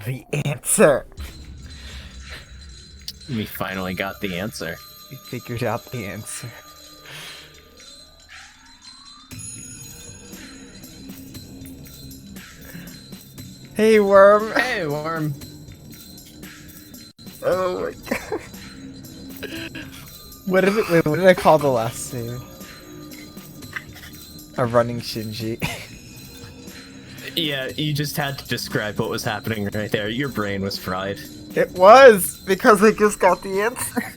The answer! We finally got the answer. We figured out the answer. Hey, Worm! Hey, Worm! Oh my god. What did I call the last save? A running Shinji. Yeah, you just had to describe what was happening right there. Your brain was fried. It was! Because I just got the answer.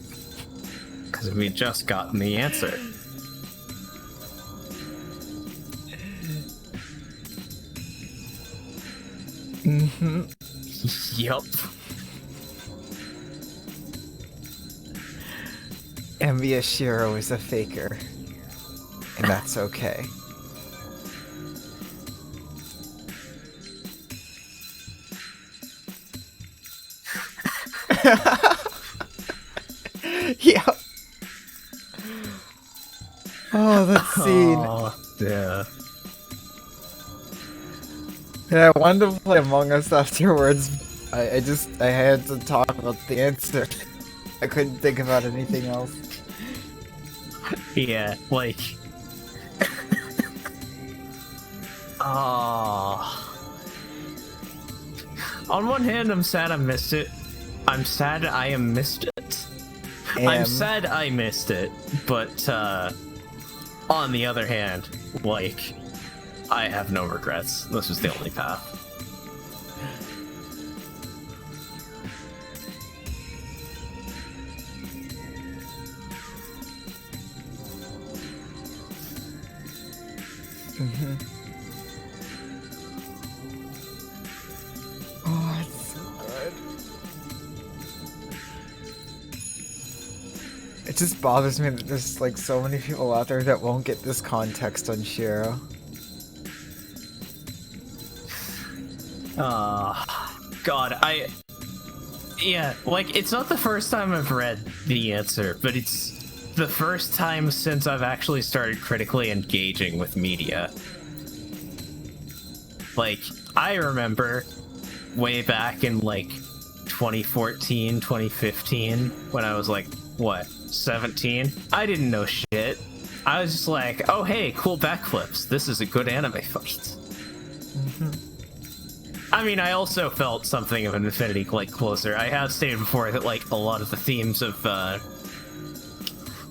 Because we just gotten the answer. Mm-hmm. Yup. Envious Shiro is a faker. And that's okay. Yeah. Oh, that scene. Oh, yeah. Yeah, I wanted to play Among Us afterwards. I had to talk about the answer. I couldn't think about anything else. Yeah, like... Oh. On one hand, I'm sad I missed it. I'm sad I missed it. I'm sad I missed it, but, on the other hand, like, I have no regrets. This was the only path. Mm-hmm. Oh, it's so good. It just bothers me that there's like so many people out there that won't get this context on Shiro. God, yeah, like, it's not the first time I've read the answer, but it's the first time since I've actually started critically engaging with media. Like, I remember way back in, like, 2014, 2015, when I was, like, what, 17? I didn't know shit. I was just like, oh, hey, cool backflips. This is a good anime fight. Mm-hmm. I mean, I also felt something of an affinity, like, closer. I have stated before that, like, a lot of the themes of,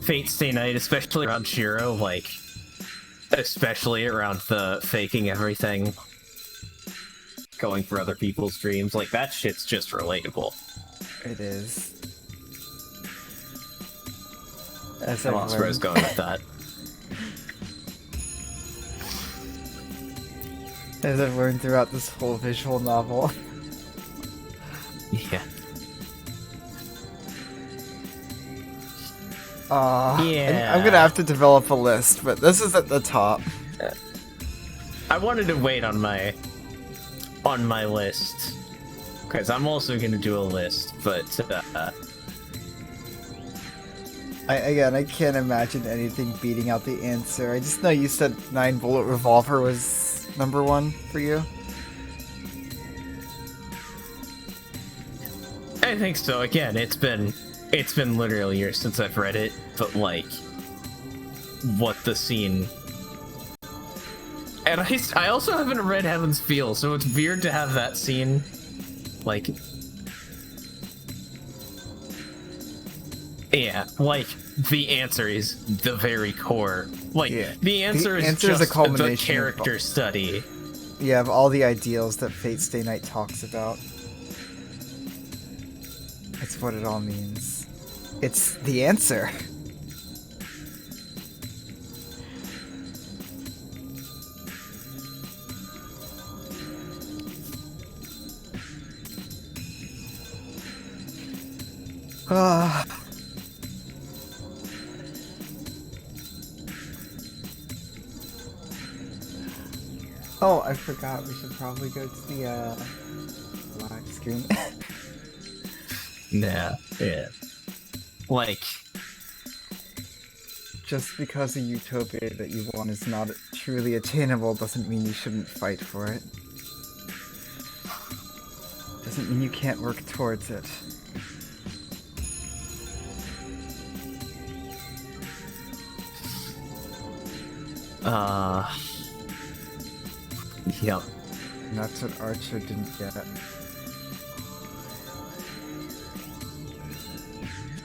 Fate Stay Night, especially around Shiro, like, especially around the faking everything, going for other people's dreams, like, that shit's just relatable. It is. I lost where I was going with that. As I've learned throughout this whole visual novel. Yeah. Yeah. I'm gonna have to develop a list, but this is at the top. I wanted to wait on my list, because I'm also gonna do a list, but I can't imagine anything beating out the answer. I just know you said 9-bullet revolver was number one for you. I think so. Again, it's been literally years since I've read it, but like, what the scene. And I also haven't read Heaven's Feel, so it's weird to have that scene, like, yeah, like, the answer is the very core. Like, Yeah. the answer is just the character study. Yeah, of all the ideals that Fate Stay Night talks about. It's what it all means. It's the answer. Ah. Oh, I forgot. We should probably go to the live screen. Nah, yeah. Like, just because a utopia that you want is not truly attainable doesn't mean you shouldn't fight for it. doesn't mean you can't work towards it. Yep. And that's what Archer didn't get.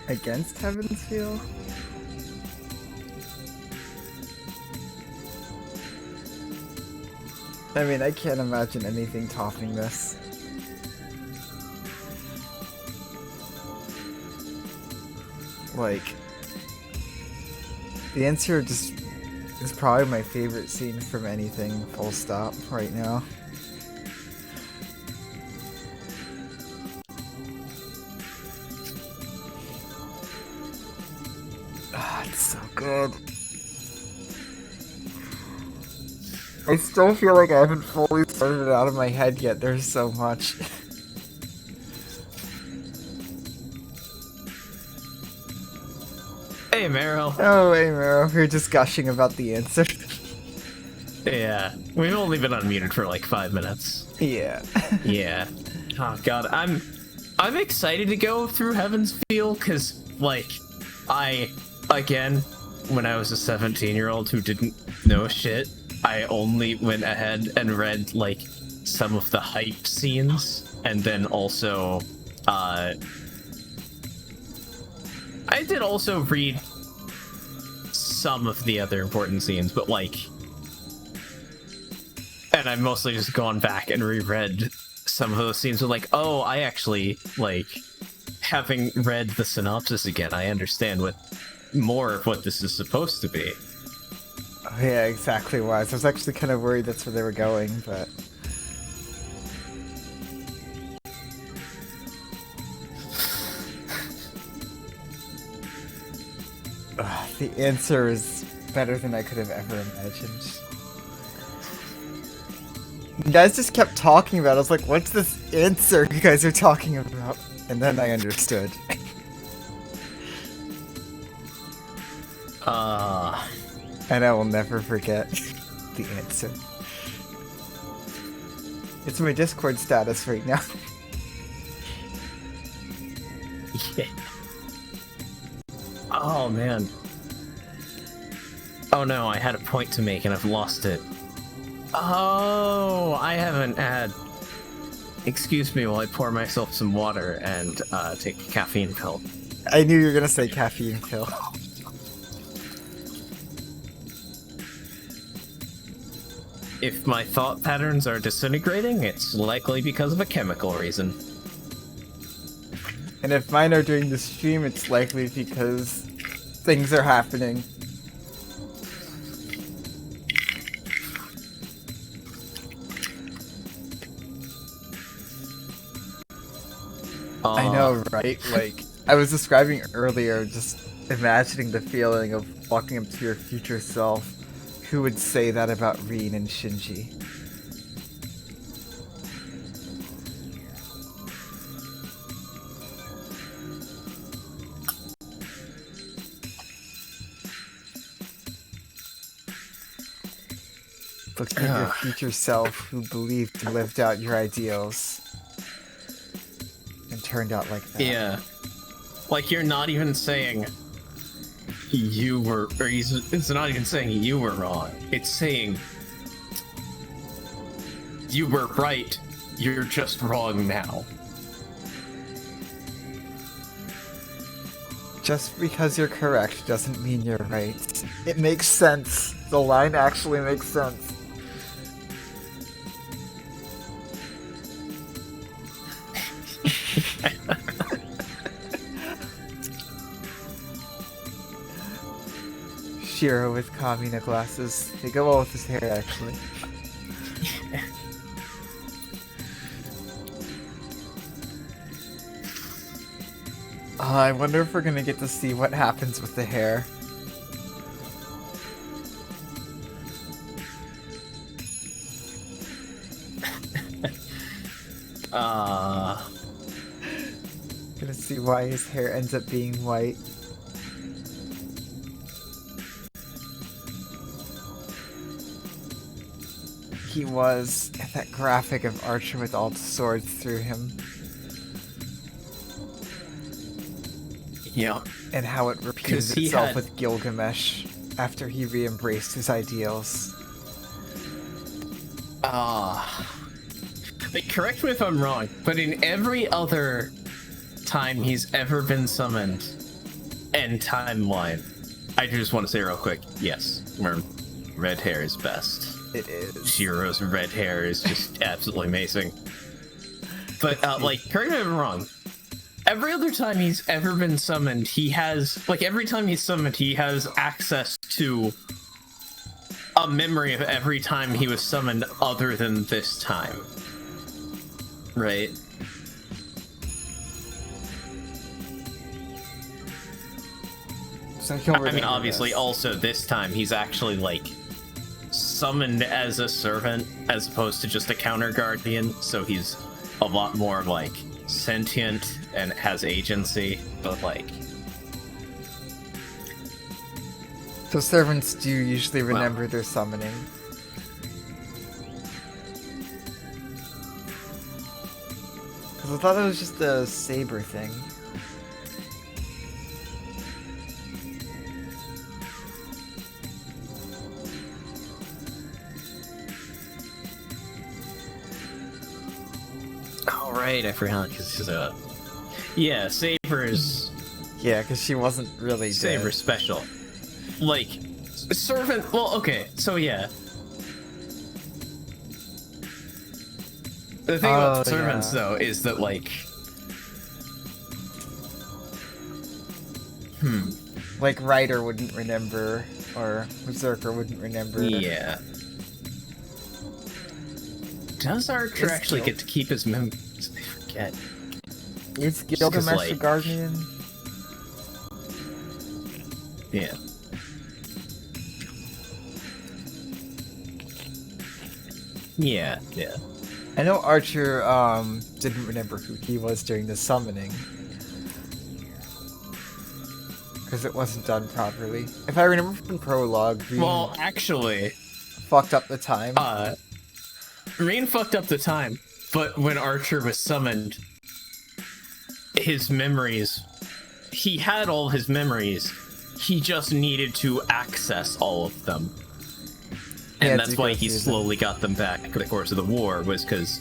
Against Heaven's Feel? I mean, I can't imagine anything topping this. Like, the answer just is probably my favorite scene from anything, full stop, right now. Ah, it's so good. I still feel like I haven't fully sorted it out of my head yet. There's so much. Hey, Meryl. Oh, hey, Mero. We're just gushing about the answer. Yeah, we've only been unmuted for like 5 minutes. Yeah. Yeah. Oh god, I'm excited to go through Heaven's Feel because, like, again, when I was a 17-year-old who didn't know shit, I only went ahead and read, like, some of the hype scenes, and then also, I did also read some of the other important scenes, but, like, and I've mostly just gone back and reread some of those scenes with, like, oh, I actually, like, having read the synopsis again, I understand what more of what this is supposed to be. Oh, yeah, exactly why. So I was actually kind of worried that's where they were going, but... the answer is better than I could have ever imagined. You guys just kept talking about it. I was like, what's this answer you guys are talking about? And then I understood. And I will never forget the answer. It's my Discord status right now. Yeah. Oh, man. Oh no, I had a point to make and I've lost it. Oh, I haven't had... Excuse me while I pour myself some water and take a caffeine pill. I knew you were gonna say caffeine pill. If my thought patterns are disintegrating, it's likely because of a chemical reason. And if mine are during the stream, it's likely because things are happening. I know, right? Like, I was describing earlier, just imagining the feeling of walking up to your future self. Who would say that about Rin and Shinji? Looking at your future self who believed and lived out your ideals. And turned out like that. Yeah. Like, you're not even saying you were, or it's not even saying you were wrong. It's saying you were right, you're just wrong now. Just because you're correct doesn't mean you're right. It makes sense. The line actually makes sense. Shiro with Kamina glasses. They go well with his hair, actually. I wonder if we're gonna get to see what happens with the hair. Gonna see why his hair ends up being white. He was, and that graphic of Archer with all the swords through him. Yeah. and how it repeated 'Cause he itself had- with Gilgamesh after he re-embraced his ideals. Correct me if I'm wrong, but in every other time he's ever been summoned and timeline, I just want to say real quick, yes, red hair is best. It is. Shiro's red hair is just absolutely amazing. But, correct me if I'm wrong, every other time he's ever been summoned, he has, every time he's summoned, he has access to a memory of every time he was summoned other than this time. Right? So he'll I mean, remember obviously, this. also this time he's actually, summoned as a servant as opposed to just a counter guardian, so he's a lot more, sentient and has agency, but, So servants do usually remember their summoning. Because I thought it was just a saber thing. oh, right, I forgot, because she's a... Yeah, Saber's... Yeah, because she wasn't really Saber dead. special. Servant... Well, okay, so yeah. The thing about servants, yeah. though, is that, Like Ryder wouldn't remember, or Berserker wouldn't remember. Yeah. Does Archer Is actually Gil- get to keep his memories? I forget. Is Gilgamesh the guardian? Yeah. Yeah, yeah. I know Archer didn't remember who he was during the summoning. Because it wasn't done properly. If I remember from Prologue, Green Well, actually, fucked up the time. Rain fucked up the time, but when Archer was summoned, his memories... He had all his memories, he just needed to access all of them. And that's why he slowly got them back in the course of the war, was because...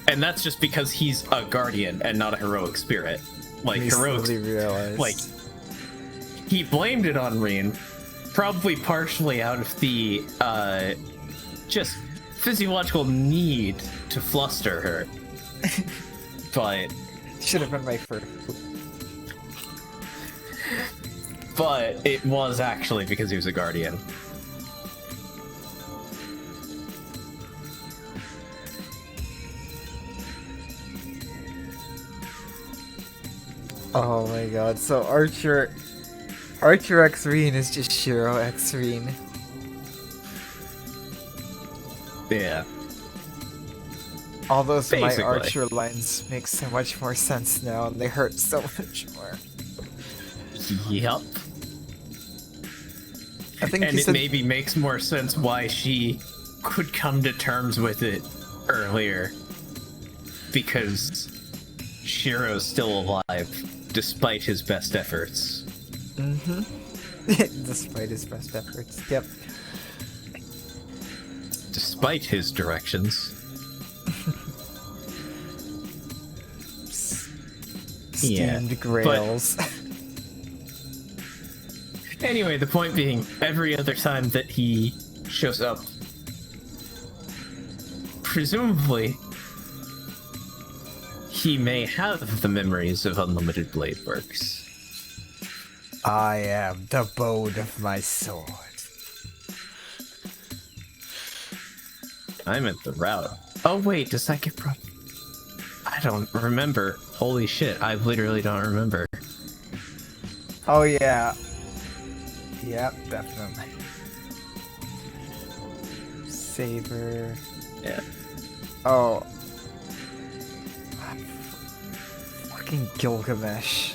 And that's just because he's a guardian and not a heroic spirit. He Heroic... slowly realized. He blamed it on Reen, probably partially out of the, just physiological need to fluster her. But... Should have been my first. But it was actually because he was a guardian. Oh my god, so Archer X Reen is just Shiro X Reen. Yeah. All those my Basically. Archer lines make so much more sense now, and they hurt so much more. Yep. I think And you it said maybe makes more sense why she could come to terms with it earlier. Because Shiro's still alive, despite his best efforts. despite his best efforts. Yep. Despite his directions. Steamed Yeah, grails. Anyway, the point being, every other time that he shows up, presumably, he may have the memories of Unlimited Blade Works. I am the bone of my sword. I'm at the route. Oh wait, does that get I don't remember. Holy shit, I literally don't remember. Oh yeah. Yep, definitely. Saber. Yeah. Oh. Fucking Gilgamesh.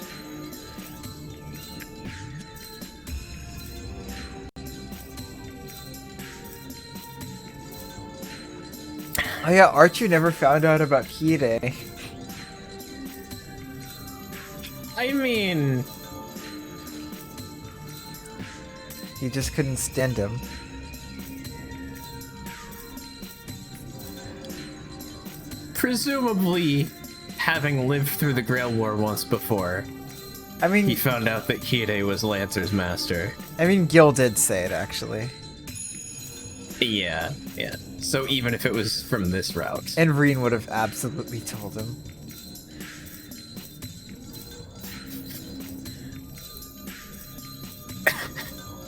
Oh yeah, Archer never found out about Hide. I mean, He just couldn't stand him. Presumably, having lived through the Grail War once before, I mean, he found out that Kide was Lancer's master. I mean, Gil did say it, actually. Yeah. So even if it was from this route. And Reen would have absolutely told him.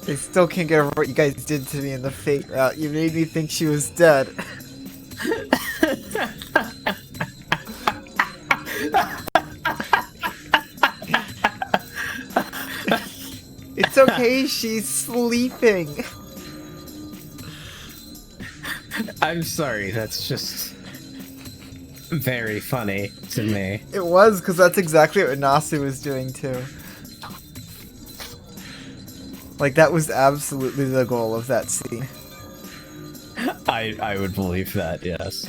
I still can't get over what you guys did to me in the Fate route. You made me think she was dead. It's okay, she's sleeping. I'm sorry, that's just very funny to me. It was, because that's exactly what Nasu was doing too. Like, that was absolutely the goal of that scene. I would believe that, yes.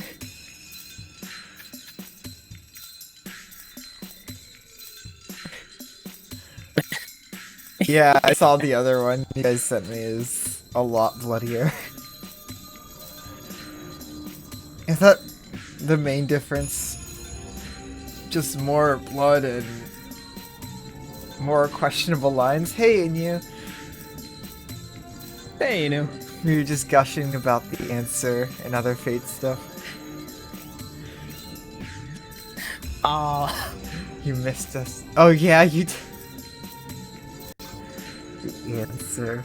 Yeah, I saw the other one you guys sent me is a lot bloodier. Is that the main difference? Just more blood and more questionable lines? Hey, Inyu. Hey, you. We were just gushing about the answer and other Fate stuff. You missed us. Oh yeah, you did. The answer.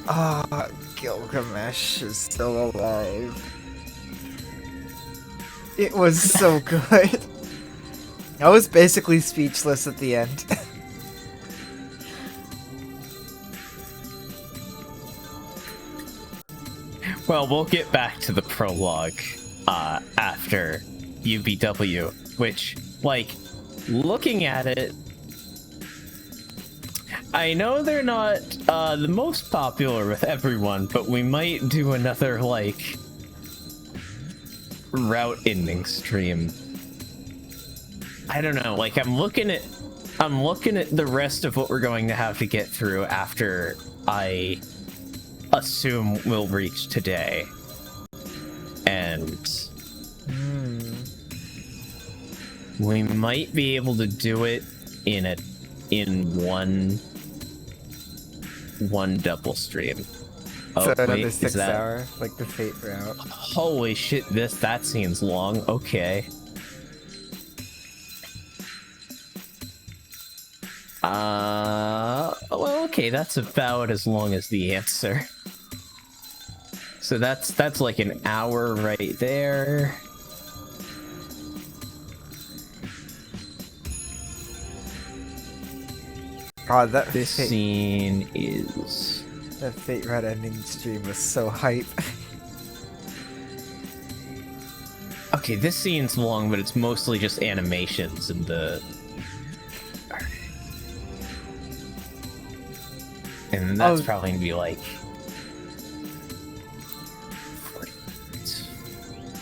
Ah, Gilgamesh is still alive. It was so good. I was basically speechless at the end. Well, we'll get back to the prologue after UBW, which, like, looking at it, I know they're not the most popular with everyone, but we might do another, like, route ending stream. I don't know, like, I'm looking at the rest of what we're going to have to get through after I assume we'll reach today. And we might be able to do it in one double stream. Oh, So another wait, 6 hour, like the Fate route. Holy shit, that scene's long. Okay. Well, okay, that's about as long as the answer. So that's like an hour right there. God, that This Fate, scene is... that Fate route ending stream was so hype. Okay, this scene's long, but it's mostly just animations and the... And that's probably gonna be like...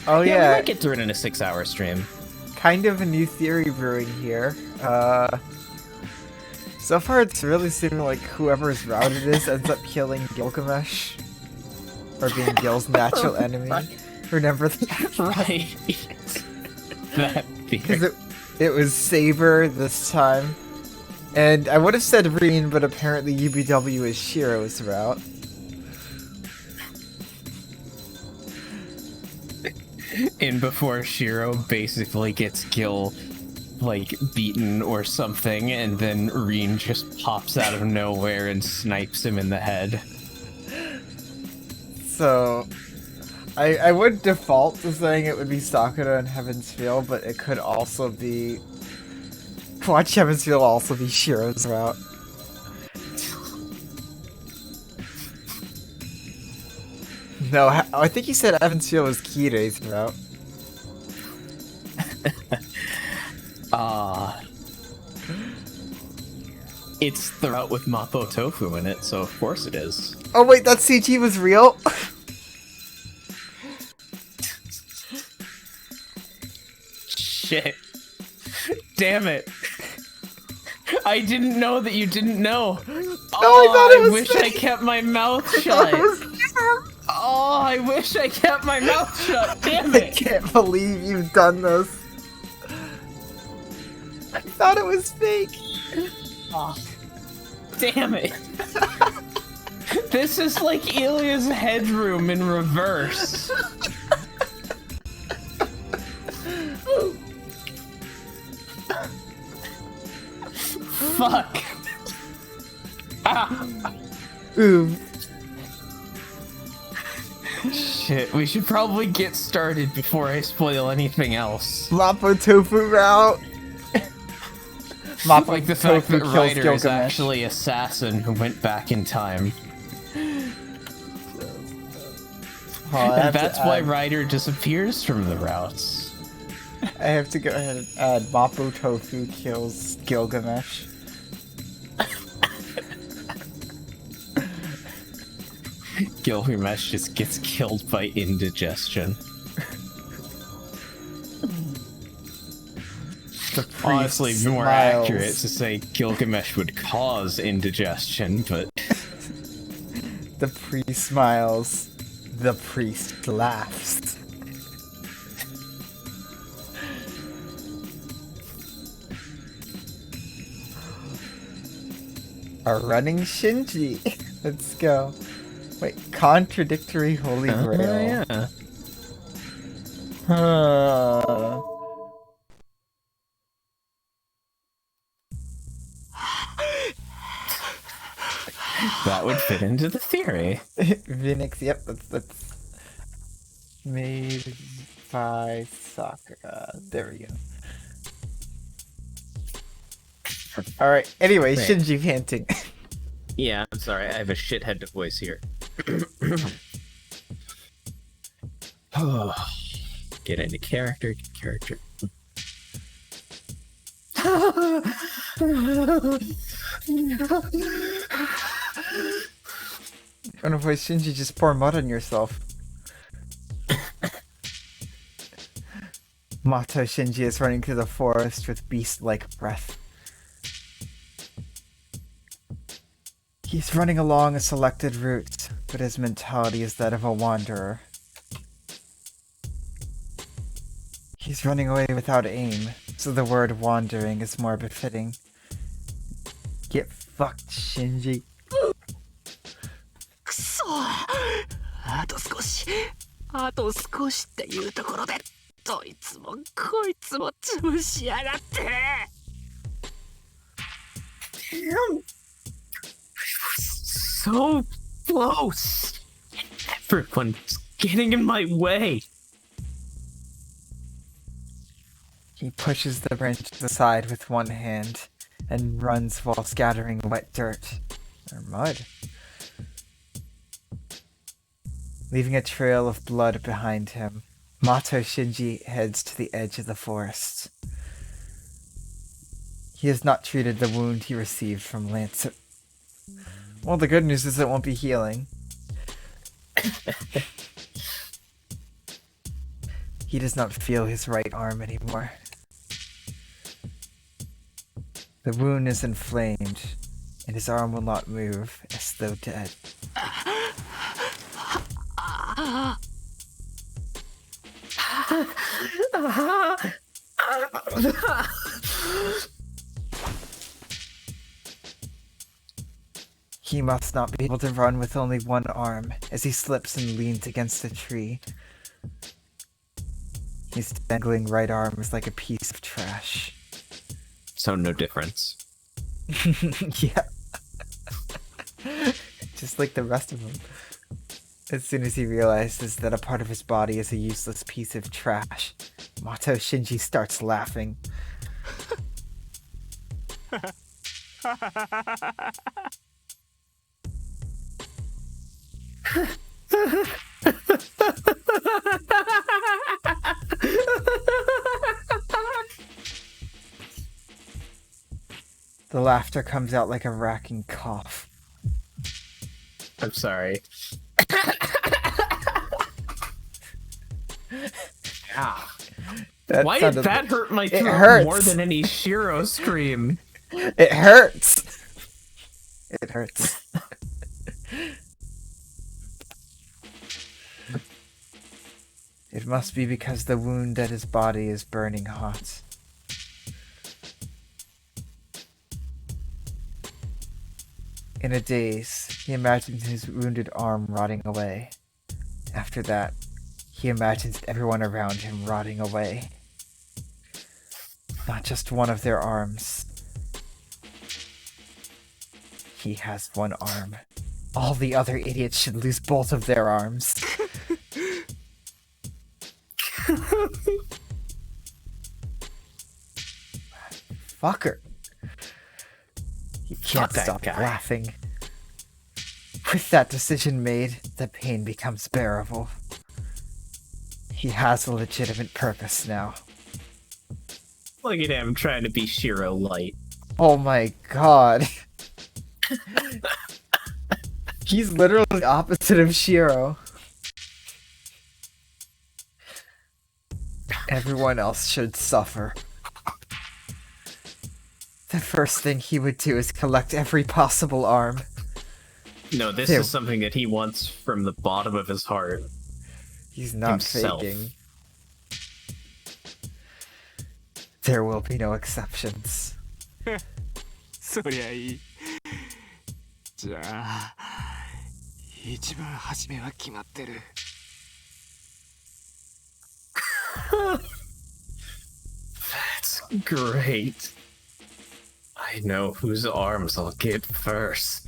Oh we yeah, might get through it in a 6-hour stream. kind of a new theory brewing here. So far it's really seeming like whoever's route it is ends up killing Gilgamesh. Or being Gil's natural enemy. Remember that? Right. That Because theory. it was Saber this time. And I would have said Reen, but apparently UBW is Shiro's route. And before Shiro basically gets Gil, like, beaten or something, and then Reen just pops out of nowhere and snipes him in the head. So, I would default to saying it would be Sakura and Heaven's Feel, but it could also be... Watch Heaven's Feel also be Shiro's route. No, I think you said Heaven's Feel was Kirei's route. It's the route with Mapo Tofu in it, so of course it is. Oh wait, that CG was real? Shit. damn it. I didn't know that you didn't know. I wish I kept my mouth shut. Oh, I wish I kept my mouth shut. Damn I it. can't believe you've done this. I thought it was fake. Oh, damn it. This is like Ilya's headroom in reverse. Fuck. Ah. Ooh. Shit, we should probably get started before I spoil anything else. Mapo tofu route. Mapo Like the fact tofu that kills Ryder is Gilgamesh. actually assassin who went back in time. Oh, I have And that's to why add- Ryder disappears from the routes. I have to go ahead and add Mapo tofu kills Gilgamesh. Gilgamesh just gets killed by indigestion. The priest Honestly, more smiles. accurate to say Gilgamesh would cause indigestion, but The priest smiles. The priest laughs. A running Shinji. Let's go. Wait, contradictory Holy Grail. yeah. That would fit into the theory. Vinix, yep, that's made by Sakura. There we go. Alright, anyway, Right. Shinji panting. Yeah, I'm sorry, I have a shithead voice here. Oh, get into character, character. Wonder why Shinji just pour mud on yourself. Mato Shinji is running through the forest with beast-like breath. He's running along a selected route, but his mentality is that of a wanderer. He's running away without aim, so the word wandering is more befitting. Get fucked, Shinji. くそあと少しあと少しっていうところでどいつもこいつも潰しやがって So close! Everyone's getting in my way! He pushes the branch aside with one hand and runs while scattering wet dirt or mud, leaving a trail of blood behind him. Mato Shinji heads to the edge of the forest. He has not treated the wound he received from Lancer. Well, the good news is it won't be healing. He does not feel his right arm anymore. The wound is inflamed, and his arm will not move, as though dead. He must not be able to run with only one arm, as he slips and leans against a tree. His dangling right arm is like a piece of trash. So no difference. Yeah. Just like the rest of him. As soon as he realizes that a part of his body is a useless piece of trash, Mato Shinji starts laughing. The laughter comes out like a racking cough. I'm sorry. Ah, Why did that hurt my throat hurts. more than any Shiro scream? It hurts. It hurts. It must be because the wound at his body is burning hot. In a daze, he imagines his wounded arm rotting away. After that, he imagines everyone around him rotting away. Not just one of their arms. He has one arm. All the other idiots should lose both of their arms. Fucker. He can't stop laughing. With that decision made, the pain becomes bearable. He has a legitimate purpose now. Look at him trying to be Shiro light. Oh my god. He's literally the opposite of Shiro. Everyone else should suffer. The first thing he would do is collect every possible arm. No, this is something that he wants from the bottom of his heart. He's not faking. There will be no exceptions. そりゃいい。じゃあ、一番初めは決まってる。That's great. I know whose arms I'll get first.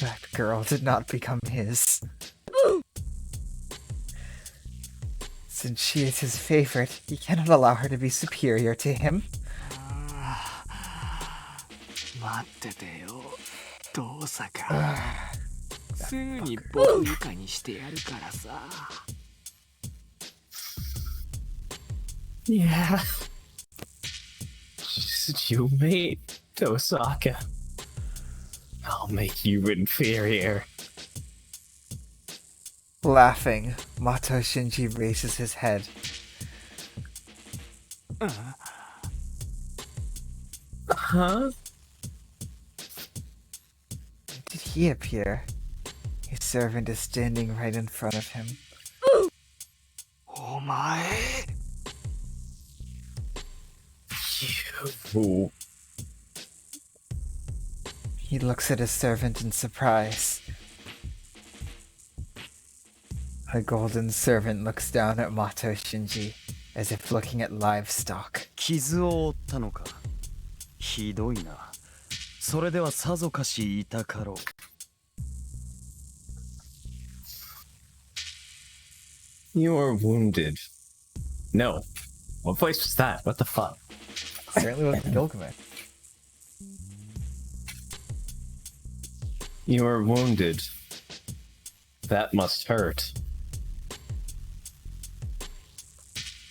That girl did not become his. Since she is his favorite, he cannot allow her to be superior to him. 待っててよ、どうさか。すぐに僕以下にしてやるからさ。Yeah. Just you, mate, Tosaka. I'll make you inferior. Laughing, Matou Shinji raises his head. Huh? Did he appear? His servant is standing right in front of him. お前。You. He looks at his servant in surprise. A golden servant looks down at Matou Shinji, as if looking at livestock. 傷を負ったのか。ひどいな。それではさぞかし痛かろう。You're wounded. No. What voice was that? What the fuck? Certainly wasn't Gilgamesh. You're wounded. That must hurt.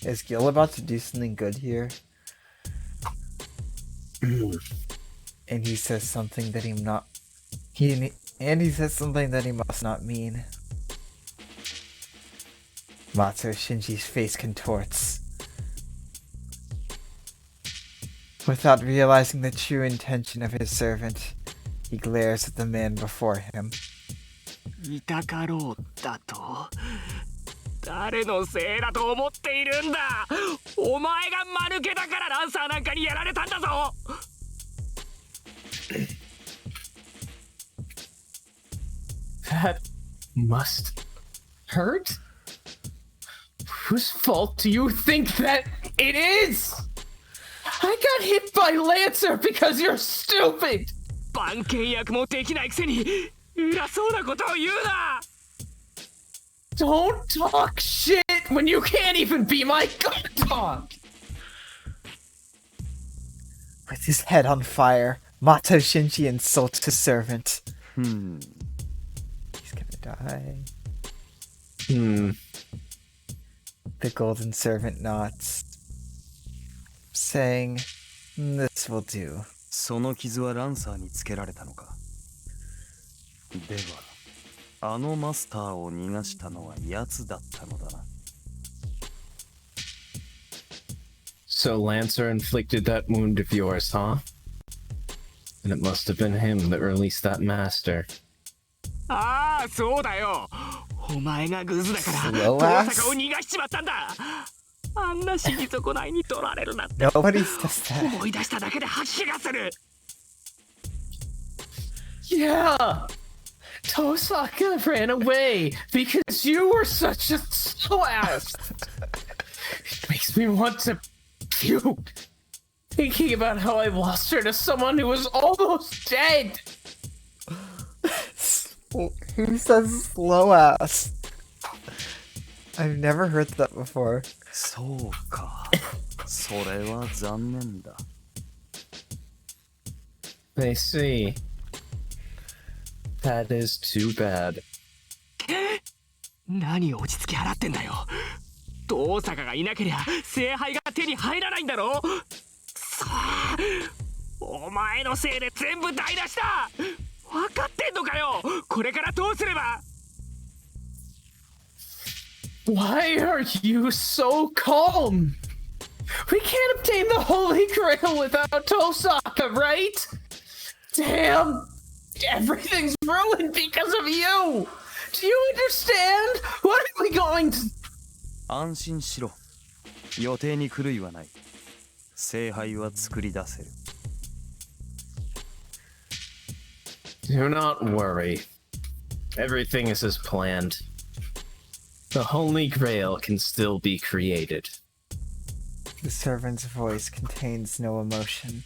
Is Gil about to do something good here? And he says something that he says something that he must not mean. Matou Shinji's face contorts. Without realizing the true intention of his servant, he glares at the man before him. 痛かろうだと。誰のせいだと思っているんだ。お前が間抜けだからランサーなんかにやられたんだぞ。That must hurt? Whose fault do you think that it is? I got hit by Lancer because you're stupid! 番犬役もできないくせに偉そうなことを言うな。 Don't talk shit when you can't even be my good dog! With his head on fire, Matou Shinji insults his servant. He's gonna die. The golden servant nods, saying, "This will do." その傷はランサーにつけられたのか。では、あのマスターを逃がしたのは奴だったのだな。So Lancer inflicted that wound of yours, huh? And it must have been him that released that master. ああ、そうだよ。お前がグズだから Slow 遠 ass? 坂を逃がしちまったんだ。あんな死に損ないに取られるなんて Nobody says that. 思い出しただけで吐き気がする。 Yeah! Tosaka ran away because you were such a slow ass! It makes me want to puke! Thinking about how I lost her to someone who was almost dead! Who says slow ass? I've never heard that before. そうか。それは残念だ。I see. That is too bad. 何落ち着き払ってんだよ。遠坂がいなけりゃ聖杯が手に入らないんだろ。さあ、お前のせいで全部台無しだ。分かってんのかよ。これからどうすれば。 Why are you so calm? We can't obtain the Holy Grail without Tosaka, right? Damn! Everything's ruined because of you! Do you understand? What are we going to... 安心しろ。予定に狂いはない。聖杯は作り出せる。Do not worry. Everything is as planned. The Holy Grail can still be created. The servant's voice contains no emotion.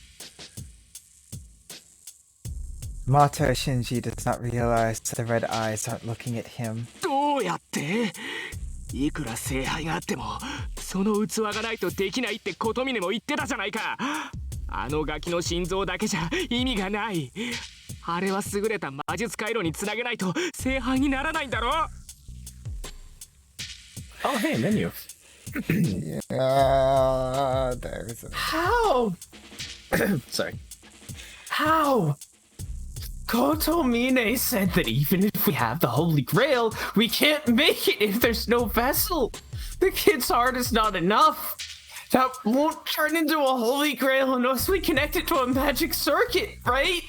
Matou Shinji does not realize that the red eyes aren't looking at him. どうやって。いくら聖杯があってもその器がないとできないって琴峰も言ってたじゃないか。あのガキの心臓だけじゃ意味がない。あれは優れた魔術回路につなげないと聖杯にならないんだろ。 Oh, hey, menu. There's a... How? Sorry. How? Kotomine said that even if we have the Holy Grail, we can't make it if there's no vessel. The kid's heart is not enough. That won't turn into a Holy Grail unless we connect it to a magic circuit, right?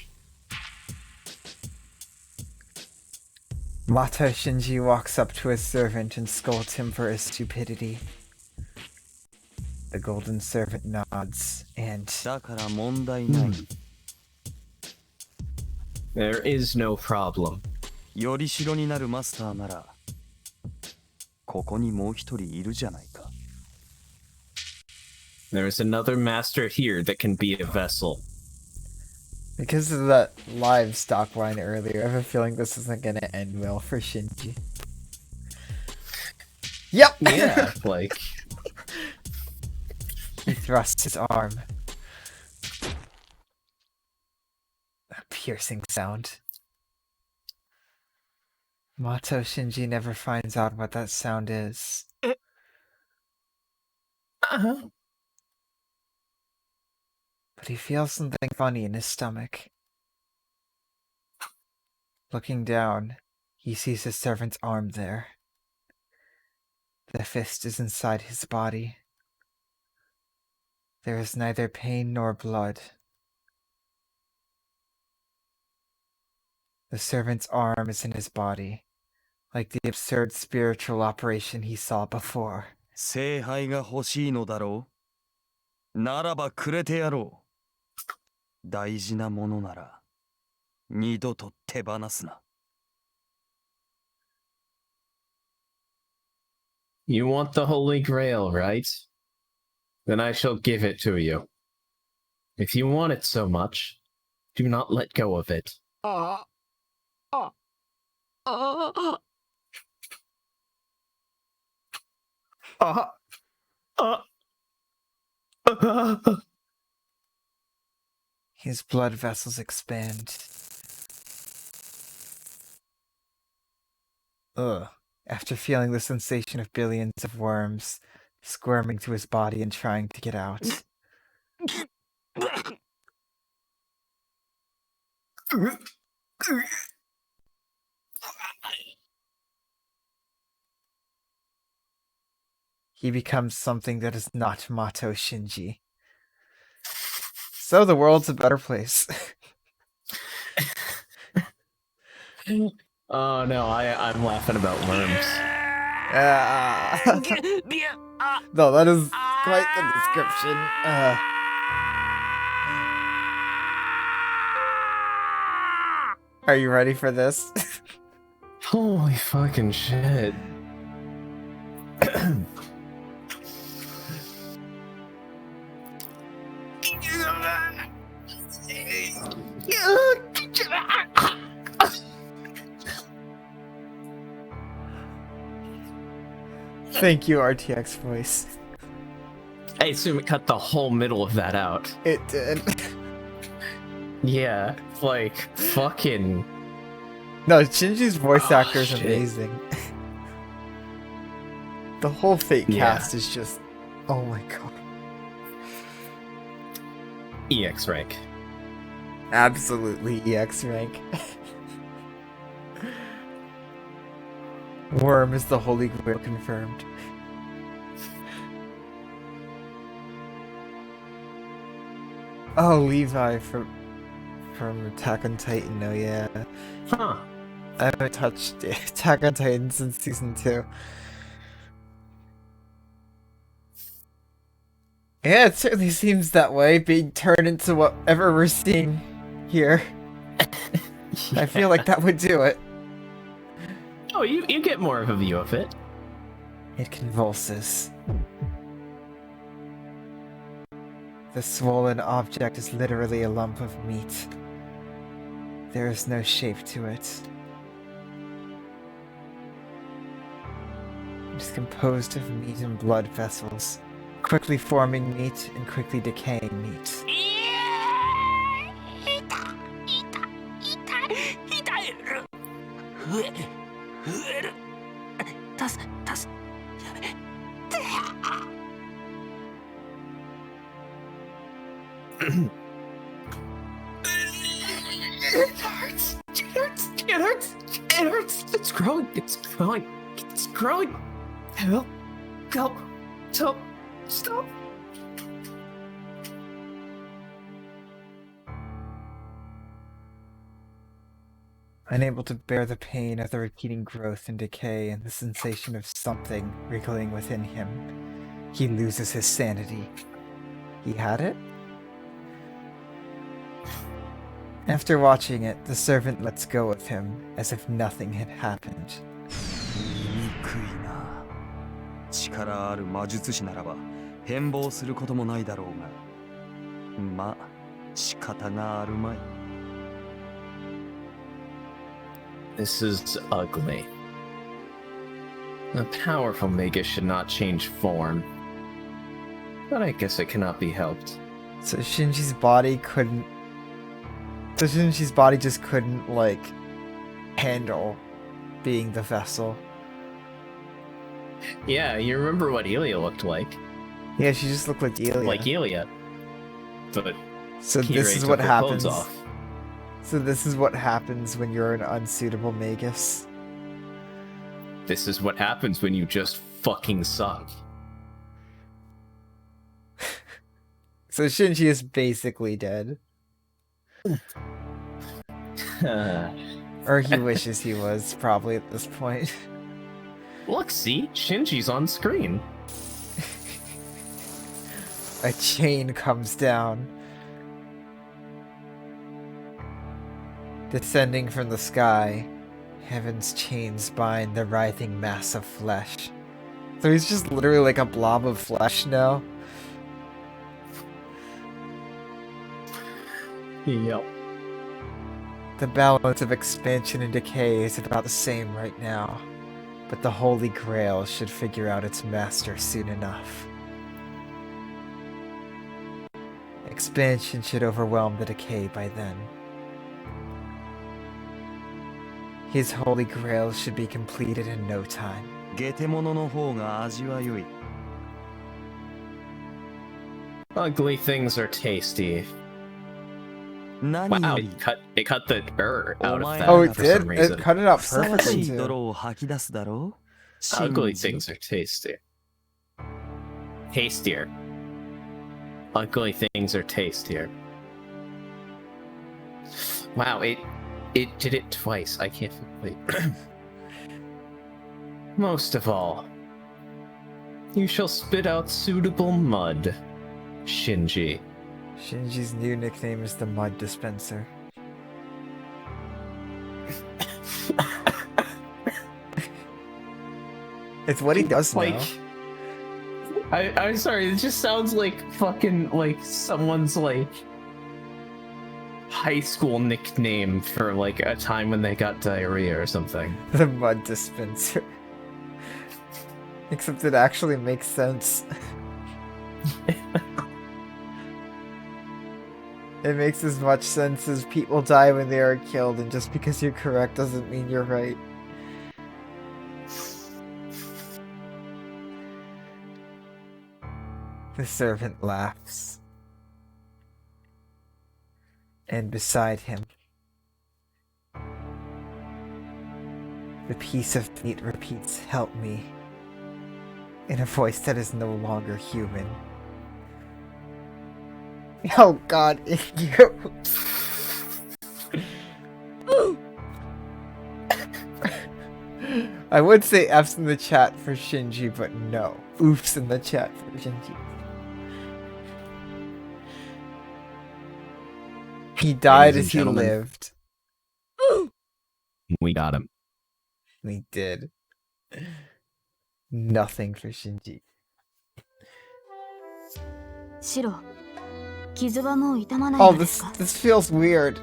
Matou Shinji walks up to his servant and scolds him for his stupidity. The golden servant nods, and... だから問題ない。There is no problem. より代になるマスターなら、ここにもう一人いるじゃないか。There is another master here that can be a vessel. Because of that livestock line earlier, I have a feeling this isn't gonna end well for Shinji. Yep! Yeah, like... He thrusts his arm. A piercing sound. Matou Shinji never finds out what that sound is. Uh-huh. But he feels something funny in his stomach. Looking down, he sees his servant's arm there. The fist is inside his body. There is neither pain nor blood. The servant's arm is in his body, like the absurd spiritual operation he saw before. 聖杯が欲しいのだろう。ならばくれてやろう。大事なものなら二度と手放すな。You want the Holy Grail, right? Then I shall give it to you. If you want it so much, do not let go of it. ああああ His blood vessels expand. Ugh. After feeling the sensation of billions of worms squirming through his body and trying to get out. he becomes something that is not Matou Shinji. So the world's a better place. Oh no, I'm laughing about worms. No, that is quite the description. Are you ready for this? Holy fucking shit. Thank you, RTX voice. I assume it cut the whole middle of that out. It did. Yeah, like, fucking... No, Shinji's voice actor is shit. amazing. The whole Fate Yeah. cast is just... Oh my god. EX rank. Absolutely EX rank. Worm is the Holy Grail confirmed. Oh, Levi from Attack on Titan, oh yeah. Huh. I haven't touched Attack on Titan since season 2. Yeah, it certainly seems that way, being turned into whatever we're seeing here. I feel like that would do it. Oh, you get more of a view of it. It convulses. The swollen object is literally a lump of meat. There is no shape to it. It is composed of meat and blood vessels, quickly forming meat and quickly decaying meat. It hurts. It hurts. It hurts. It hurts. It's growing. It's growing. It's growing. Help. Help. Stop. Stop. Unable to bear the pain of the repeating growth and decay and the sensation of something wriggling within him, he loses his sanity. He had it? After watching it, the servant lets go of him, as if nothing had happened. 醜いな。力ある魔術師ならば変貌することもないだろうが、まあ仕方があるまい。This is ugly. A powerful Magus should not change form. But I guess it cannot be helped. So Shinji's body couldn't... So Shinji's body just couldn't, like, handle being the vessel. Yeah, you remember what Elia looked like. Yeah, she just looked like Elia. Like Elia. But So Kirei this is took what her happens. clothes off. So this is what happens when you're an unsuitable Magus. This is what happens when you just fucking suck. So Shinji is basically dead. Or he wishes he was, probably at this point. Look, see? Shinji's on screen. A chain comes down. Descending from the sky, heaven's chains bind the writhing mass of flesh. So he's just literally like a blob of flesh now. Yep. The balance of expansion and decay is about the same right now, but the Holy Grail should figure out its master soon enough. Expansion should overwhelm the decay by then. His Holy Grail should be completed in no time. ゲテモノの方が味は良い。 Ugly things are tasty. 何 Wow, より it cut the out of that Oh, it for some did? reason. It cut it out ふさわし perfectly い too. 泥を吐き出すだろう。 Ugly 真珠 things are tasty. tastier. Ugly things are tastier. Wow, it did it twice. I can't wait. Most of all, you shall spit out suitable mud, Shinji. Shinji's new nickname is the Mud Dispenser. It's what he does now. Like, I'm sorry, it just sounds like fucking like someone's like high school nickname for like a time when they got diarrhea or something. The Mud Dispenser. Except it actually makes sense. It makes as much sense as people die when they are killed, and just because you're correct doesn't mean you're right. The servant laughs. And beside him, the piece of meat repeats, "Help me," in a voice that is no longer human. Oh god, you. I would say F's in the chat for Shinji, but no. Oofs in the chat for Shinji. He died Ladies and as he gentlemen. lived. We got him. We did. Nothing for Shinji. シロ、傷はもう痛まない Oh, のです this か？ this feels weird.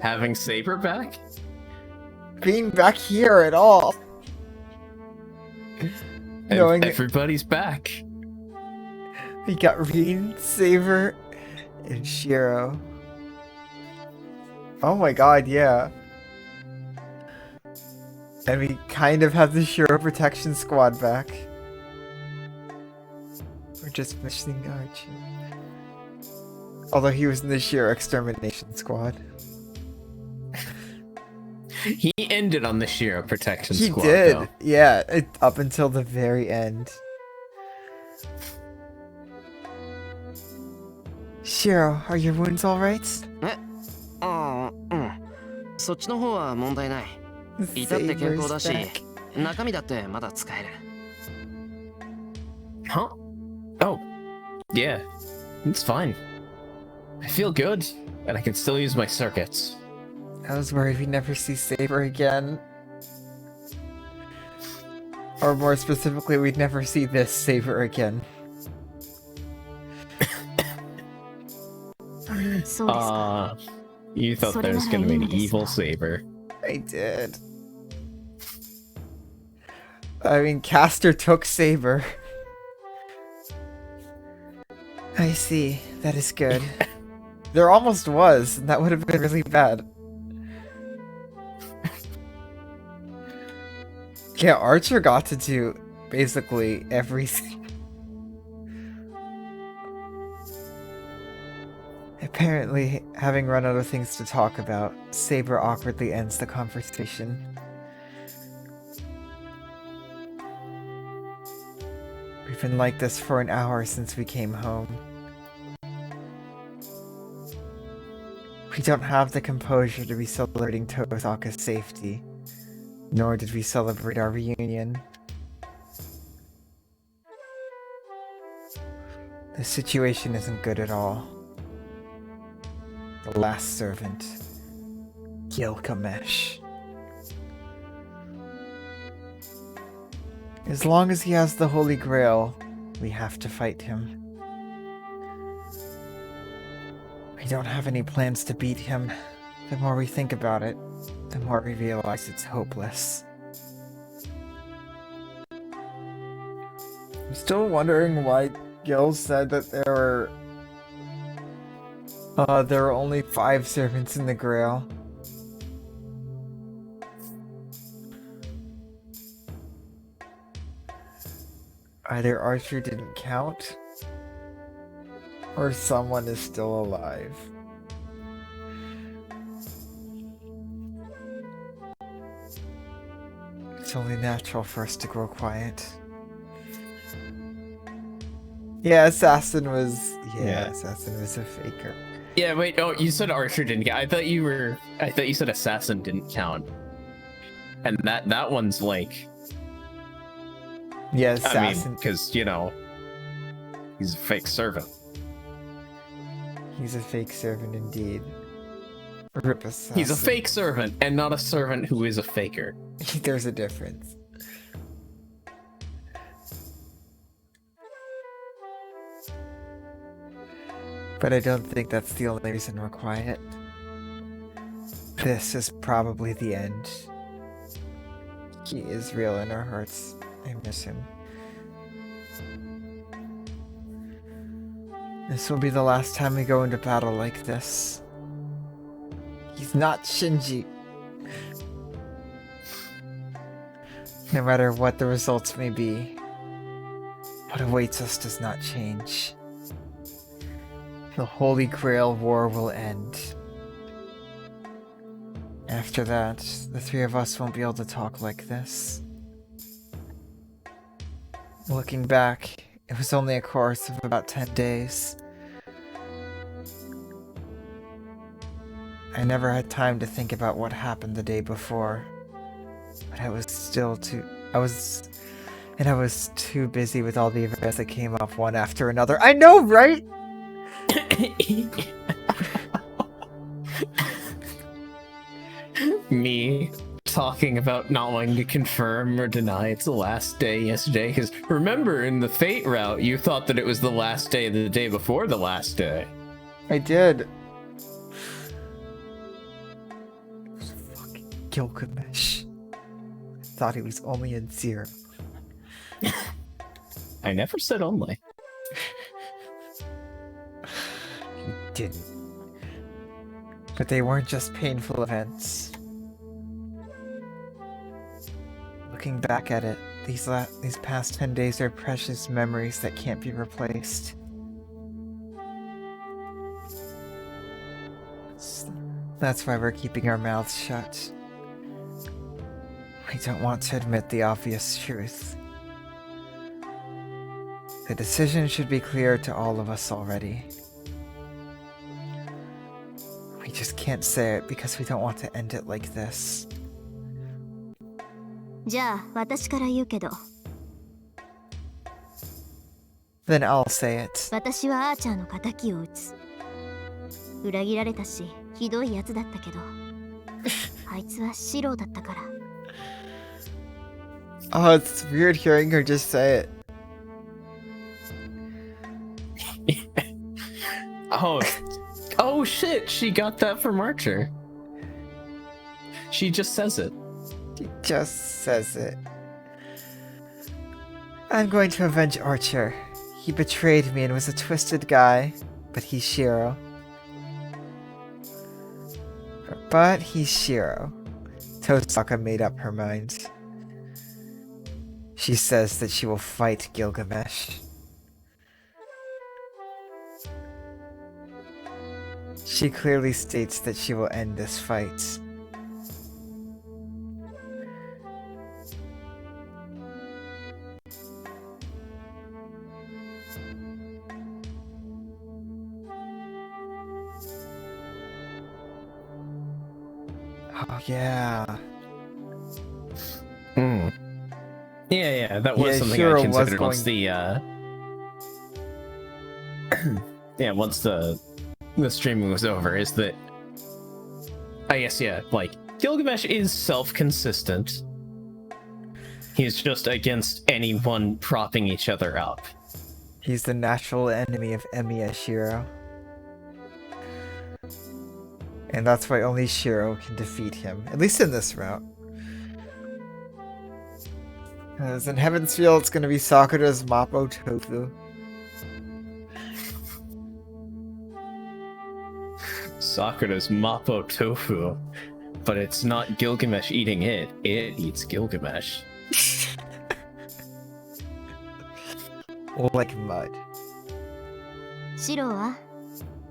Having Saber back? Being back here at all. Knowing that Everybody's back. we got Rin, Saber, and Shiro. Oh my god, yeah. And we kind of have the Shiro Protection Squad back. We're just missing Archie. Although he was in the Shiro Extermination Squad. He ended on the Shiro Protection He Squad, did, though. yeah, up until the very end. Shiro, are your wounds alright? ああ、うん。そっちの方は問題ない。至って健康だし、中身だってまだ使える。Huh? Oh. Yeah. It's fine. I feel good, and I can still use my circuits. I was worried we'd never see Saber again. Or more specifically, we'd never see this Saber again. そうですか。 You thought there was gonna be an evil Saber. I did. I mean, Caster took Saber. I see. That is good. There almost was, and that would have been really bad. Yeah, Archer got to do basically everything. Apparently, having run out of things to talk about, Saber awkwardly ends the conversation. We've been like this for an hour since we came home. We don't have the composure to be celebrating Tozaka's safety, nor did we celebrate our reunion. The situation isn't good at all. The last servant, Gilgamesh. As long as he has the Holy Grail, we have to fight him. We don't have any plans to beat him. The more we think about it, the more we realize it's hopeless. I'm still wondering why Gil said that there were only 5 servants in the Grail. Either Archer didn't count, or someone is still alive. It's only natural for us to grow quiet. Yeah, Assassin was. Yeah. Assassin was a faker. Yeah, wait. Oh, you said Archer didn't count. I thought you said Assassin didn't count. And that one's like. Yeah, I mean, Assassin. because you know, he's a fake servant. He's a fake servant indeed. Rip Assassin. He's a fake servant, and not a servant who is a faker. There's a difference. But I don't think that's the only reason we're quiet. This is probably the end. He is real in our hearts. I miss him. This will be the last time we go into battle like this. He's not Shinji. No matter what the results may be, what awaits us does not change. The Holy Grail War will end. After that, the three of us won't be able to talk like this. Looking back, it was only a course of about 10 days. I never had time to think about what happened the day before, but I was too busy with all the events that came up one after another. I know, right? Me talking about not wanting to confirm or deny it's the last day yesterday, because remember in the Fate route you thought that it was the last day the day before the last day. I did. It was fucking Gilgamesh. I thought he was only in Zero. I never said only. He didn't. But they weren't just painful events. Looking back at it, these past 10 days are precious memories that can't be replaced. That's why we're keeping our mouths shut. We don't want to admit the obvious truth. The decision should be clear to all of us already. We just can't say it because we don't want to end it like this. じゃあ私から言うけど、 Then I'll say it. 私はアーチャーの仇を討つ。裏切られたし、ひどいやつだったけど、あいつはシローだったから。Oh, it's weird hearing her just say it. Oh shit, she got that from Archer. She just says it. She just says it. I'm going to avenge Archer. He betrayed me and was a twisted guy, but he's Shiro. But he's Shiro. Tosaka made up her mind. She says that she will fight Gilgamesh. She clearly states that she will end this fight. Oh yeah. Yeah, that was Yeah, something Hiro I was considered going- once the once the streaming was over, is that I guess like Gilgamesh is self-consistent. He's just against anyone propping each other up. He's the natural enemy of Emiya Shiro. And that's why only Shiro can defeat him, at least in this route. As in Heaven's Feel, it's gonna be Sakura's Mapo Tofu. Sakura's Mapo Tofu, but it's not Gilgamesh eating it, it eats Gilgamesh. Like mud. シローは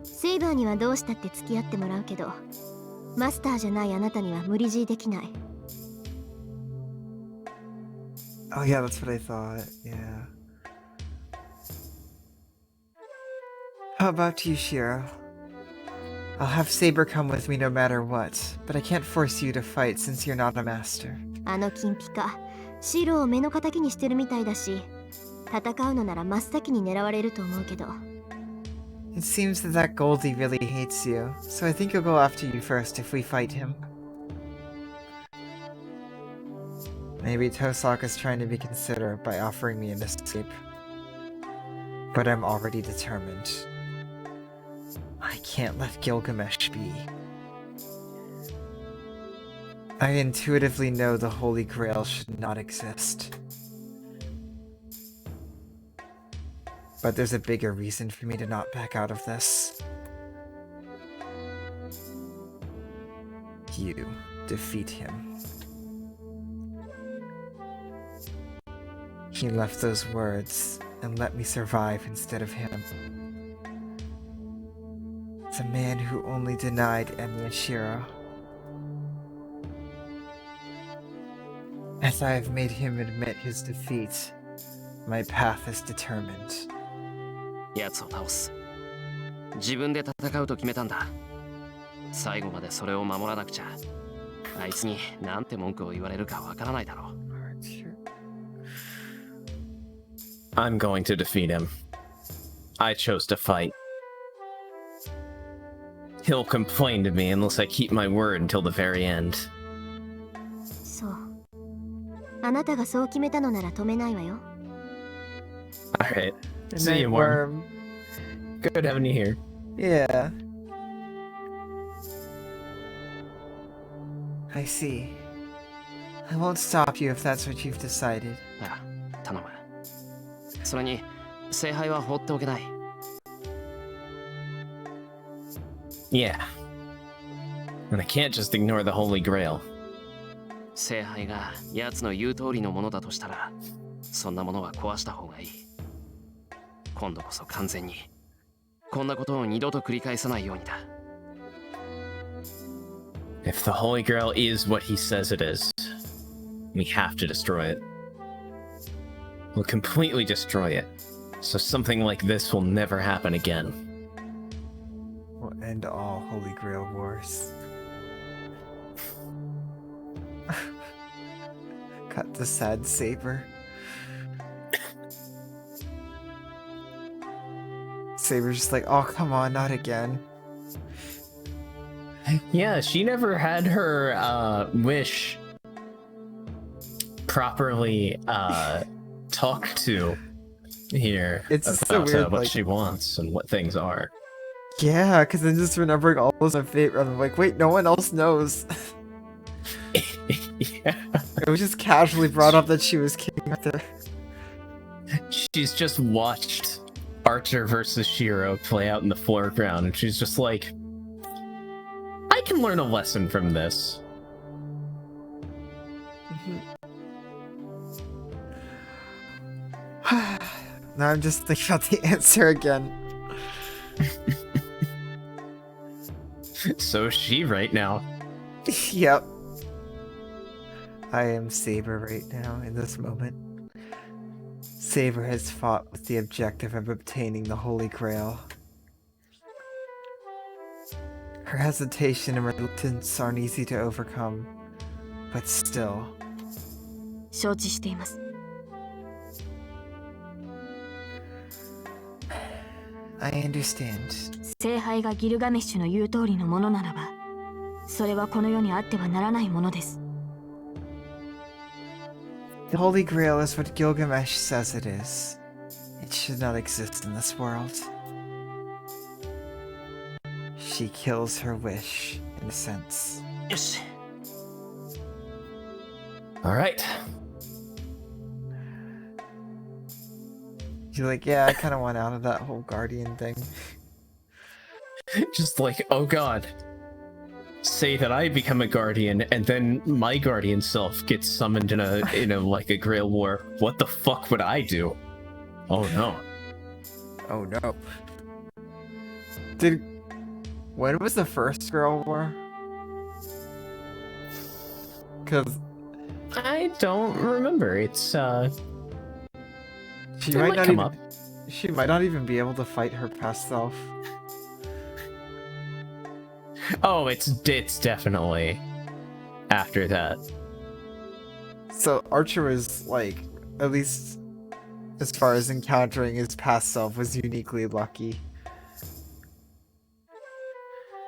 セイバーにはどうしたって付き合ってもらうけど、マスターじゃないあなたには無理強いできない。 Oh yeah, that's what I thought, yeah. How about you, Shiro? I'll have Saber come with me no matter what, but I can't force you to fight since you're not a master. あの金ピカ、シロを目の敵にしてるみたいだし、戦うのなら真っ先に狙われると思うけど。It seems that Goldie really hates you, so I think he'll go after you first if we fight him. Maybe Tosaka's trying to be considerate by offering me an escape. But I'm already determined. I can't let Gilgamesh be. I intuitively know the Holy Grail should not exist. But there's a bigger reason for me to not back out of this. You defeat him. He left those words and let me survive instead of him. The man who only denied Emi and Shiro. As I have made him admit his defeat, my path is determined. 奴を倒す。自分で戦うと決めたんだ。最後までそれを守らなくちゃ。あいつになんて文句を言われるかわからないだろう。I'm going to defeat him. I chose to fight. He'll complain to me unless I keep my word until the very end. そう。あなたがそう決めたのなら止めないわよ。Alright. See you, Worm. Good having you here. Yeah. I see. I won't stop you if that's what you've decided. ああ、頼む。それに、聖杯は放っておけない。Yeah. And I can't just ignore the Holy Grail. 聖杯が奴の言う通りのものだとしたら、そんなものは壊した方がいい。今度こそ完全に、こんなことを二度と繰り返さないようにだ。If the Holy Grail is what he says it is, we have to destroy it. We'll completely destroy it, so something like this will never happen again. We'll end all Holy Grail wars. Cut the sad saber. Saber's just like, oh, come on, not again. Yeah, she never had her wish properly talked to here. It's just about so weird, what like, she wants and what things are. Yeah, because I'm just remembering all those on fate, I'm like, wait, no one else knows. Yeah. It was just casually brought up that she was King Arthur. She's just watched Archer versus Shiro play out in the foreground, and she's just like, I can learn a lesson from this. Now I'm just thinking about the answer again. So is she right now. Yep. I am Saber right now, in this moment. Saber has fought with the objective of obtaining the Holy Grail. Her hesitation and reluctance aren't easy to overcome, but still. 承知しています。I understand. 聖杯がギルガメッシュの言う通りのものならば、それはこの世にあってはならないものです。The Holy Grail is what Gilgamesh says it is. It should not exist in this world. She kills her wish, in a sense. よし。Alright. You're like, yeah, I kind of want out of that whole guardian thing. Just like, oh god. Say that I become a guardian, and then my guardian self gets summoned in a like a Grail war. What the fuck would I do? Oh no. Oh no. When was the first Grail war? Cause I don't remember. It's she it might might not come even up. she might not even be able to fight her past self. Oh, it's definitely after that. So Archer was like, at least as far as encountering his past self, was uniquely lucky.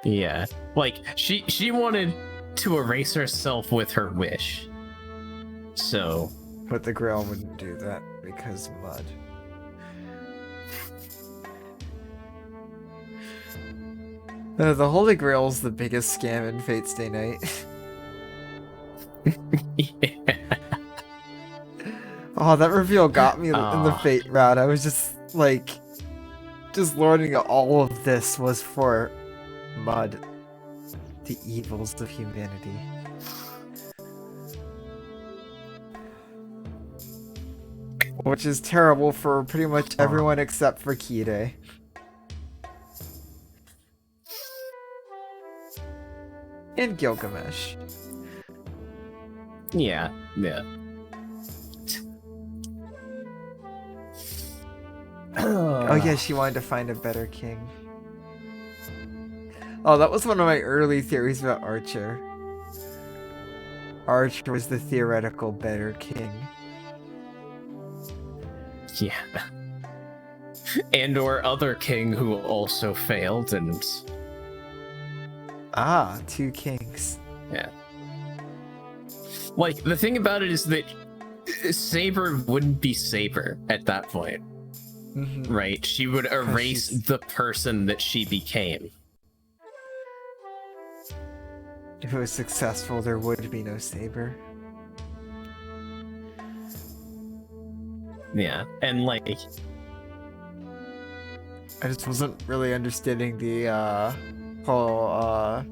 Yeah, like she wanted to erase herself with her wish. So, But the Grail wouldn't do that because mud. The Holy Grail's the biggest scam in Fate Stay Night. yeah. Oh, that reveal got me in the Fate route. I was just like, just learning all of this was for mud. The evils of humanity. Which is terrible for pretty much everyone except for Kide. And Gilgamesh. Yeah. Oh yeah, she wanted to find a better king. Oh, that was one of my early theories about Archer. Archer was the theoretical better king. Yeah. And or other king who also failed and... Ah, two kings. Yeah. Like, the thing about it is that Saber wouldn't be Saber at that point. Mm-hmm. Right? She would erase the person that she became. If it was successful, there would be no Saber. Yeah, and like... I just wasn't really understanding the whole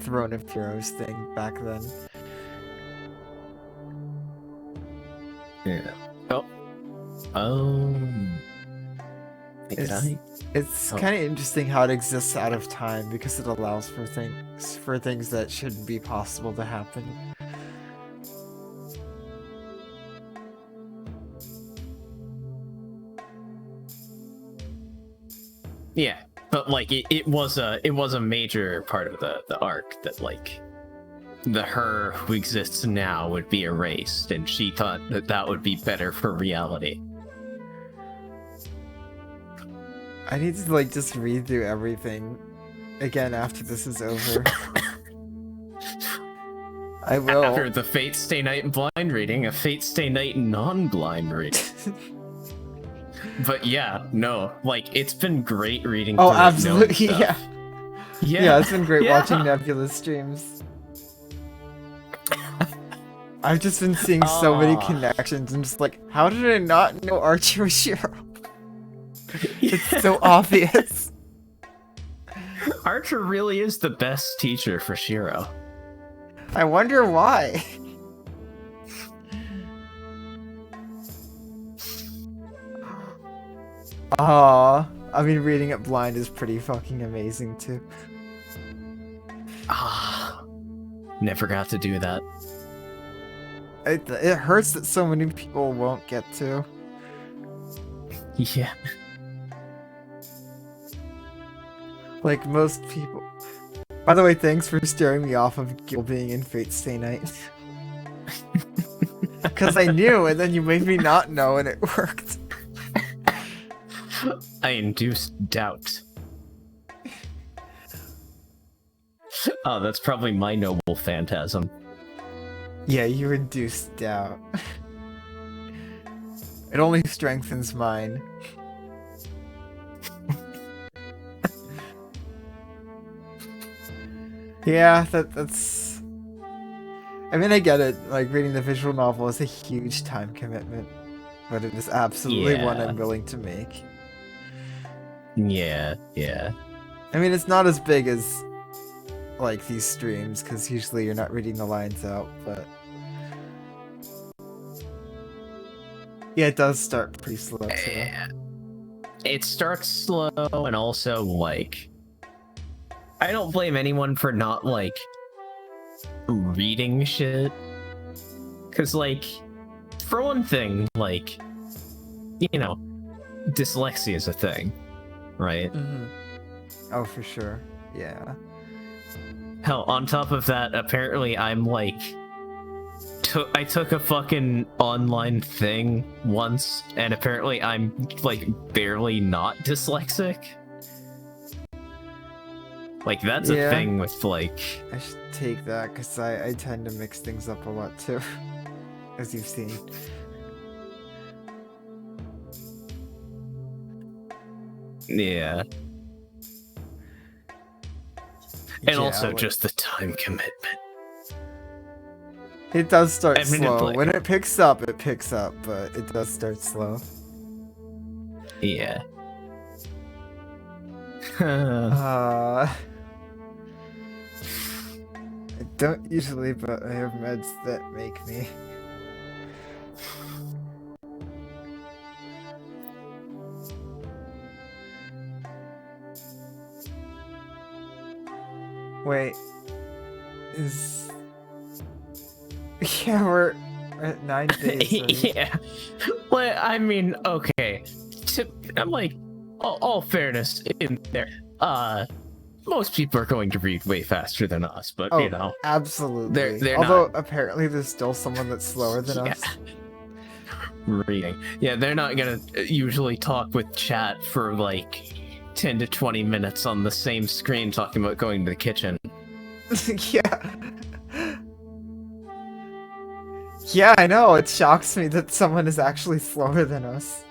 Throne of Heroes thing back then. Yeah. It's kind of interesting how it exists out of time because it allows for things that shouldn't be possible to happen. Yeah, but like it was a major part of the arc that like the her who exists now would be erased, and she thought that would be better for reality. I need to like just read through everything again after this is over. I will. After the Fate Stay Night blind reading, a Fate Stay Night non-blind reading. But yeah, no, like it's been great reading. Oh, absolutely, yeah. Yeah, it's been great watching Nebula streams. I've just been seeing so many connections and just like, how did I not know Archer was Shiro? It's so obvious. Archer really is the best teacher for Shiro. I wonder why. I mean, reading it blind is pretty fucking amazing too. Never got to do that. It hurts that so many people won't get to. Yeah. Like most people. By the way, thanks for steering me off of Gil being in Fate Stay Night. Because I knew, and then you made me not know, and it worked. I induced doubt. Oh, that's probably my noble phantasm. Yeah, you induced doubt. It only strengthens mine. Yeah, that's... I mean, I get it. Like, reading the visual novel is a huge time commitment. But it is absolutely one I'm willing to make. Yeah. I mean, it's not as big as, like, these streams, because usually you're not reading the lines out, but... Yeah, it does start pretty slow, too. It starts slow, and also, like... I don't blame anyone for not, like, reading shit. Because, like, for one thing, like, you know, dyslexia is a thing, right? Mm-hmm. Oh, for sure. Yeah. Hell, on top of that, apparently I'm like... I took a fucking online thing once, and apparently I'm, like, barely not dyslexic. Like, that's a thing with, like... I should take that, because I tend to mix things up a lot, too. As you've seen. Yeah. And also just the time commitment. It does start slow. Like, when it picks up, but it does start slow. Yeah. I don't usually, but I have meds that make me. Wait. Yeah, we're at 9 days. Right? Yeah. Well, I mean, okay. I'm like, all fairness in there. Most people are going to read way faster than us, but you know. Absolutely. They're Although not... apparently there's still someone that's slower than us. Reading. Yeah, they're not gonna usually talk with chat for like 10 to 20 minutes on the same screen talking about going to the kitchen. Yeah. Yeah, I know. It shocks me that someone is actually slower than us.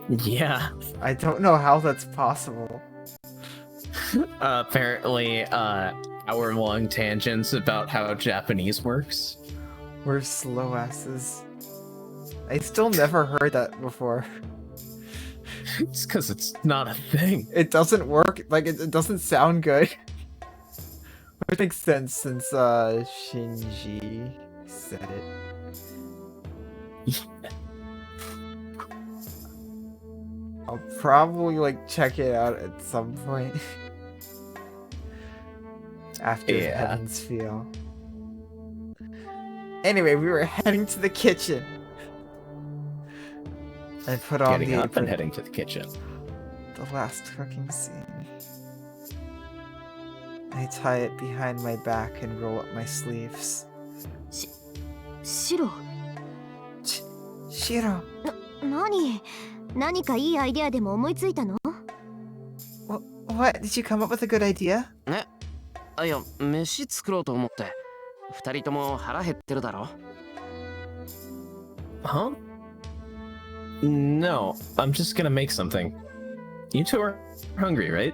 Yeah. I don't know how that's possible. Apparently, hour-long tangents about how Japanese works. We're slow asses. I still never heard that before. It's because it's not a thing. It doesn't work. Like, it doesn't sound good. It makes sense since, Shinji said it. I'll probably, like, check it out at some point. After Heaven's Feel. Anyway, we were heading to the kitchen. I put on Getting the up apron. and heading to the kitchen. The last cooking scene. I tie it behind my back and roll up my sleeves. Shiro. Shiro. 何かいいアイデアでも思いついたの? What? Did you come up with a good idea? いや、飯作ろうと思って。二人とも腹減ってるだろ? Huh? No, I'm just gonna make something. You two are hungry, right?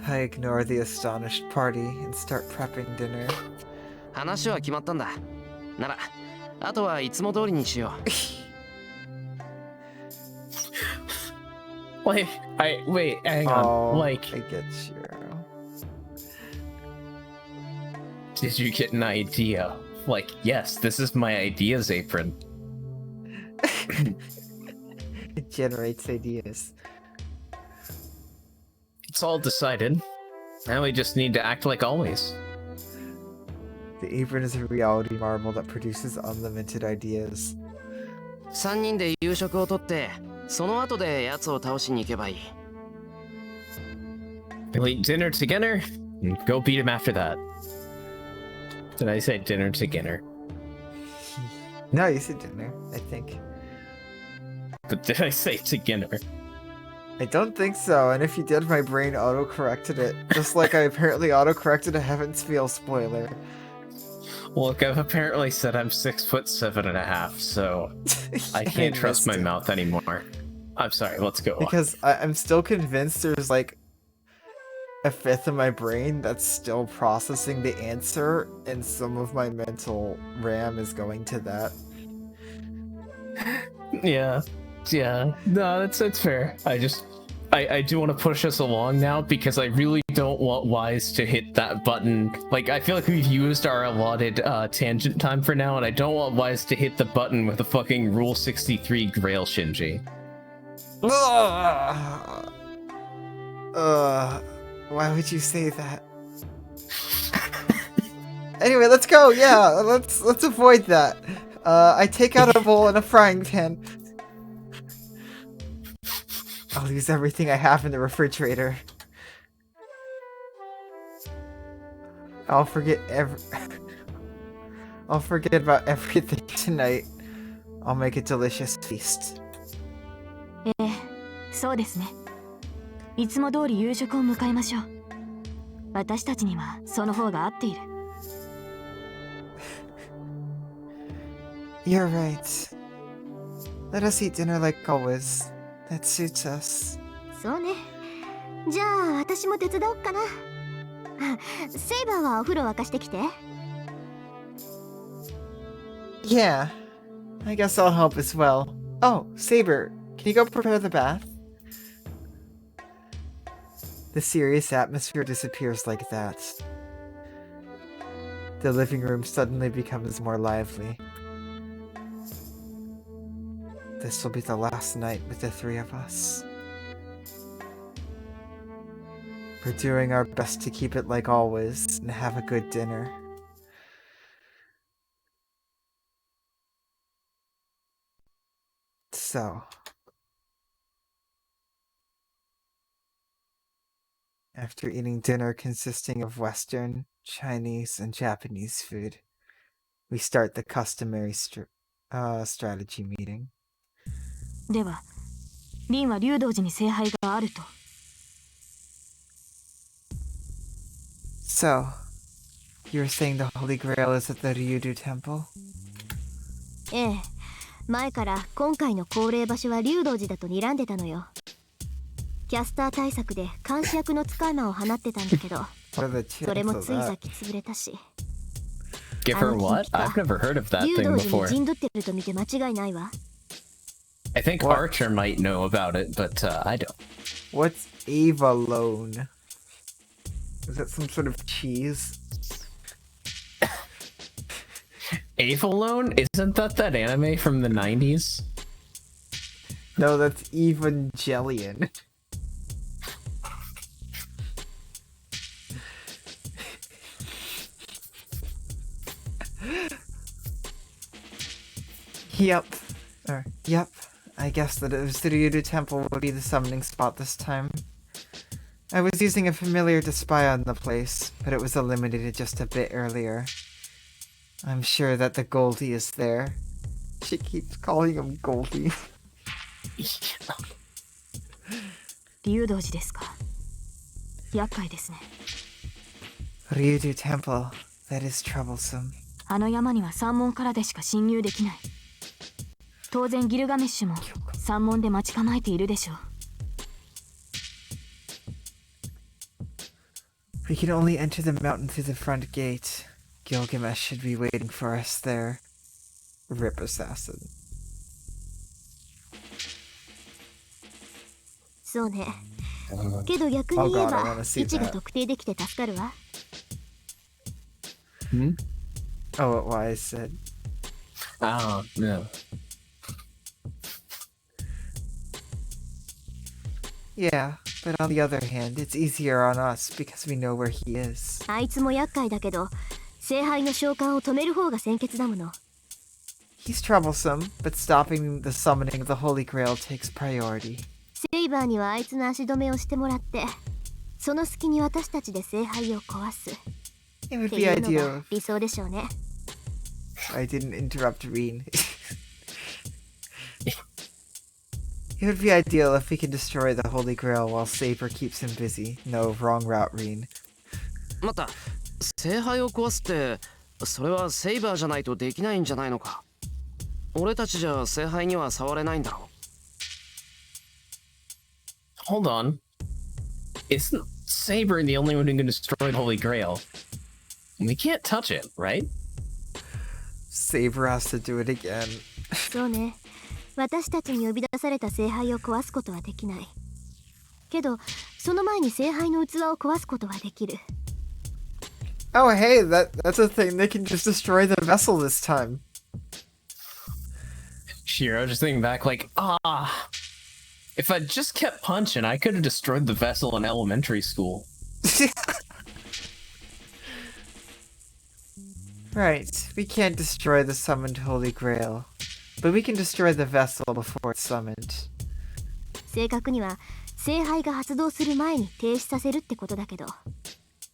I ignore the astonished party and start prepping dinner. 話は決まったんだ。なら、あとはいつも通りにしよう。Wait, hang on. Like, I get Shiro. did you get an idea? Like, yes, this is my ideas apron. It generates ideas. It's all decided. Now we just need to act like always. The apron is a reality marble that produces unlimited ideas. 三人で夕食をとって、その後で奴を倒しに行けばいい。We'll eat dinner together and go beat him after that. Did I say dinner together? No, you said dinner, I think. But did I say together? I don't think so, and if you did, my brain auto-corrected it. Just like I apparently auto-corrected a Heaven's Feel spoiler. Look, I've apparently said I'm 6'7.5", so I can't trust my mouth anymore. I'm sorry, let's go on. Because I'm still convinced there's like a fifth of my brain that's still processing the answer, and some of my mental RAM is going to that. Yeah. No, that's fair. I do want to push us along now because I really don't want Wise to hit that button. Like, I feel like we've used our allotted tangent time for now, and I don't want Wise to hit the button with a fucking Rule 63 Grail Shinji. Why would you say that? Anyway, let's go. Yeah, let's avoid that. I take out a bowl and a frying pan. I'll lose everything I have in the refrigerator. I'll forget I'll forget about everything tonight. I'll make a delicious feast. そうですね。いつも通り夕食を迎えましょう。私たちにはその方が合っている。You're right. Let us eat dinner like always. That suits us. そうね。じゃあ私も手伝おっかな。セイバーはお風呂沸かしてきて。Yeah, I guess I'll help as well. Oh, Saber, can you go prepare the bath? The serious atmosphere disappears like that. The living room suddenly becomes more lively. This will be the last night with the three of us. We're doing our best to keep it like always and have a good dinner. So, after eating dinner consisting of Western, Chinese, and Japanese food, we start the customary strategy meeting. では、リンは龍道寺に聖杯があると。So, you were saying the Holy Grail is at the Ryudu Temple? ええ、前から今回の恒例場所は龍道寺だと睨んでたのよ。キャスター対策で監視役の使い魔を放ってたんだけど、それもついさっき潰れたし。Give her what? I've never heard of that thing 龍道寺 before. に陣取ってると見て間違いないわ。I think What? Archer might know about it, but I don't. What's Avalone? Is that some sort of cheese? Avalone? Isn't that anime from the 90s? No, that's Evangelion. Yep. I guess that the Ryudu Temple would be the summoning spot this time. I was using a familiar to spy on the place, but it was eliminated just a bit earlier. I'm sure that the Goldie is there. She keeps calling him Goldie. 龍道寺ですか。厄介ですね。Ryudu Temple, that is troublesome. あの山には山門からでしか侵入できない。当然ギルガメッシュも山門で待ち構えているでしょう。We can only enter the mountain through the front gate. Gilgamesh should be waiting for us there. Rip assassin. そうね。けど逆に言え Oh God, I ば wanna see 位置が that. 特定できて助かるわ。Oh, what I said. Oh, no. Yeah, but on the other hand, it's easier on us because we know where he is. あいつも厄介だけど、聖杯の召喚を止める方が先決だもの。He's troublesome, but stopping the summoning of the Holy Grail takes priority. セイバーにはあいつの足止めをしてもらって、その隙に私たちで聖杯を壊す。 It would って be いうの ideal が理想でしょうね。I didn't interrupt Reen. It would be ideal if we can destroy the Holy Grail while Saber keeps him busy. No, wrong route, Reen. 待った、聖杯を壊すってそれはセイバーじゃないとできないんじゃないのか。俺たちじゃ聖杯には触れないんだろ。Hold on. Isn't Saber the only one who can destroy the Holy Grail? We can't touch it, right? Saber has to do it again. そうね。私たちに呼び出された聖杯を壊すことはできない。けど、その前に聖杯の器を壊すことはできる。Oh, hey, that's a thing. They can just destroy the vessel this time. Shiro just thinking back like, if I just kept punching, I could have destroyed the vessel in elementary school. Right, we can't destroy the summoned Holy Grail, but we can destroy the vessel before it's summoned. 正確には聖杯が発動する前に停止させるってことだけど。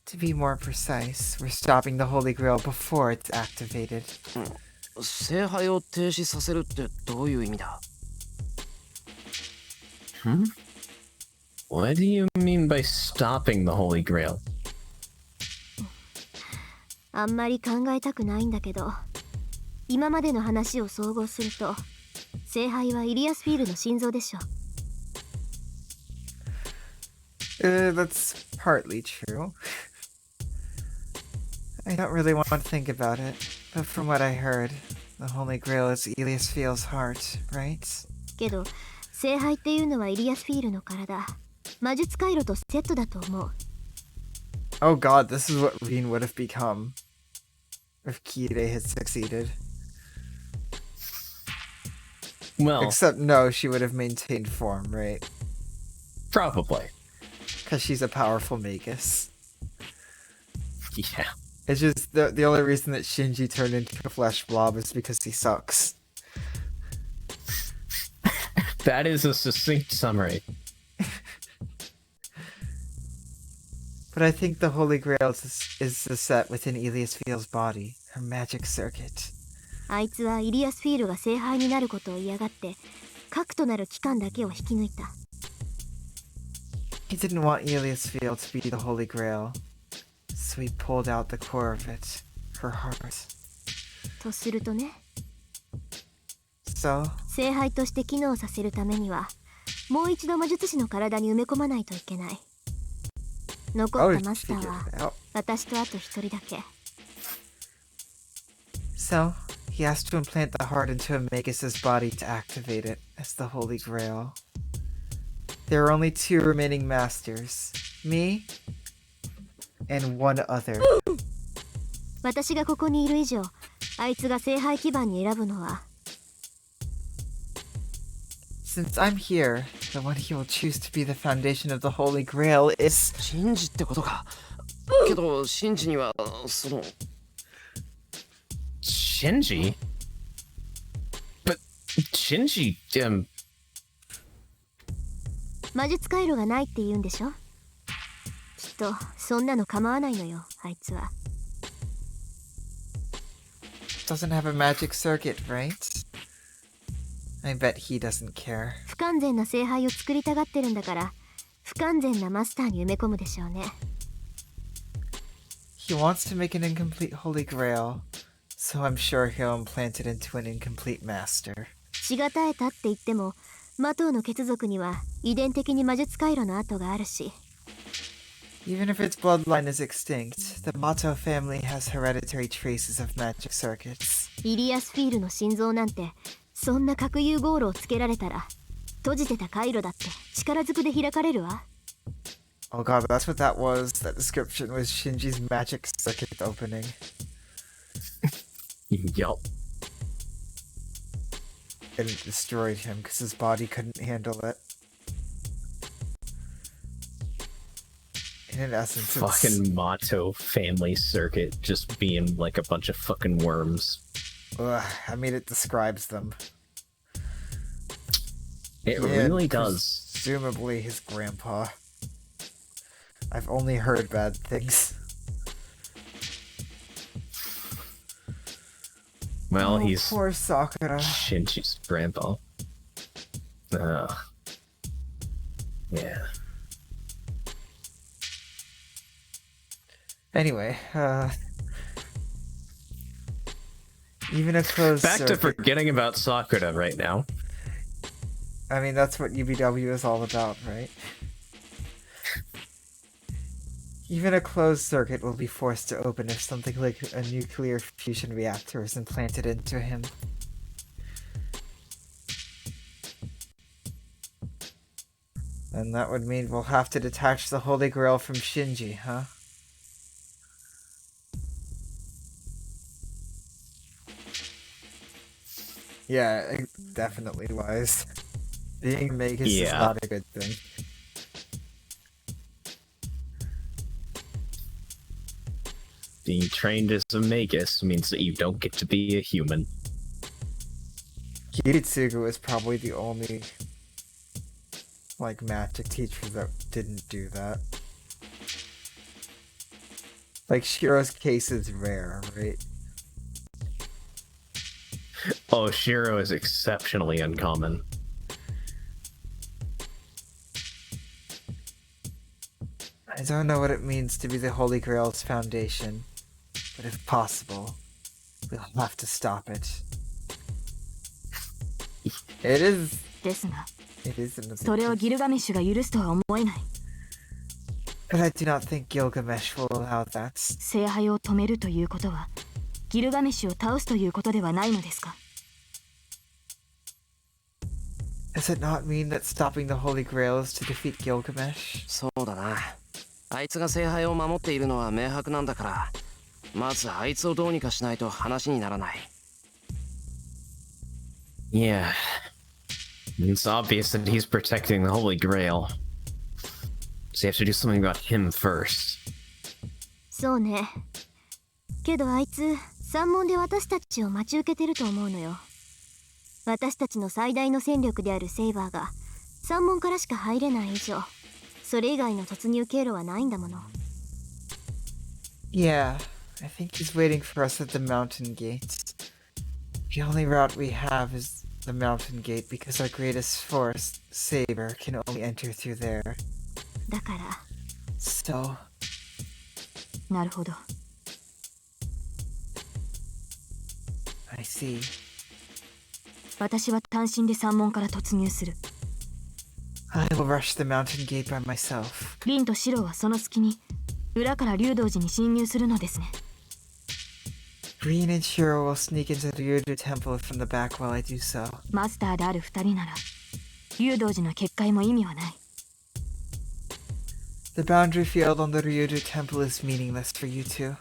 To be more precise, we're stopping the Holy Grail before it's activated. 聖杯を停止させるってどういう意味だ？ What do you mean by stopping the Holy Grail? あんまり考えたくないんだけど、今までの話を総合すると、聖杯はイリアスフィールの心臓でしょ。That's partly true. I don't really want to think about it, but from what I heard, the Holy Grail is Eliasfield's heart, right? けど、聖杯っていうのはイリアスフィールの体、魔術回路とセットだと思う。Oh god, this is what Reen would have become if Kire had succeeded. Well, Except no, she would have maintained form, right? probably. Because she's a powerful magus. Yeah. It's just the only reason that Shinji turned into a flesh blob is because he sucks. That is a succinct summary. But I think the Holy Grail is the set within Eliasfield's body, her magic circuit. あいつはイリアスフィールが聖杯になることを嫌がって、核となる器官だけを引き抜いた。He didn't want Eliasfield to be the Holy Grail, so he pulled out the core of it, her heart. とするとね。So, 聖杯として機能させるためには、もう一度魔術師の体に埋め込まないといけない。残 oh, ったマスタ she ー figured は it out. 私とあと一人だけ。So, he has to implant the heart into a Magus's body to activate it as the Holy Grail. There are only two remaining masters, me and one other. 私がここにいる以上、あいつが聖杯基盤に選ぶのは。Since I'm here, the one he will choose to be the foundation of the Holy Grail is... シンジってことか。けどシンジにはその Shinji? But Shinji, 魔術回路がないって言うんでしょ。きっとそんなの構わないのよ、あいつは。doesn't have a magic circuit, right? I bet he doesn't care. 不完全な聖杯を作りたがってるんだから、不完全なマスターに埋め込むでしょうね。He wants to make an incomplete Holy Grail, so I'm sure he'll implant it into an incomplete master. 血が絶えたって言っても、マトウの血族には遺伝的に魔術回路の跡があるし。Even if its bloodline is extinct, the Matou family has hereditary traces of magic circuits. イリアスフィールの心臓なんて、そんな核融合炉をつけられたら、閉じてた回路だって力ずくで開かれるわ。Oh god, that's what that was. That description was Shinji's magic circuit opening. yup. And it destroyed him because his body couldn't handle it. And in essence, it's... Fucking Matou family circuit just being like a bunch of fucking worms. Ugh, I mean, it describes them. It Yeah, really does. Presumably his grandpa. I've only heard bad things. Well, Oh, he's poor Sakura. Shinji's grandpa. Yeah. Anyway, even a closed Back to circuit... forgetting about Sakura right now. I mean, that's what UBW is all about, right? Even a closed circuit will be forced to open if something like a nuclear fusion reactor is implanted into him. And that would mean we'll have to detach the Holy Grail from Shinji, huh? Yeah, definitely wise. Being Magus is Yeah. not a good thing. Being trained as a magus means that you don't get to be a human. Kiritsugu is probably the only like magic teachers that didn't do that. Like Shiro's case is rare, right? Oh, Shiro is exceptionally uncommon. I don't know what it means to be the Holy Grail's foundation, but if possible, we'll have to stop it. It is. ですが、 It is an それをギルガメッシュが許すとは思えない。 But I do not think Gilgamesh will allow that. 聖杯を止めるということは、ギルガメッシュを倒すということではないのですか？ Does it not mean that stopping the Holy Grail is to defeat Gilgamesh? そうだな。あいつが聖杯を守っているのは明白なんだから、まずあいつをどうにかしないと話にならない。Yeah. It's obvious that he's protecting the Holy Grail. So you have to do something about him first. そうね。けどあいつ、三門で私たちを待ち受けてると思うのよ。私たちの最大の戦力であるセイバーが三門からしか入れない以上、それ以外の突入経路はないんだもの。Yeah, I think he's waiting for us at the mountain gate. The only route we have is the mountain gate because our greatest force, Saber, can only enter through there. だから。 So, なるほど。 I see. 私は単身で三門から突入する。 I will rush the mountain gate by myself. リンとシロはその隙に裏から竜道寺に侵入するのですね。 Green and Shiro will sneak into the Ryudo temple from the back while I do so. マスターである二人なら竜道寺の結界も意味はない。 The boundary field on the Ryudo temple is meaningless for you two.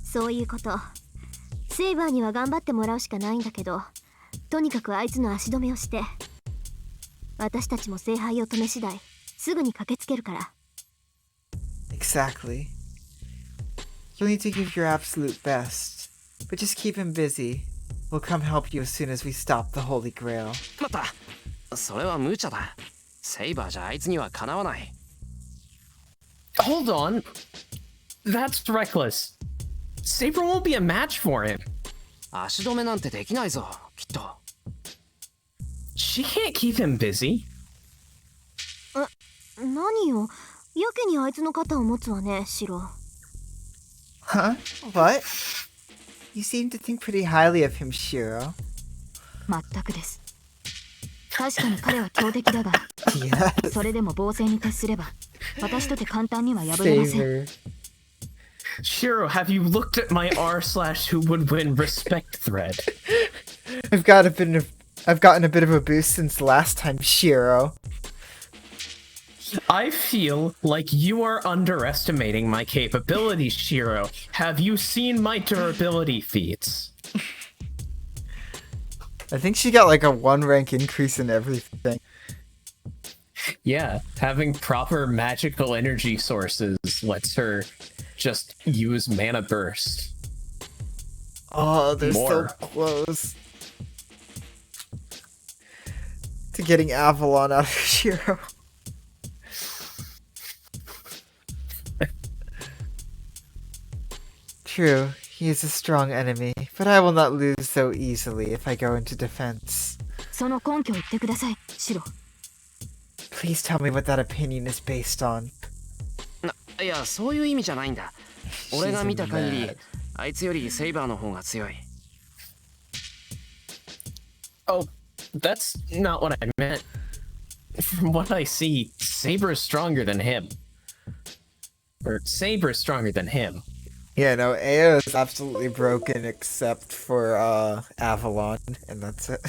そういうこと。セイバーには頑張ってもらうしかないんだけど、とにかくあいつの足止めをして。私たちも聖杯を止め次第、すぐに駆けつけるから。 Exactly. You'll need to give your absolute best, but just keep him busy. We'll come help you as soon as we stop the Holy Grail. 待った。それは無茶だ。セイバーじゃあいつにはかなわない。Hold on. That's reckless. Saber won't be a match for him. 足止めなんてできないぞ、きっと。She can't keep him busy. 何よ、やけにあいつの肩を持つわね、シロ。 Huh? What? You seem to think pretty highly of him, Shiro. 全くです。確かに彼は強敵だが、 Yes. それでも防戦に徹すれば、私とて簡単には破れません。 Saber. Shiro, have you looked at my r/who would win respect thread? I've gotten a bit of a boost since last time, Shiro. I feel like you are underestimating my capabilities, Shiro. Have you seen my durability feats? I think she got like a 1 rank increase in everything. Yeah, having proper magical energy sources lets her just use mana burst. Oh, they're More. so close to getting Avalon out of Shiro. True, he is a strong enemy, but I will not lose so easily if I go into defense. その根拠を言ってください、シロ。 Please tell me what that opinion is based on. いや、そういう意味じゃないんだ。俺が見た限り mad.、あいつよりセイバーの方が強い。Oh, that's not what I meant. From what I see, Saber is stronger than him. Or Saber is stronger than him. Yeah, no, Ao is absolutely broken except for Avalon, and that's it.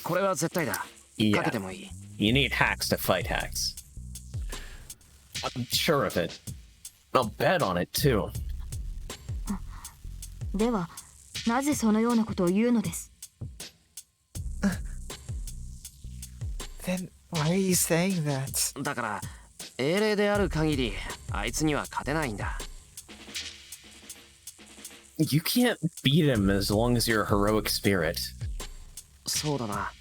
これは絶対だ。か Yeah. けてもいい。You need hacks to fight hacks. I'm sure of it. I'll bet on it too. では、なぜそのようなことを言うのです？ Then why are you saying that? だから、英霊である限り、あいつには勝てないんだ。You can't beat him as long as you're a heroic spirit. そうだな。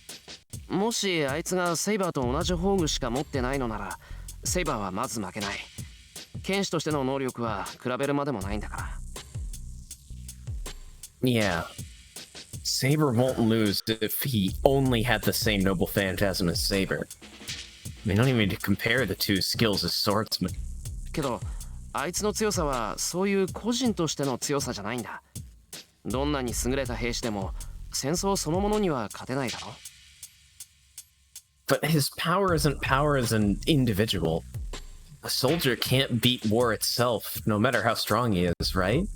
もしあいつがセイバーと同じ宝具しか持ってないのなら、セイバーはまず負けない。剣士としての能力は比べるまでもないんだから。Yeah. Saber won't lose if he only had the same noble phantasm as Saber. I mean, don't even need to compare the two skills as swordsman. けど、あいつの強さはそういう個人としての強さじゃないんだ。どんなに優れた兵士でも戦争そのものには勝てないだろ。But his power isn't power as an individual. A soldier can't beat war itself, no matter how strong he is, right?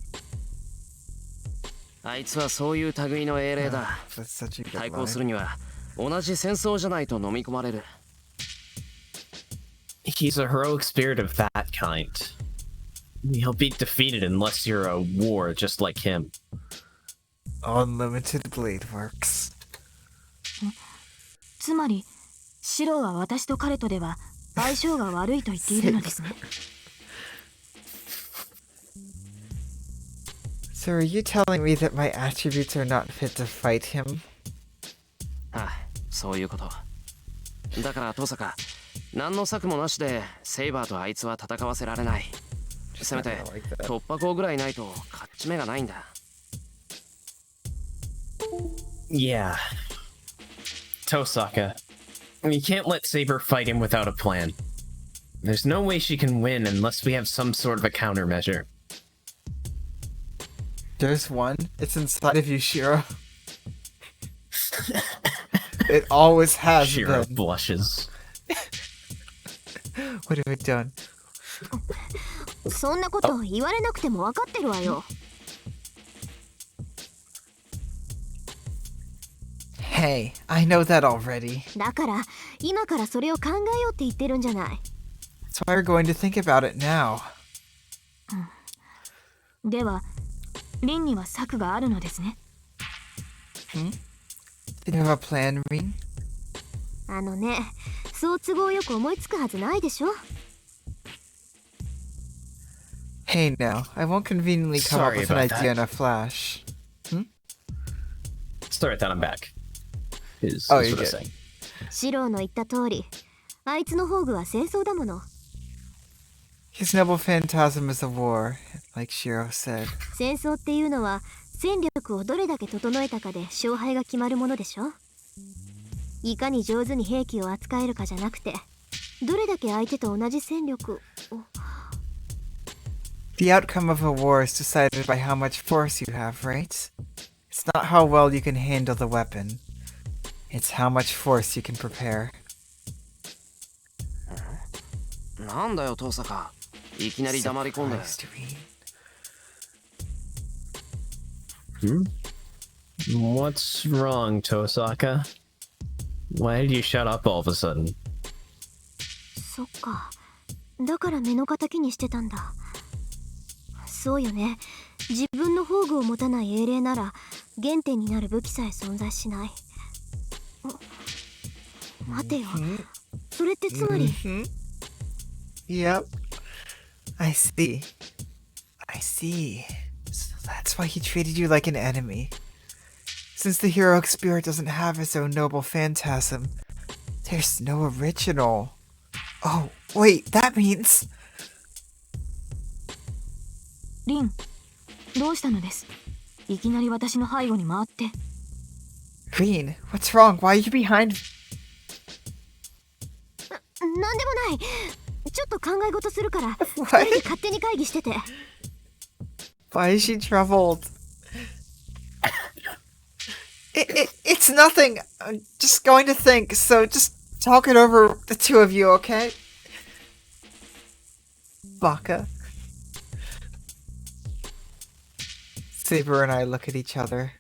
あいつはそういう類の英霊だ。 That's such a good 対抗 line. するには同じ戦争じゃないと飲み込まれる。He's a heroic spirit of that kind. He'll be defeated unless you're a war just like him. Unlimited blade works. つまりシロは私と彼とでは相性が悪いと言っているのですね。So are you telling me that my attributes are not fit to fight him? ああ、そういうこと。だから登坂、何の策もなしでセイバーとあいつは戦わせられない。せめて突破口ぐらいないと勝ち目がないんだ。Yeah. Tosaka. You can't let Saber fight him without a plan. There's no way she can win unless we have some sort of a countermeasure. There's one. It's inside of you, Shiro. It always has Shiro been. blushes. What have we done? そんなこと言われなくても分かってるわよ。Hey, I know that already. だから今からそれを考えようって言ってるんじゃない。 That's why we're going to think about it now. ではリンには策があるのですね。Do you have a plan, Rin? あのね、そう都合よく思いつくはずないでしょ。Hey now, I won't conveniently come up Sorry with an about idea that. in a flash. Sorry that I'm back. Is Oh, what you're I'm good. saying. シロの言った通り、あいつの宝具は戦争だもの。 His noble phantasm is a war, like Shiro said. 戦争っていうのは戦力をどれだけ整えたかで勝敗が決まるものでしょ。いかに上手に兵器を扱えるかじゃなくて、どれだけ相手と同じ戦力を。 The outcome of a war is decided by how much force you have, right? It's not how well you can handle the weapon. It's how much force you can prepare. なんだよ登坂、いきなり黙り込んで。 Surprised, Rin. What's wrong, Tosaka? Why did you shut up all of a sudden? そっか。だから目の敵にしてたんだ。そうよね。自分の宝具を持たない英霊なら原点になる武器さえ存在しない。待てよ。それってつまり。Yep. I see. I see. So that's why he treated you like an enemy. Since the heroic spirit doesn't have his own noble phantasm, there's no original. Oh, wait, that means... リン、どうしたのです？いきなり私の背後に回って。Green, what's wrong? Why are you behind... なんでもない。ちょっと考え事するから、一 What? 人で勝手に会議してて。Why is she troubled? It's nothing. I'm just going to think, so just talk it over, the two of you, okay? Baka. Saber and I look at each other.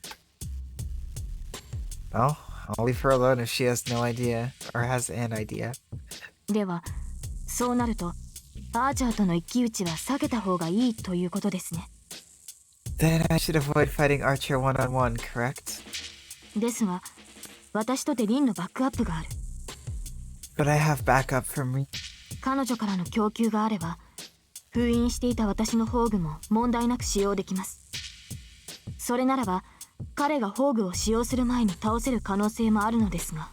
Well, I'll leave her alone if she has no idea, or has an idea. では、そうなると、アーチャーとの一騎打ちは避けた方がいいということですね。Then I should avoid fighting Archer one-on-one, correct? ですが、私とてリンのバックアップがある。But I have backup from me. 彼女からの供給があれば、封印していた私の宝具も問題なく使用できます。それならば、彼が宝具を使用する前に倒せる可能性もあるのですが。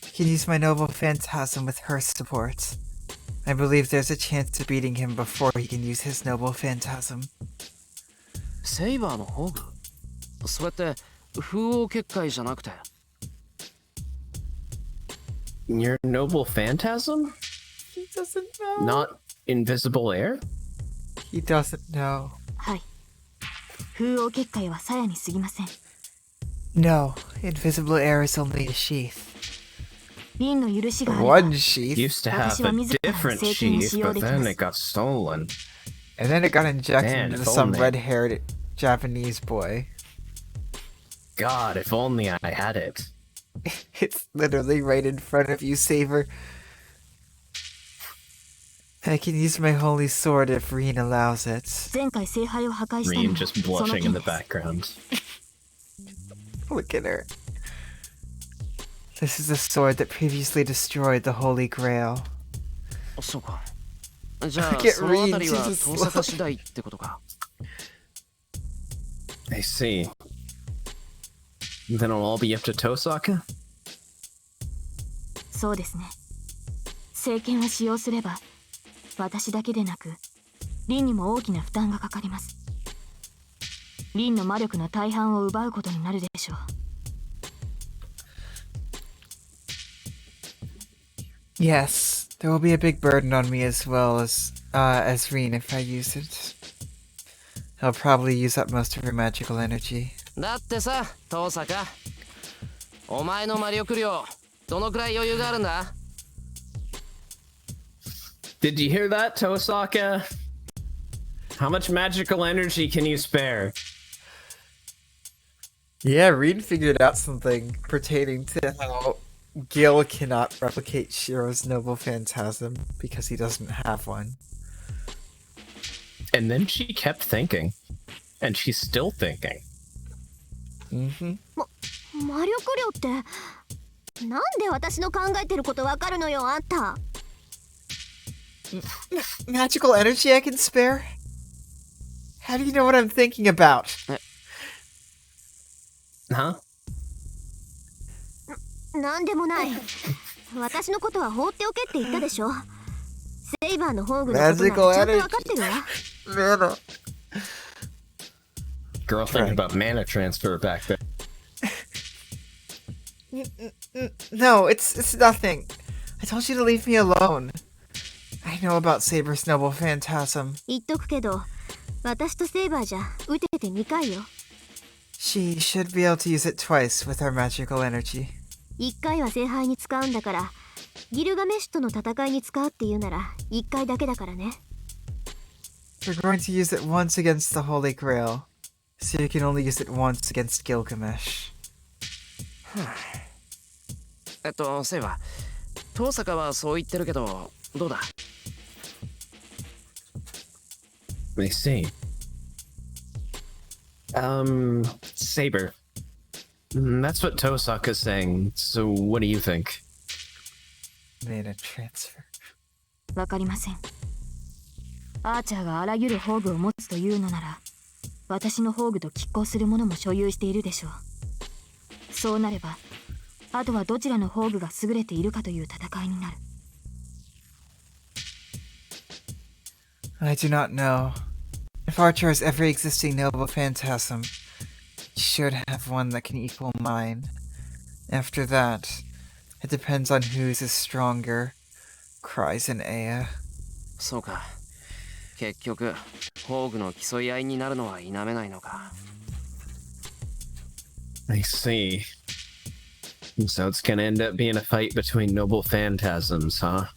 I can use my noble phantasm with her support. I believe there's a chance of beating him before he can use his noble phantasm. セイバーの宝具？それって風王結界じゃなくて。Your noble phantasm? He doesn't know. Not invisible air? He doesn't know. はい。風王結界は鞘に過ぎません。No, invisible air is only a sheath. リンの許しがあれば One sheath, Used to have a different sheath, but then it got stolen. and then it got injected Man, into if some only. red-haired Japanese boy. God, if only I had it. It's literally right in front of you, Saber. I can use my holy sword if Reen allows it. 前回聖杯を破壊したの Reen も just その blushing 件 in で the す。 background. Look at her. This is the sword that previously destroyed the Holy Grail. そうか。じゃあ Look at そのあたり Reed, は she's just 遠坂次第ってことか。I see. Then it'll all be up to Tosaka? そうですね。聖剣を使用すれば、私だけでなく、リンにも大きな負担がかかります。リンの魔力の大半を奪うことになるでしょう。Yes, there will be a big burden on me as well as Reen if I use it. I'll probably use up most of her magical energy. だってさ、遠坂。お前の魔力量、どのくらい余裕があるんだ？ Did you hear that, Tosaka? How much magical energy can you spare? Yeah, Reen figured out something pertaining to how Gil cannot replicate Shiro's noble phantasm because he doesn't have one. And then she kept thinking. And she's still thinking. Mm-hmm. 魔力量ってなんで私の考えてることわかるのよあんた。 Magical energy I can spare? How do you know what I'm thinking about? Huh? なんでもない。私のことは放っておけって言ったでしょ。セイバーの宝具のことならちゃんとわかってるわ。Mana. Girl thinking Right. about mana transfer back there. No, it's nothing. I told you to leave me alone. I know about Saber's noble phantasm. 言っとくけど、私とセイバーじゃ撃てて2回よ。She should be able to use it twice with her magical energy. 1回は聖杯に使うんだから、ギルガメッシュとの戦いに使うって言うなら1回だけだからね。We're going to use it once against the Holy Grail, so you can only use it once against Gilgamesh. セイバー、遠坂はそう言ってるけど、どうだ？ I see. Saber. That's what Tosaka's saying, so what do you think? Mana transfer. わかりません。アーチャーがあらゆる宝具を持つというのなら、私の宝具と拮抗するものも所有しているでしょう。そうなれば、あとはどちらの宝具が優れているかという戦いになる。I do not know. If Archer has every existing noble phantasm, he should have one that can equal mine. After that, it depends on whose is stronger, cries in Aya. そうか。結局、宝具の競い合いになるのは否めないのか。I see. So it's gonna end up being a fight between noble phantasms, huh?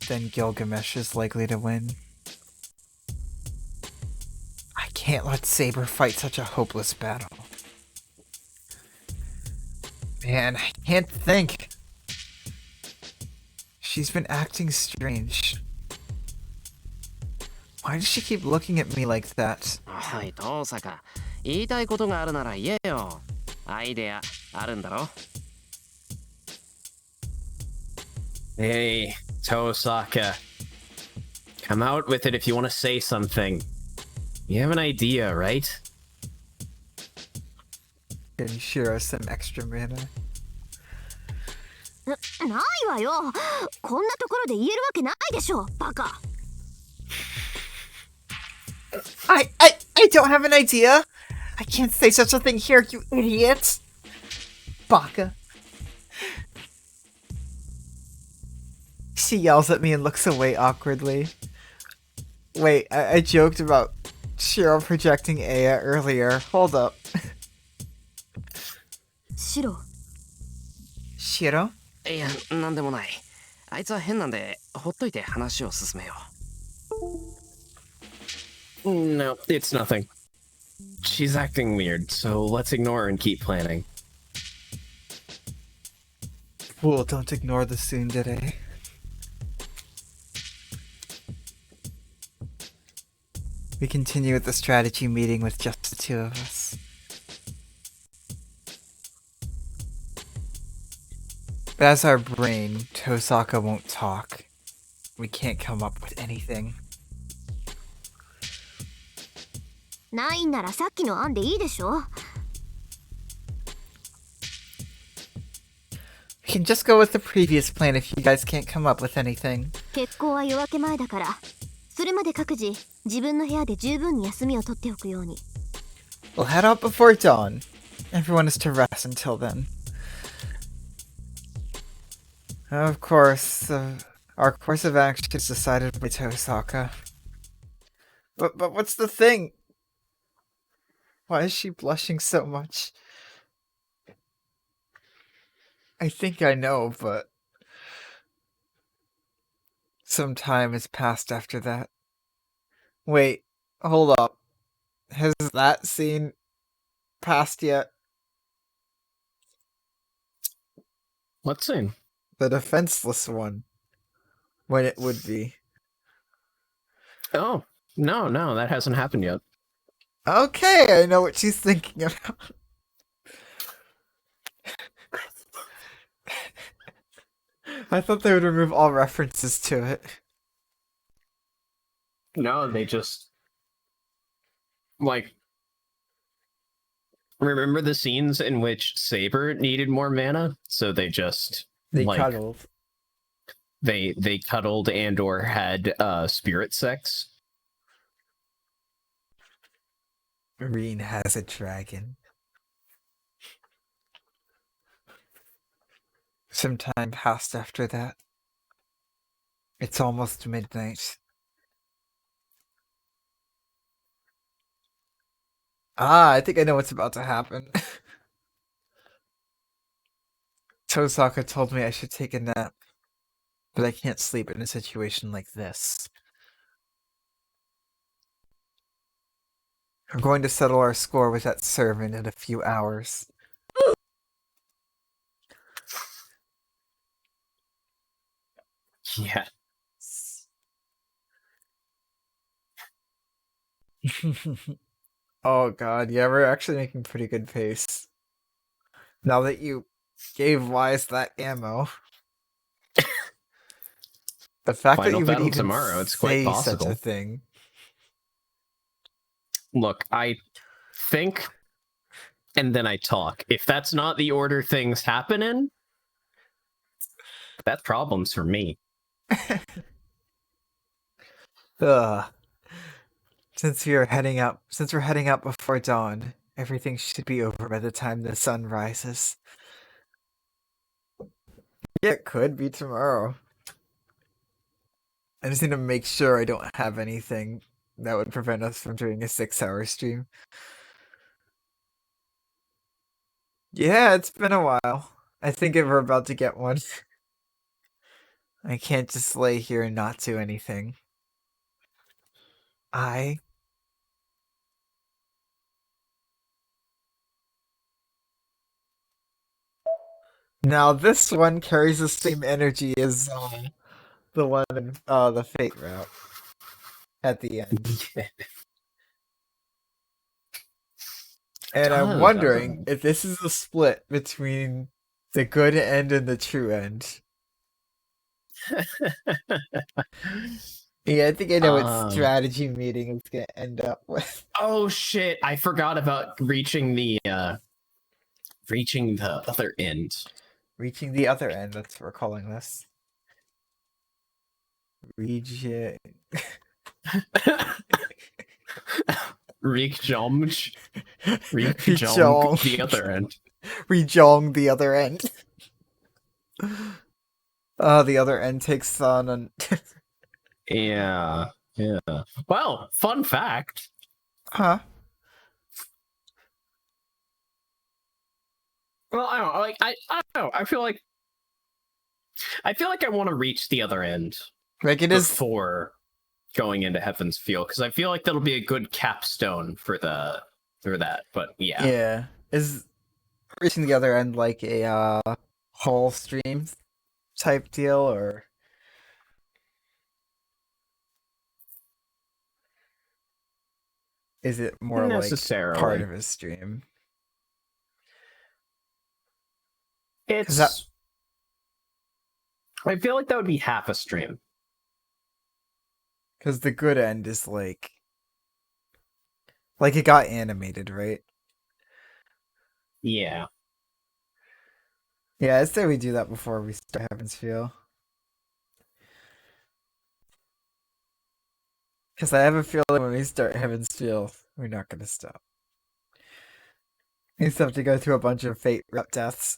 Then Gilgamesh is likely to win. I can't let Saber fight such a hopeless battle. Man, I can't think. She's been acting strange. Why does she keep looking at me like that? はい、遠坂。言いたいことがあるなら言えよ。アイデアあるんだろ？ Hey, Tosaka. Come out with it if you want to say something. You have an idea, right? Can you share us some extra mana? ないわよ。こんなところで言えるわけないでしょ、バカ。I don't have an idea. I can't say such a thing here, you idiot. Baka. She yells at me and looks away awkwardly. Wait, I joked about Shiro projecting Aya earlier. Hold up. シロ。 Shiro? いや、なんでもない。あいつは変なんで、ほっといて話を進めよう。No, it's nothing. She's acting weird, so let's ignore her and keep planning. Fool, don't ignore the tsundere. We continue with the strategy meeting with just the two of us. But as our brain, Tosaka won't talk. We can't come up with anything. ないんならさっきの案でいいでしょ。 We can just go with the previous plan if you guys can't come up with anything. 結婚は夜明け前だから、それまで各自自分の部屋で十分に休みを取っておくように。 We'll head out before dawn. Everyone is to rest until then. Of course, our course of action is decided by Tosaka. But what's the thing? Why is she blushing so much? I think I know, but some time has passed after that. Wait, hold up. Has that scene passed yet? What scene? The defenseless one. When it would be. Oh, no, that hasn't happened yet. Okay, I know what she's thinking about. I thought they would remove all references to it. No, they just... Like... Remember the scenes in which Saber needed more mana? So they just... They like, cuddled. They cuddled and or had spirit sex. Marine has a dragon. Some time passed after that. It's almost midnight. I think I know what's about to happen. Tosaka told me I should take a nap, but I can't sleep in a situation like this. We're going to settle our score with that servant in a few hours. Yeah. Oh god, yeah, we're actually making pretty good pace. Now that you gave Wise that ammo. The fact Final that you would battle even tomorrow, it's quite say possible. such a thing. Look, I think and then I talk. If that's not the order things happen in, that's problems for me. Ugh. Since we're heading out before dawn, everything should be over by the time the sun rises. Yeah, it could be tomorrow. I just need to make sure I don't have anything that would prevent us from doing a 6-hour stream. Yeah, it's been a while. I think we're about to get one. I can't just lay here and not do anything. Now this one carries the same energy as the one in the Fate route at the end. And I'm wondering if this is a split between the good end and the true end. Yeah, I think I know what strategy meeting is gonna end up with. Oh shit! I forgot about reaching the other end. Reaching the other end, that's what we're calling this. Region. Reachong the other end. Rejong the other end. The other end takes on and Yeah. Well, fun fact. huh? Well, I don't know, like I don't know. I feel like I want to reach the other end Like it is before going into Heaven's Feel, because I feel like that'll be a good capstone for that. But yeah. Yeah. Is reaching the other end like a whole stream type deal, or is it more like Necessarily. part of his stream? It's I feel like that would be half a stream. Because the good end is like it got animated, right? Yeah. Yeah, I'd say we do that before we start Heaven's Feel. Because I have a feeling when we start Heaven's Feel, we're not going to stop. We still have to go through a bunch of fate rep deaths.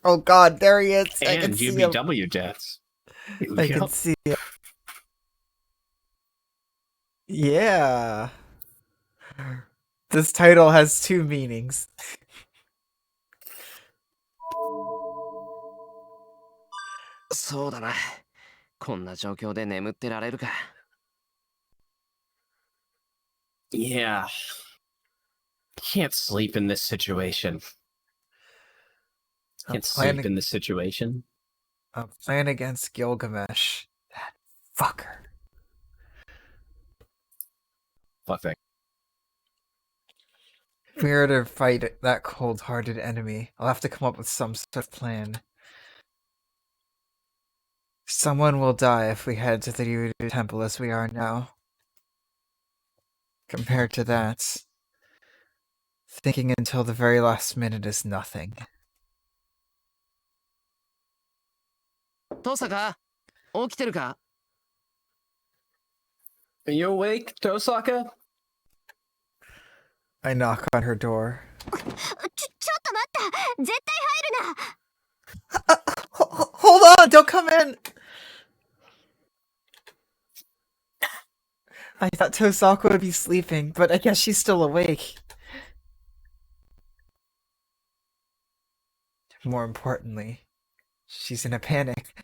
Oh god, there he is! I can And see him. UBW deaths. I can see him. Yeah. This title has two meanings. そうだな。こんな状況で眠ってられるか。Yeah. Can't sleep in this situation. Can't sleep in this situation. I'm playing against Gilgamesh. That fucker. Fuck that. If we were to fight that cold-hearted enemy, I'll have to come up with some sort of plan. Someone will die if we head to the Ryudu Temple as we are now. Compared to that, thinking until the very last minute is nothing. トサカ、起きてるか? Are you awake, Tosaka? I knock on her door. ちょっと待った絶対入るな Hold on! Don't come in! I thought Tosaka would be sleeping, but I guess she's still awake. More importantly, she's in a panic.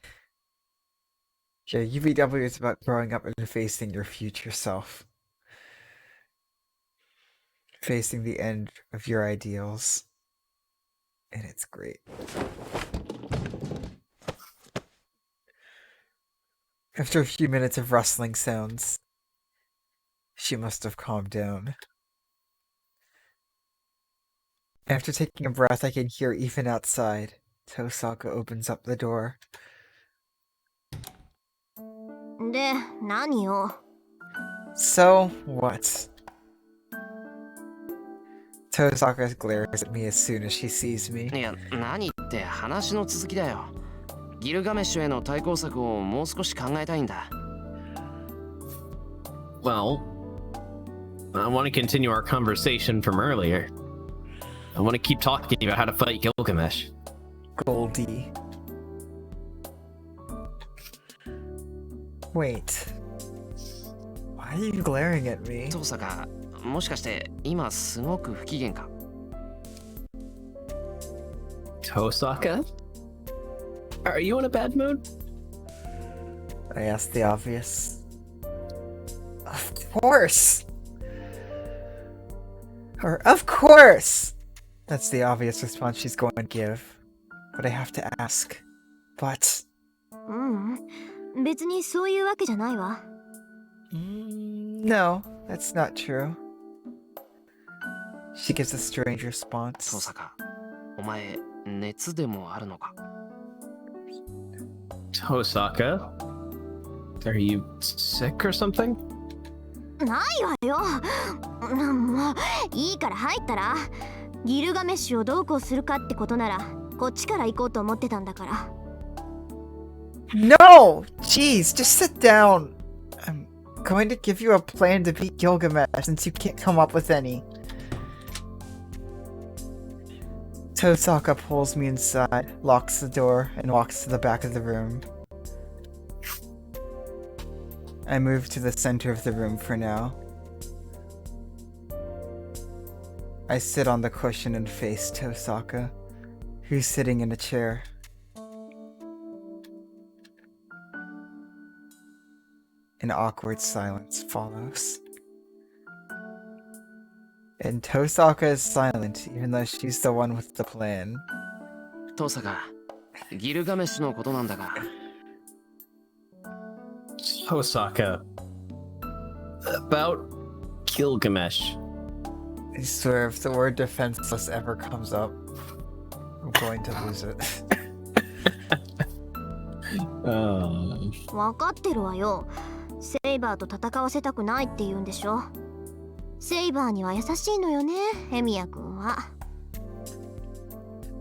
Yeah, UBW is about growing up and facing your future self. Facing the end of your ideals. And it's great. After a few minutes of rustling sounds, she must have calmed down. After taking a breath, I can hear even outside. Tosaka opens up the door. で、何よ So, what? Tosaka glares at me as soon as she sees me. いや、何って話の続きだよ。ギルガメッシュへの対抗策をもう少し考えたいんだ。Well, I want to continue our conversation from earlier. I want to keep talking about how to fight Gilgamesh. Goldie. Wait. Why are you glaring at me? トサカ、もしかして今すごく不機嫌か? Tosaka? Are you in a bad mood? I asked the obvious. Of course! Of course! That's the obvious response she's going to give. But I have to ask. But... 別にそういうわけじゃないわ No, that's not true. She gives a strange response. トサカ、お前熱でもあるのか? Tosaka, are you sick or something? ないわよ。もういいから入ったら。ギルガメッシュをどうこうするかってことならこっちから行こうと思ってたんだから。 No! Jeez, just sit down. I'm going to give you a plan to beat Gilgamesh since you can't come up with any. Tosaka pulls me inside, locks the door, and walks to the back of the room. I move to the center of the room for now. I sit on the cushion and face Tosaka, who's sitting in a chair. An awkward silence follows. And Tosaka is silent, even though she's the one with the plan. トサカ、ギルガメッシュのことなんだが。Tosaka, about Gilgamesh. I swear, if the word defenseless ever comes up, I'm going to lose it. 分かってるわよ。セイバーと戦わせたくないって言うんでしょ。セイバーには優しいのよね、エミヤ君は。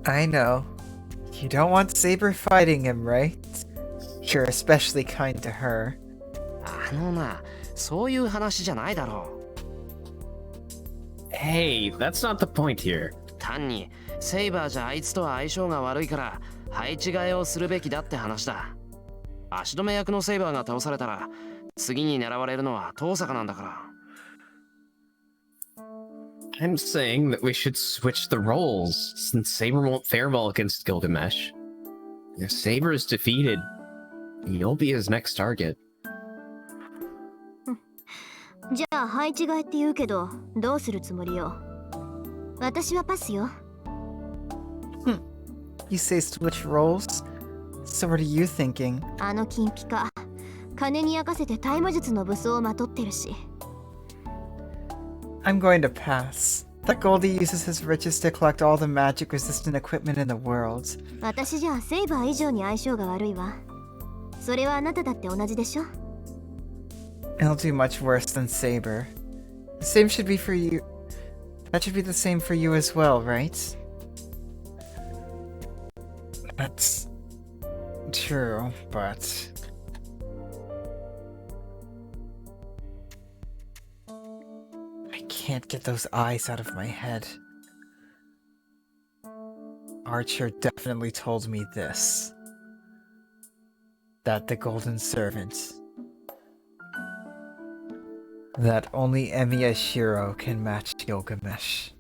I know. You don't want Saber fighting him, right? You're especially kind to her. あのな、そういう話じゃないだろう。Hey, that's not the point here. 単にセイバーじゃあいつとは相性が悪いから配置換えをするべきだって話だ。足止め役のセイバーが倒されたら次に狙われるのは遠坂なんだから。I'm saying that we should switch the roles, since Saber won't fare well against Gilgamesh. If Saber is defeated, you'll be his next target. じゃあ配置換えって言うけど、どうするつもりよ。私はパスよ。You say switch roles? So what are you thinking? あの金ピカ、金に焼かせてタイム術の武装をまとってるし。I'm going to pass. That Goldie uses his riches to collect all the magic-resistant equipment in the world. 私じゃあセイバー以上に相性が悪いわ。それはあなただって同じでしょ。It'll do much worse than Saber. The same should be for you. That should be the same for you as well, right? That's true, but... I can't get those eyes out of my head. Archer definitely told me this. That the Golden Servant... That only Emiya Shiro can match Gilgamesh.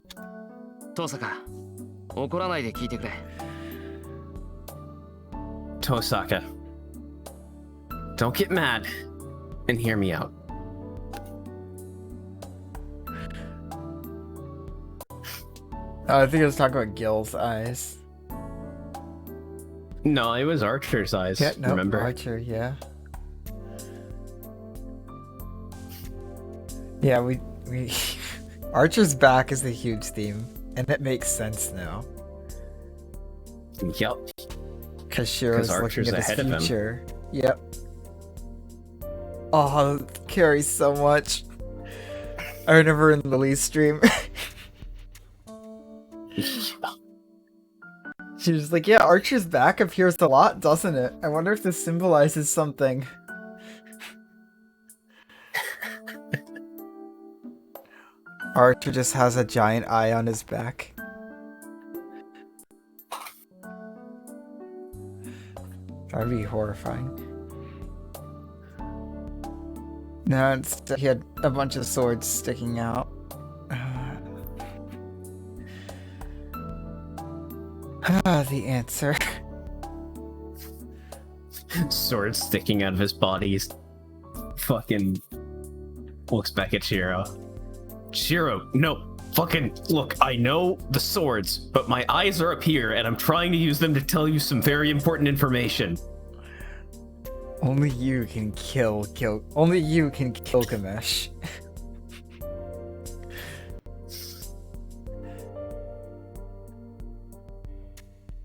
遠坂、怒らないで聞いてくれ。Tosaka, don't get mad and hear me out. I think I was talking about Gil's eyes. No, it was Archer's eyes, Yeah, no, remember? Archer, yeah. Yeah, we Archer's back is a huge theme, and it makes sense now. Yep. Because Shiro's looking Archer's at his ahead of him. future. Yep. Oh, carries so much. I remember in Lily's stream. She was like, yeah, Archer's back appears a lot, doesn't it? I wonder if this symbolizes something. Archer just has a giant eye on his back. That'd be horrifying. No, instead he had a bunch of swords sticking out. The answer. Sword sticking out of his body. He's fucking looks back at Shiro. Shiro, no, fucking look, I know the swords, but my eyes are up here and I'm trying to use them to tell you some very important information. Only you can kill only you can kill Gilgamesh.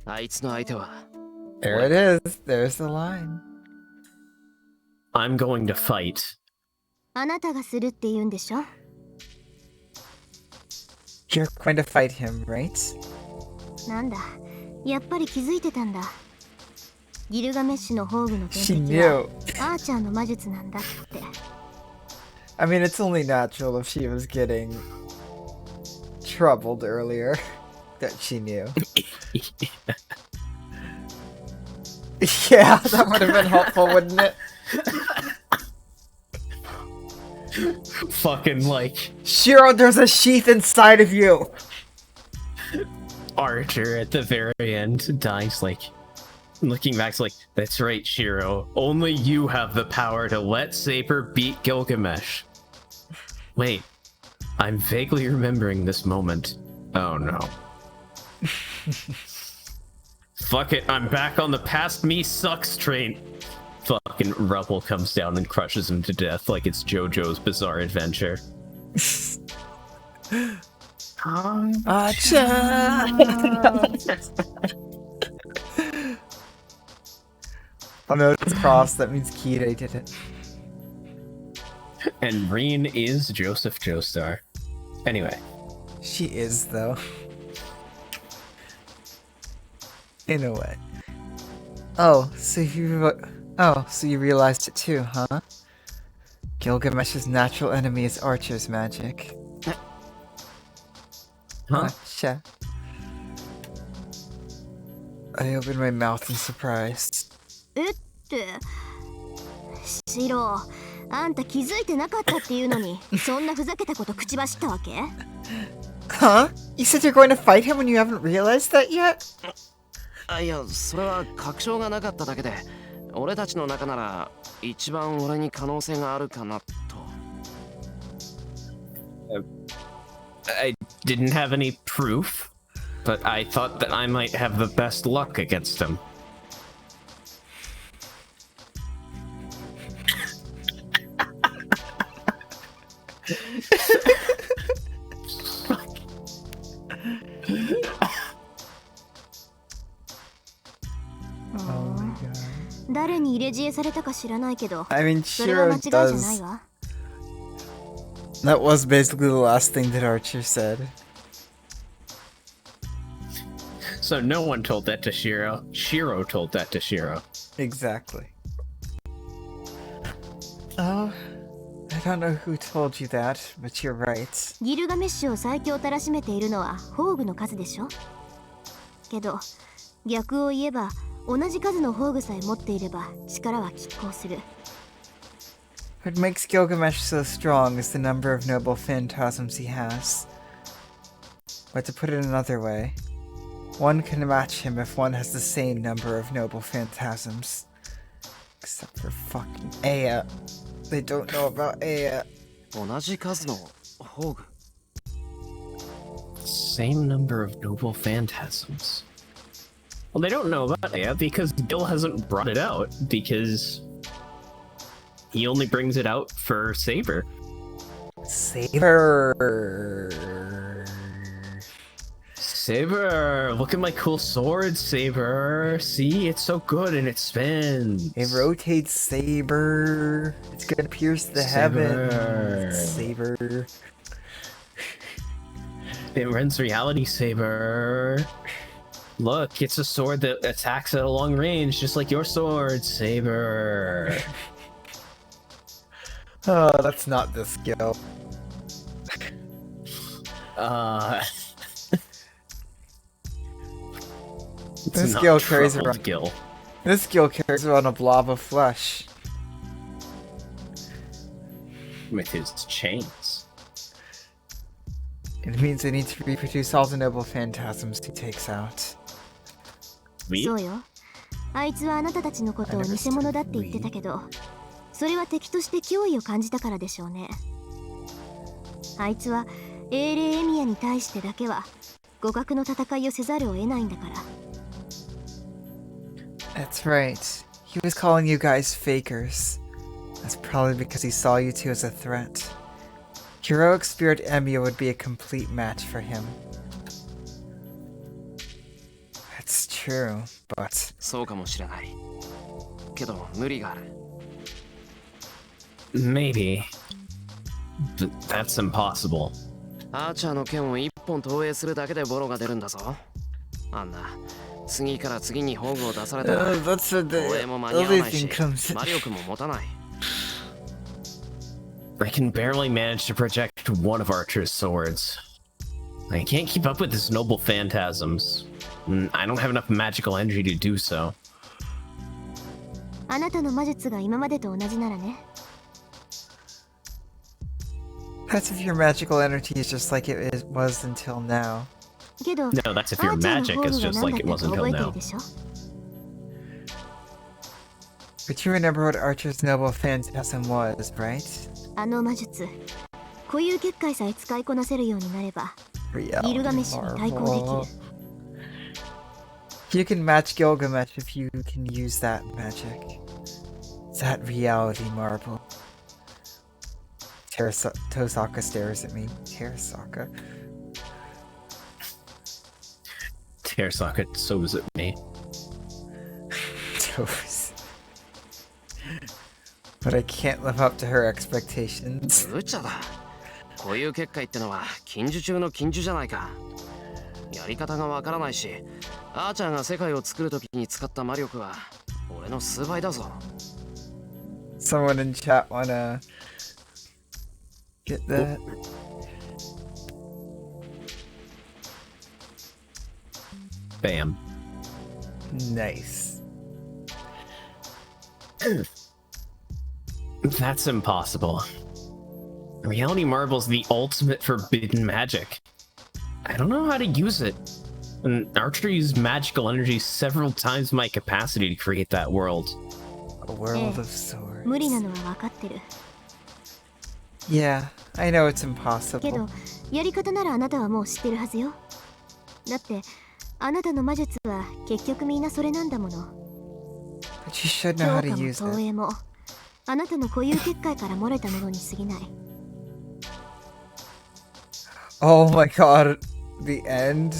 あいつの相手は There it is. There's the line. I'm going to fight. あなたがするって言うんでしょ？ You're going to fight him, right? なんだ、やっぱり気づいてたんだ。ギルガメッシュの宝具の She 天敵は knew. アーチャーの魔術なんだって。 I mean, it's only natural if she was getting troubled earlier that she knew. Yeah, that would have been helpful, wouldn't it? Fucking like Shiro, there's a sheath inside of you! Archer at the very end dies like looking back, like, that's right, Shiro. Only you have the power to let Saber beat Gilgamesh. Wait, I'm vaguely remembering this moment. Oh no. Fuck it, I'm back on the past me sucks train. Fucking Rubble comes down and crushes him to death like it's JoJo's Bizarre Adventure. Oh no, it's crossed. That means Kira did it. And Reen is Joseph Joestar. Anyway. She is, though. In a way. Oh, so you realized it too, huh? Gilgamesh's natural enemy is Archer's magic. Huh? Gotcha. I opened my mouth in surprise. えって、シロ、あんた気づいてなかったっていうのに、そんなふざけたこと口走ったわけ？ Huh? You said you're going to fight him when you haven't realized that yet? あ、いや、それは確証がなかっただけで、俺たちの中なら一番俺に可能性があるかなと。I didn't have any proof, but I thought that I might have the best luck against him. Oh my god. 誰に入れ知恵されたか知らないけど、 I mean, それは Shiro 間違いじゃない does. わ。 That was basically the last thing that Archer said. So no one told that to Shiro. Shiro told that to Shiro. Exactly. Oh, I don't know who told you that, but you're right. ギルガメッシュを最強たらしめているのは宝具の数でしょ？けど、逆を言えば同じ数の宝具さえ持っていれば力は拮抗する。 What makes Gilgamesh so strong is the number of noble phantasms he has. But to put it another way, one can match him if one has the same number of noble phantasms. Except for fucking Aya. They don't know about Aya. 同じ数の宝具。Same number of noble phantasms. Well, they don't know about it because Gil hasn't brought it out, because he only brings it out for Saber. Saber. Saber! Look at my cool sword, Saber! See, it's so good and it spins! It rotates, Saber. It's gonna pierce the heavens. Saber. It runs reality, Saber! Look, it's a sword that attacks at a long range, just like your sword, Saber! Oh, that's not the skill. This not skill carries troubled around. Gil. This skill carries around a blob of flesh. With his chains. It means they need to reproduce all the noble phantasms he takes out. そうよ。あいつはあなたたちのことを偽物だって言ってたけど、それは敵として脅威を感じたからでしょうね。あいつは英霊エミヤに対してだけは互角の戦いをせざるを得ないんだから。 That's right. He was calling you guys fakers. That's probably because he saw you two as a threat. Heroic Spirit Emiya would be a complete match for him. That's true. true, but そうかもしれない。けど無理がある。Maybe. But that's impossible. アーチャーの剣を一本投影するだけでボロが出るんだぞ。あんな次から次に宝具を出されたら that's what 投影も間に合わ the ないし thing comes. 魔力も持たない。 I can barely manage to project one of Archer's swords. I can't keep up with his noble phantasms. I don't have enough magical energy to do so. あなたの魔術が今までと同じならね。 That's if your magical energy is just like it was until now. けど、 No, that's if your アーチャー magic の is 宝 just 具 like が it 何だ was ったか until 覚えてる now. でしょ？ But you remember what Archer's noble phantasm was, right? あの魔術、固有結界さえ使いこなせるようになれば、ギルガメッシュに対抗できる。 You can match Gilgamesh if you can use that magic. It's that reality marble. Tosaka stares at me. Terasaka. Terasaka sews at me. Tos. But I can't live up to her expectations. 無茶だ。固有結界ってのは禁呪中の禁呪じゃないか。やり方がわからないし、アーチャーが世界を作るときに使った魔力は俺の数倍だぞ。 Someone in chat wanna get that? Bam. Nice. That's impossible. Reality Marble's the ultimate forbidden magic. I don't know how to use it. And Archer used magical energy several times my capacity to create that world. A world of swords. 無理なのは分かってる。 Yeah, I know it's けど impossible. やり方ならあなたはもう知ってるはずよ。だってあなたの魔術は結局みんなそれなんだもの。 But you should know 強 how 化 to も use 投 it. 影もあなたの固有結界から漏れたものに過ぎない。 Oh my god, the end?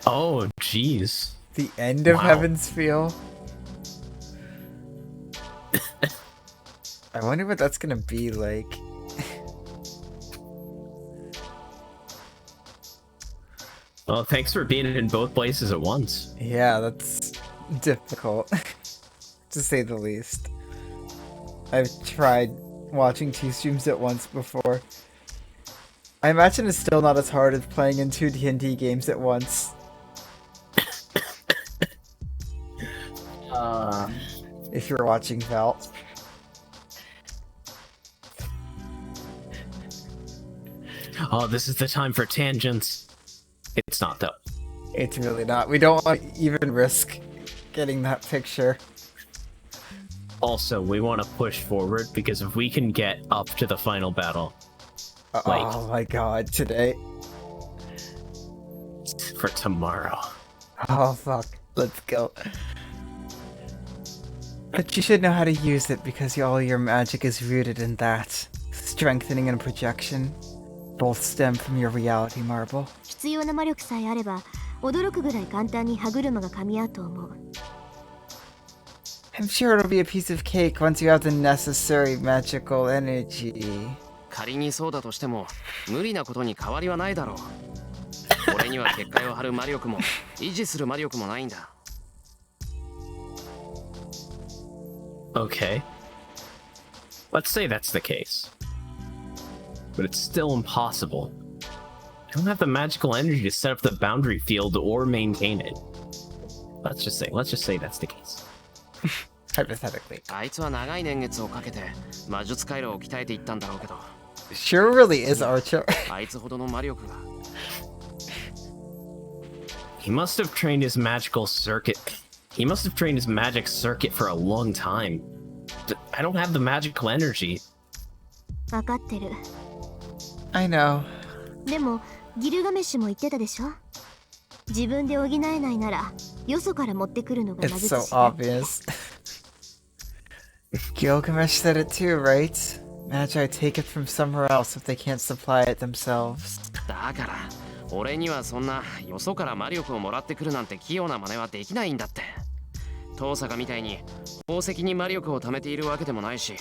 Oh, jeez. The end of Wow. Heaven's Feel? I wonder what that's gonna be like. Well, thanks for being in both places at once. Yeah, that's difficult, to say the least. I've tried watching 2 streams at once before. I imagine it's still not as hard as playing in 2 D&D games at once. If you're watching Val. Oh, this is the time for tangents. It's not, though. It's really not. We don't want to even risk getting that picture. Also, we want to push forward because if we can get up to the final battle Like- Oh my god, today. for tomorrow. Oh fuck, let's go. But you should know how to use it because all your magic is rooted in that. Strengthening and projection both stem from your reality marble. 必要な魔力さえあれば驚くぐらい簡単に歯車が噛み合うと思う。 I'm sure it'll be a piece of cake once you have the necessary magical energy. 仮にそうだとしても無理なことに変わりはないだろう。俺には結界を張る魔力も維持する魔力もないんだ。 Okay. Let's say that's the case. But it's still impossible. I don't have the magical energy to set up the boundary field or maintain it. Let's just say that's the case. Hypothetically. あいつは長い年月をかけて魔術回路を鍛えていったんだろうけど、 Sure really is Archer. あいつほどの魔力が He must have trained his magical circuit. He must have trained his magic circuit for a long time. I don't have the magical energy. 分かってる。 I know. でもギルガメッシュも言ってたでしょ。自分で補えないならよそから持ってくるのが魔 It's 術 so 師だ。 obvious. Gilgamesh said it too, right? Magi take it from somewhere else if they can't supply it themselves. だから俺にはそんなよそから魔力をもらってくるなんて器用な真似はできないんだって。遠坂みたいに宝石に魔力を貯めているわけでもないし。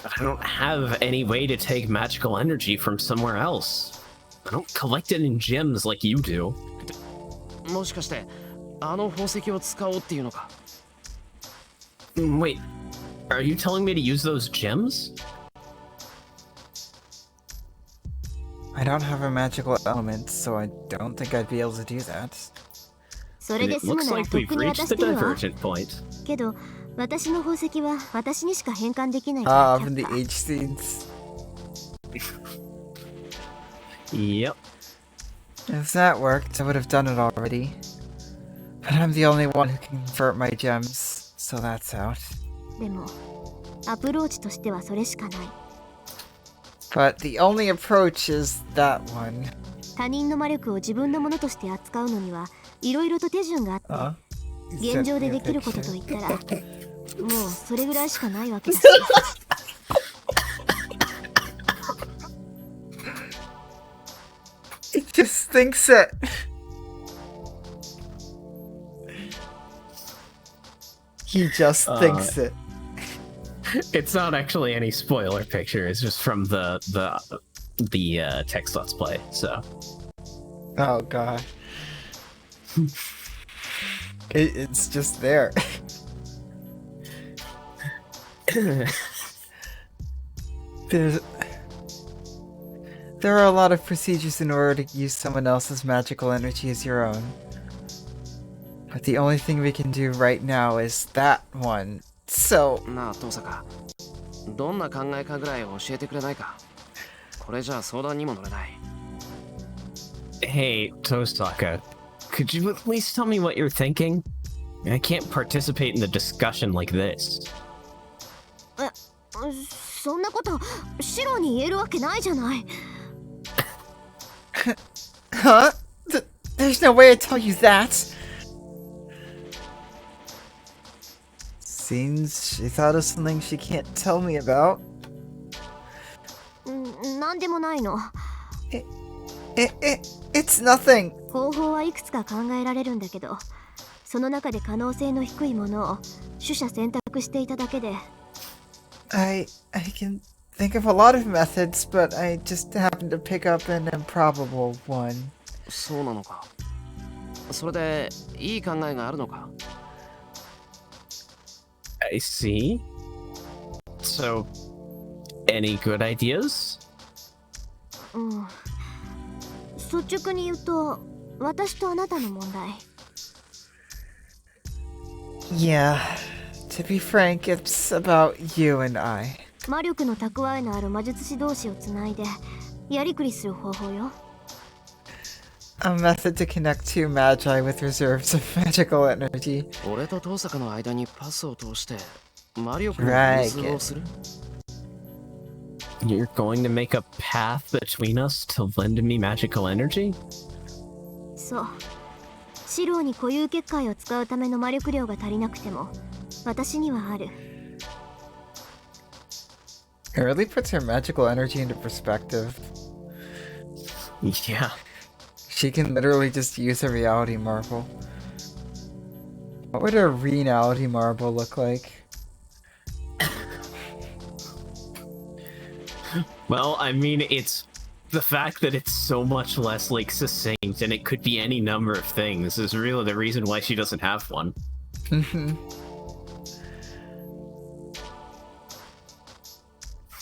I don't have any way to take magical energy from somewhere else. I don't collect it in gems like you do. もしかしてあの宝石を使おうっていうのか？ Wait, are you telling me to use those gems? I don't have a magical element, so I don't think I'd be able to do that. それで It 済む looks なら like とっ we've くに reached 渡し the てるわ。 divergent point. けど私の宝石は私にしか変換できないから Ah, from the 却下 age scenes. Yep. If that worked, I would have done it already. But I'm the only one who can convert my gems, so that's out. でもアプローチとしてはそれしかない。 But the only approach is that one. 他人の魔力を自分のものとして扱うのにはいろいろと手順があって、 You 現 sent 状 me で a できること picture. といったらもうそれぐらいしかないわけだし。 It just thinks it. He just thinks it. It's not actually any spoiler picture. It's just from the text let's play. So Oh god. It's just there. There are a lot of procedures in order to use someone else's magical energy as your own. But the only thing we can do right now is that one. So, なあ遠坂、どんな考えかぐらい教えてくれないか？これじゃあ相談にも乗れない。 hey, Tosaka, could you at least tell me what you're thinking? I can't participate in the discussion like this. そんなことシロに言えるわけないじゃない。 huh? There's no way to tell you that. Seems she thought of something she can't tell me about. なんでもないの。 It's nothing. 方法はいくつか考えられるんだけど、その中で可能性の低いものを取捨選択していただけで。 I can think of a lot of methods, but I just happened to pick up an improbable one. そうなのか。それでいい考えがあるのか？ I see. So, any good ideas? 率直に言うと、私とあなたの問題。 Yeah, to be frank, it's about you and I. 魔力の蓄えのある魔術師同士をつないでやりくりする方法よ。 A method to connect two magi with reserves of magical energy. 俺と遠坂の間にパスを通して魔力の融通をする？ You're going to make a path between us to lend me magical energy? そう。シローに固有結界を使うための魔力量が足りなくても、私にはある。 It really puts her magical energy into perspective. Yeah. She can literally just use a reality marble. What would a reality marble look like? Well, I mean, it's the fact that it's so much less, like, succinct and it could be any number of things is really the reason why she doesn't have one.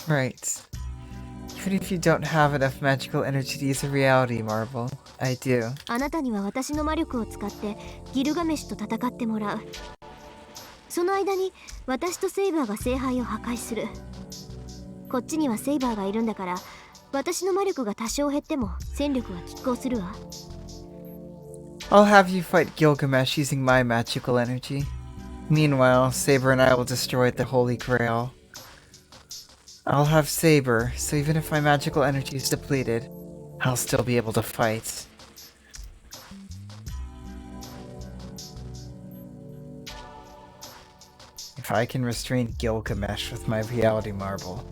Right. Even if you don't have enough magical energy to use a reality marble, I do. あなたには私の魔力を使ってギルガメシュと戦ってもらう。その間に私とセイバーが聖杯を破壊する。こっちにはセイバーがいるんだから、私の魔力が多少減っても戦力は拮抗するわ。 I'll have you fight Gilgamesh using my magical energy. Meanwhile, Saber and I will destroy the Holy Grail. I'll have Saber, so even if my magical energy is depleted, I'll still be able to fight. If I can restrain Gilgamesh with my reality marble,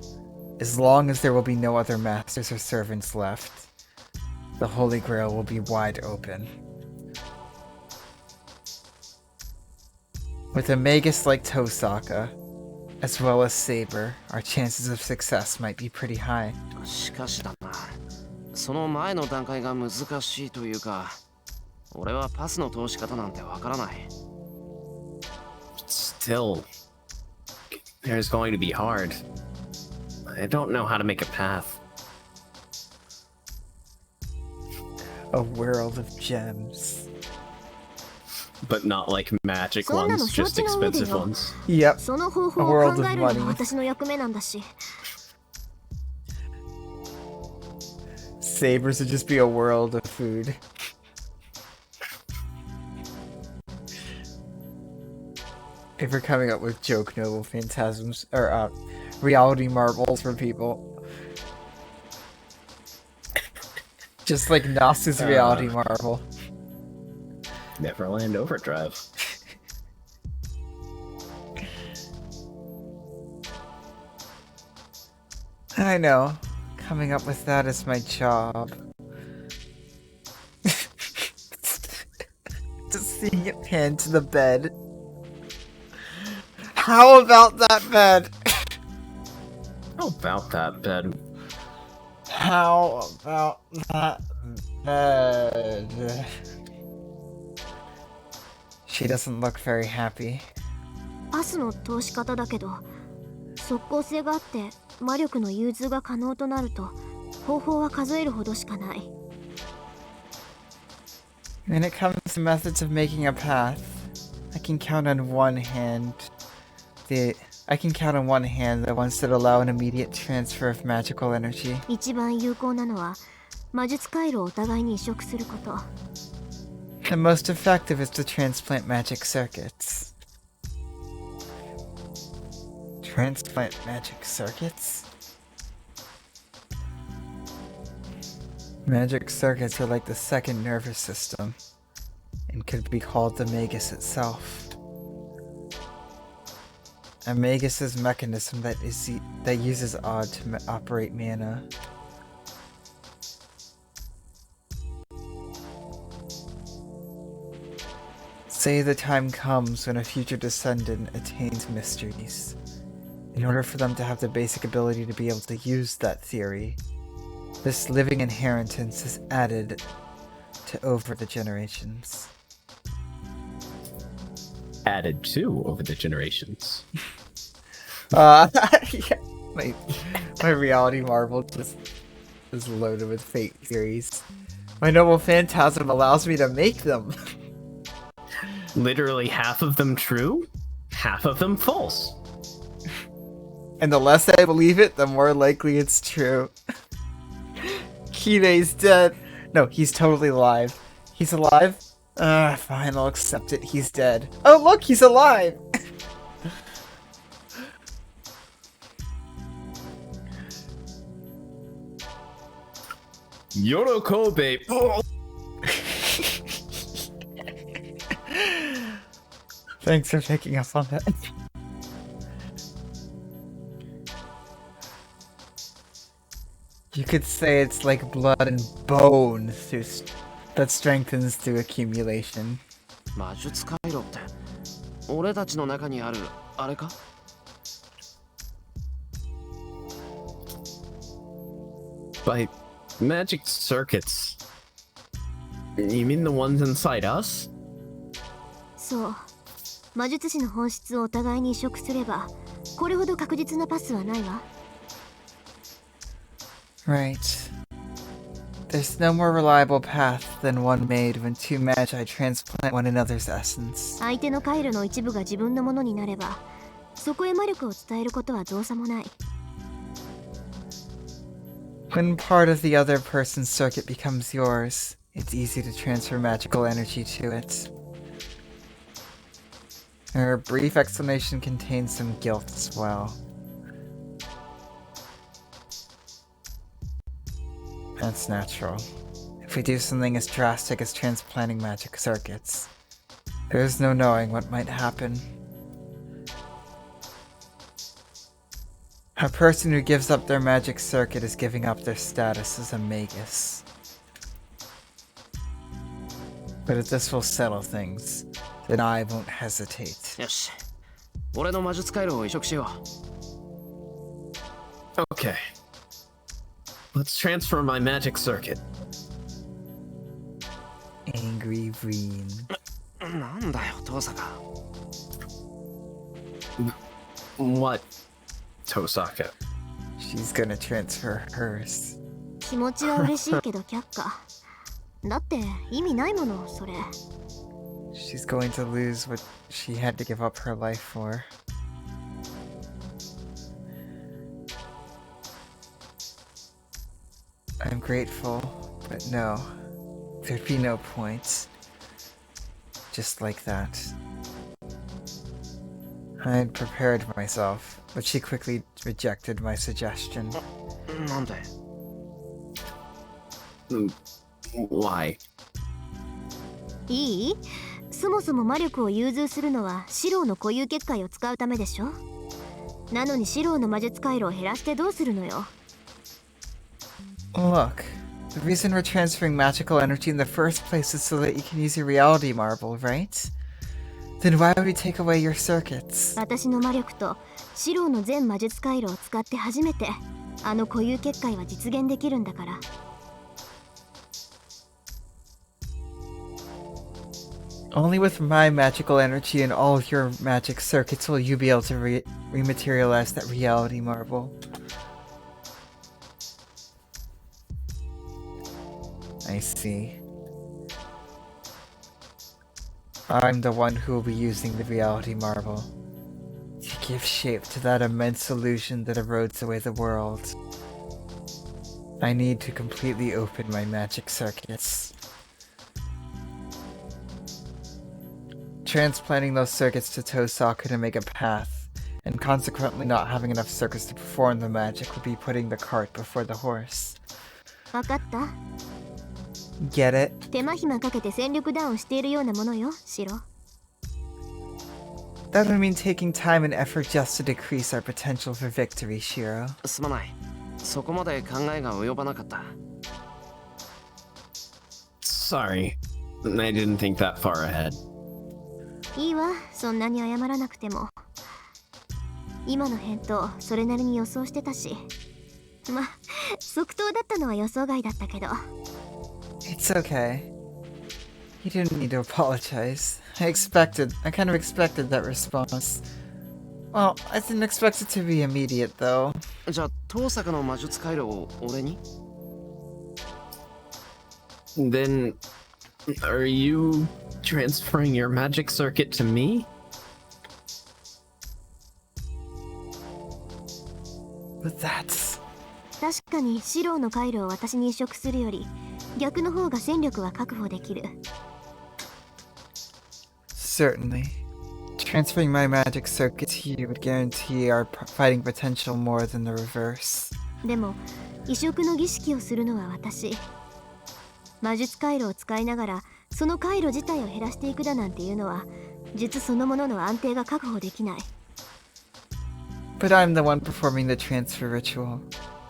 as long as there will be no other masters or servants left, the Holy Grail will be wide open. With a Magus like Tosaka, as well as Saber, our chances of success might be pretty high. しかしだな、その前の段階が難しいというか、俺はパスの通し方なんてわからない。Still, there's going to be hard. I don't know how to make a path. A world of gems. But not like magic そんなの ones, 承 just 知の上で expensive よ。 ones. Yep. その方法を A world 考 of えるの money. が私の役目なんだし。 Sabers would just be a world of food. If we're coming up with joke noble phantasms or reality marbles for people. Just like Nasu's reality marble. Neverland Overdrive. I know. Coming up with that is my job. Just seeing it pan to the bed. How about that bed? How about that bed? How about that bed? She doesn't look very happy. パスの通し方だけど、即効性があって魔力の融通が可能となると、方法は数えるほどしかない。 When it comes to methods of making a path, I can count on one hand the ones that allow an immediate transfer of magical energy. 一番有効なのは魔術回路をお互いに移植すること。 The most effective is to transplant magic circuits. Transplant magic circuits? Magic circuits are like the second nervous system, and could be called the Magus itself. A Magus is a mechanism that uses odd to operate mana. Say the time comes when a future descendant attains mysteries. In order for them to have the basic ability to be able to use that theory, this living inheritance is added to over the generations. Added to over the generations. Yeah, my reality marble just is loaded with fake theories. My noble phantasm allows me to make them. Literally half of them true, half of them false. And the less I believe it, the more likely it's true. Kire's dead. No, he's totally alive. He's alive? Fine, I'll accept it. He's dead. Oh, look, he's alive! Yorokobe. Oh. Thanks for picking up on that. You could say it's like blood and bone that strengthens through accumulation. 魔術回路って俺たちの中にあるあれか？ By magic circuits, you mean the ones inside us? そう。魔術師の本質をお互いに移植すれば、これほど確実なパスはないわ。Right. There's no more reliable path than one made when two magi transplant one another's essence. 相手の回路の一部が自分のものになれば、そこへ魔力を伝えることは造作もない。When part of the other person's circuit becomes yours, it's easy to transfer magical energy to it. Her brief explanation contains some guilt as well. That's natural. If we do something as drastic as transplanting magic circuits, there's no knowing what might happen. A person who gives up their magic circuit is giving up their status as a magus. But if this will settle things, then I won't hesitate. よし、俺の魔術回路を移植しよう。 Okay. Let's transfer my magic circuit. Angry Reen. なんだよ、遠坂。What, Tosaka? She's gonna transfer hers. 気持ちは嬉しいけど却下。だって意味ないものそれ。 She's going to lose what she had to give up her life for. I'm grateful, but no. There'd be no point. Just like that. I had prepared myself, but she quickly rejected my suggestion. なんで？ Why? いい？そもそも魔力を融通するのはシロウの固有結界を使うためでしょ。なのにシロウの魔術回路を減らしてどうするのよ。 Look, the reason we're transferring magical energy in the first place is so that you can use your reality marble, right? Then why would we take away your circuits? 私の魔力とシロウの全魔術回路を使って初めてあの固有結界は実現できるんだから。 Only with my magical energy and all of your magic circuits will you be able to rematerialize that reality marble. I see. I'm the one who will be using the reality marble to give shape to that immense illusion that erodes away the world. I need to completely open my magic circuits. Transplanting those circuits to Tosaka to make a path, and consequently not having enough circuits to perform the magic would be putting the cart before the horse. わかった。 Get it? 手間暇かけて戦力ダウンしているようなものよ、シロ。 That would mean taking time and effort just to decrease our potential for victory, Shiro. すまない。そこまで考えが及ばなかった。 Sorry. I didn't think that far ahead. いいわ、そんなに謝らなくても。今の返答、それなりに予想してたし。ま、即答だったのは予想外だったけど。 It's okay. You didn't need to apologize. I kind of expected that response. Well, I didn't expect it to be immediate, though. じゃあ、遠坂の魔術回路を俺に？ Then, are you transferring your magic circuit to me? But that's... 確かにシロウの回路を私に移植するより逆の方が戦力は確保できる。 Certainly. Transferring my magic circuit to you would guarantee our fighting potential more than the reverse. でも移植の儀式をするのは私。魔術回路を使いながらその回路自体を減らしていくだなんていうのは術そのものの安定が確保できない。 But I'm the one performing the transfer ritual.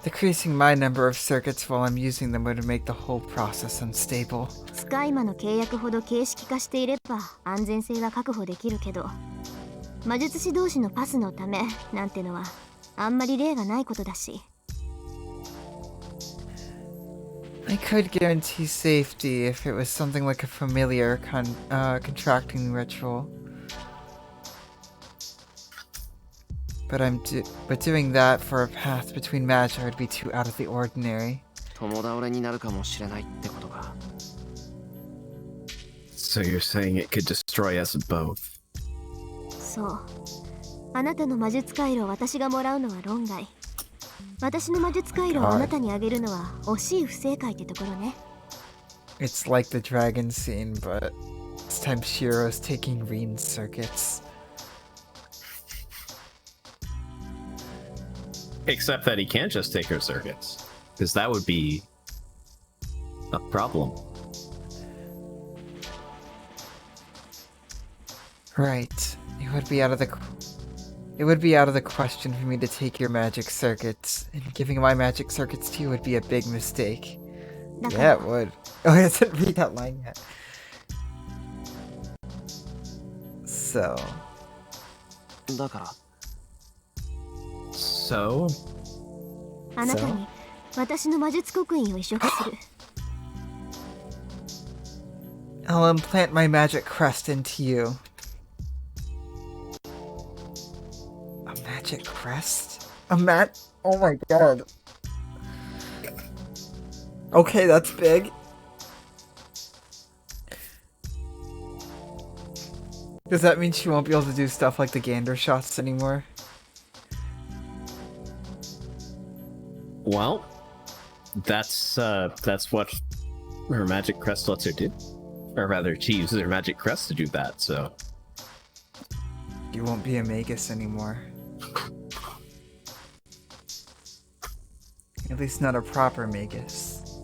Decreasing my number of circuits while I'm using them would make the whole process unstable. 使い魔の契約ほど形式化していれば安全性は確保できるけど、魔術師同士のパスのためなんてのはあんまり例がないことだし。 I could guarantee safety if it was something like a familiar contracting ritual. But doing that for a path between magi would be too out of the ordinary. 共倒れになるかもしれないってことか。 So you're saying it could destroy us both? そう。あなたの魔術回路を私がもらうのは論外。私の魔術回路をあなたにあげるのは惜しい不正解ってところね。 It's like the dragon scene, but this time Shiro's taking Reen's circuits. Except that he can't just take her circuits, because that would be a problem. Right. It would be out of the question for me to take your magic circuits, and giving my magic circuits to you would be a big mistake. だから Yeah, it would. Oh, I didn't read that line yet. So, だから So? あなたに私の魔術刻印を移植する。I'll implant my magic crest into you. A magic crest? Oh my god. Okay, that's big. Does that mean she won't be able to do stuff like the gander shots anymore? Well, that's what her magic crest lets her do. Or rather, she uses her magic crest to do that, so... You won't be a magus anymore. At least not a proper magus.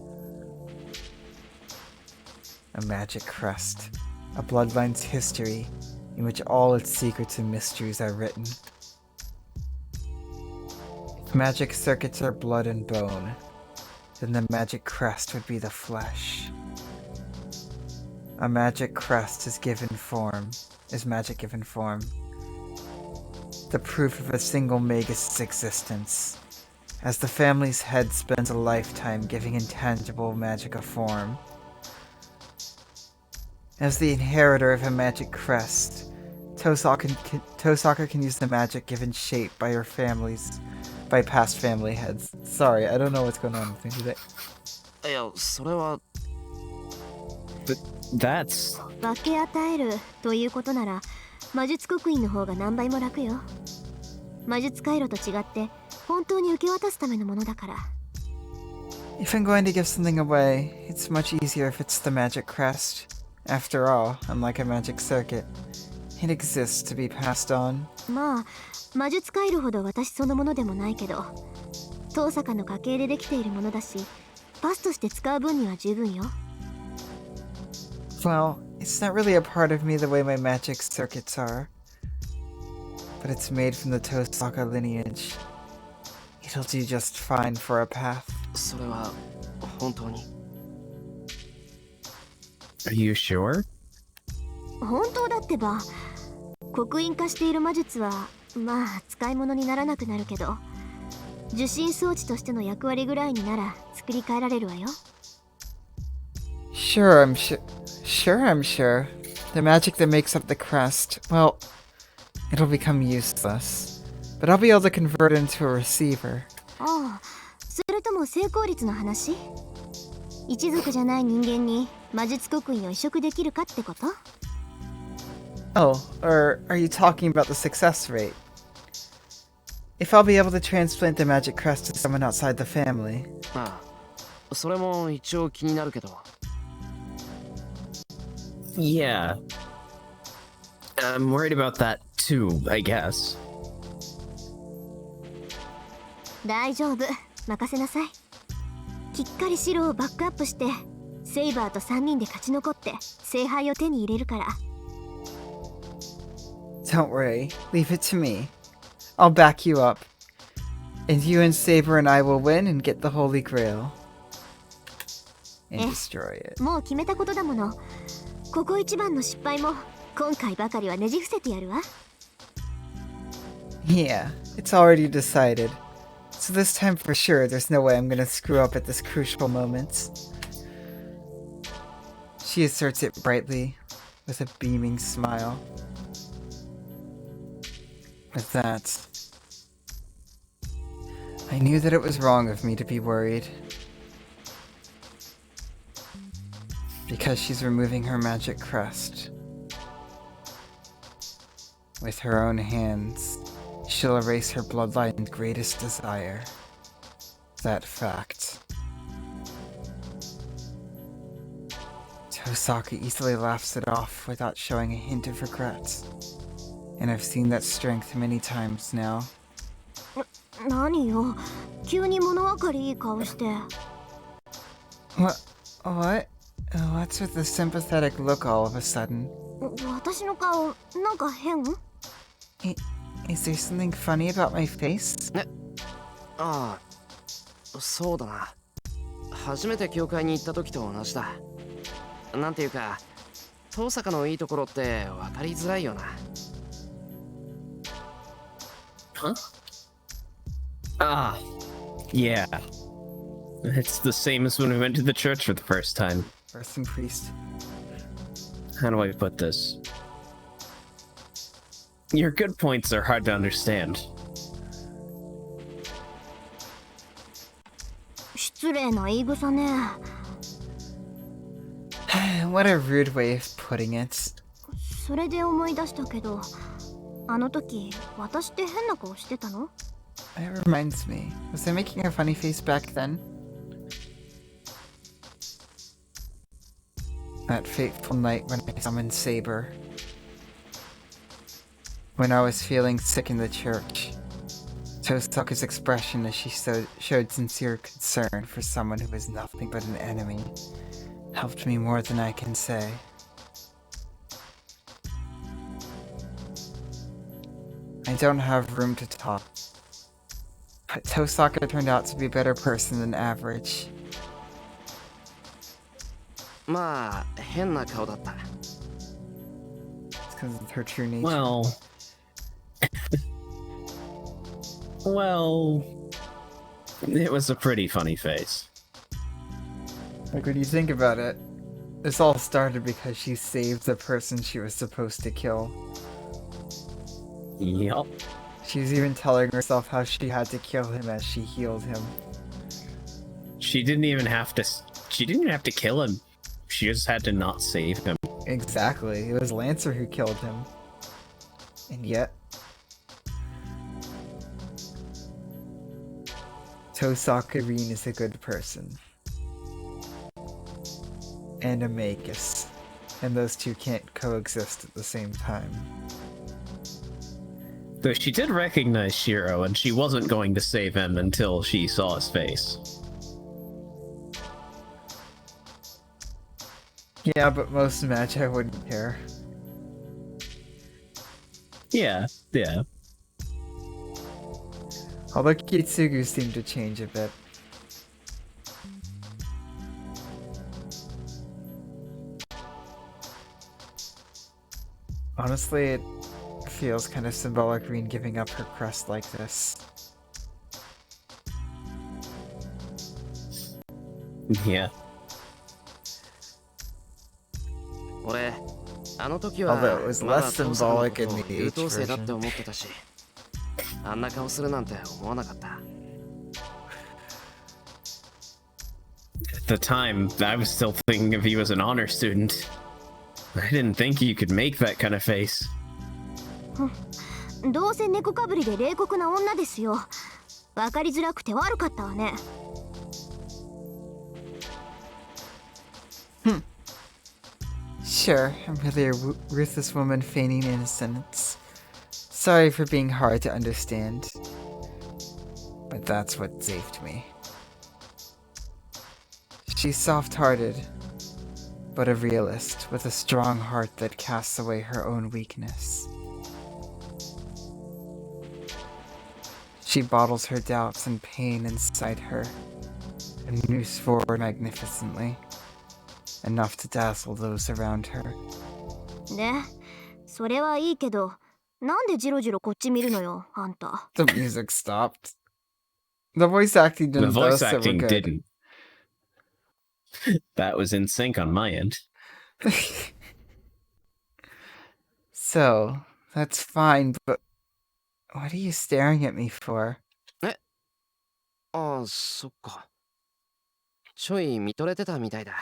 A magic crest. A bloodline's history, in which all its secrets and mysteries are written. If magic circuits are blood and bone, then the magic crest would be the flesh. A magic crest is magic given form. The proof of a single magus' existence, as the family's head spends a lifetime giving intangible magic a form. As the inheritor of a magic crest, Tosaka can use the magic given shape by past family heads. Sorry, I don't know what's going on with me today. いやそれは But that's... 分け与えるということなら魔術刻印の方が何倍も楽よ。魔術回路と違って本当に受け渡すためのものだから。 If I'm going to give something away, it's much easier if it's the magic crest. After all, unlike a magic circuit, it exists to be passed on. まあ魔術回路ほど私そのものでもないけど、遠坂の家系でできているものだし、パスとして使う分には十分よ。 Well, it's not really a part of me the way my magic circuits are. But it's made from the Tosaka lineage. It'll do just fine for a path. それは本当に Are you sure? 本当だってば、刻印化している魔術はまあ使い物にならなくなるけど、受信装置としての役割ぐらいになら作り変えられるわよ。 Sure, I'm sure. The magic that makes up the crest, well, it'll become useless. But I'll be able to convert it into a receiver. ああ、それとも成功率の話？一族じゃない人間に魔術刻印を移植できるかってこと？ Oh, or are you talking about the success rate? If I'll be able to transplant the magic crest to someone outside the family. ああそれも一応気になるけど Yeah. I'm worried about that too, I guess. 大丈夫、任せなさい。きっかり白をバックアップしてセイバーと3人で勝ち残って聖杯を手に入れるから。 Don't worry, leave it to me. I'll back you up. And you and Saber and I will win and get the Holy Grail. And destroy it. もう決めたことだもの。ここ一番の失敗も今回ばかりはねじ伏せてやるわ。 Yeah, it's already decided. So this time for sure, there's no way I'm gonna screw up at this crucial moment. She asserts it brightly, with a beaming smile. With that, I knew that it was wrong of me to be worried. Because she's removing her magic crest. With her own hands, she'll erase her bloodline's greatest desire. That fact. Tosaka easily laughs it off without showing a hint of regret. And I've seen that strength many times now. 何よ、急に物分かりいい顔して。 What? What's with the sympathetic look all of a sudden? 私の顔なんか変？ Is there something funny about my face? ああそうだな初めて教会に行った時と同じだなんていうか遠坂のいいところって分かりづらいよな Huh? Ah, yeah. It's the same as when we went to the church for the first time. Person priest. How do I put this? Your good points are hard to understand. 失礼な言い草ね。 What a rude way of putting it. それで思い出したけど、あの時私って変な顔してたの？ It reminds me. Was I making a funny face back then? That fateful night when I summoned Saber. When I was feeling sick in the church. Tosaku's expression as she showed sincere concern for someone who was nothing but an enemy helped me more than I can say. I don't have room to talk. But Tosaku turned out to be a better person than average. まあ変な顔だった。 It's because of her true nature. Well, it was a pretty funny face. Like, when you think about it, this all started because she saved the person she was supposed to kill. Yup. She's even telling herself how she had to kill him as she healed him. She didn't even have to kill him. She just had to not save him. Exactly. It was Lancer who killed him. And yet... Tosaku Rin is a good person. And a magus. And those two can't coexist at the same time. Though she did recognize Shiro, and she wasn't going to save him until she saw his face. Yeah, but most Magi wouldn't care. Yeah. Although Kitsugu seemed to change a bit. Honestly, it feels kind of symbolic Rin giving up her crest like this. Yeah. 俺あの時は Although it was まだ less 父さんのこ symbolic とを in the 優 H 等生だって version. 思ってたし、あんな顔するなんて思わなかった。 At the time, I was still thinking of you as an honor student. I didn't think you could make that kind of face. どうせ猫かぶりで冷酷な女ですよ。わかりづらくて悪かったわね。Sure, I'm really a ruthless woman feigning innocence. Sorry for being hard to understand. But that's what saved me. She's soft-hearted, but a realist with a strong heart that casts away her own weakness. She bottles her doubts and pain inside her, and moves forward magnificently, enough to dazzle those around her. で、それはいいけど、なんでジロジロこっち見るのよ、あんた。The music stopped. The voice acting The didn't, voice though, so we're acting good. didn't. That was in sync on my end. So, that's fine, but what are you staring at me for? ああ、そっか。ちょい見とれてたみたいだ。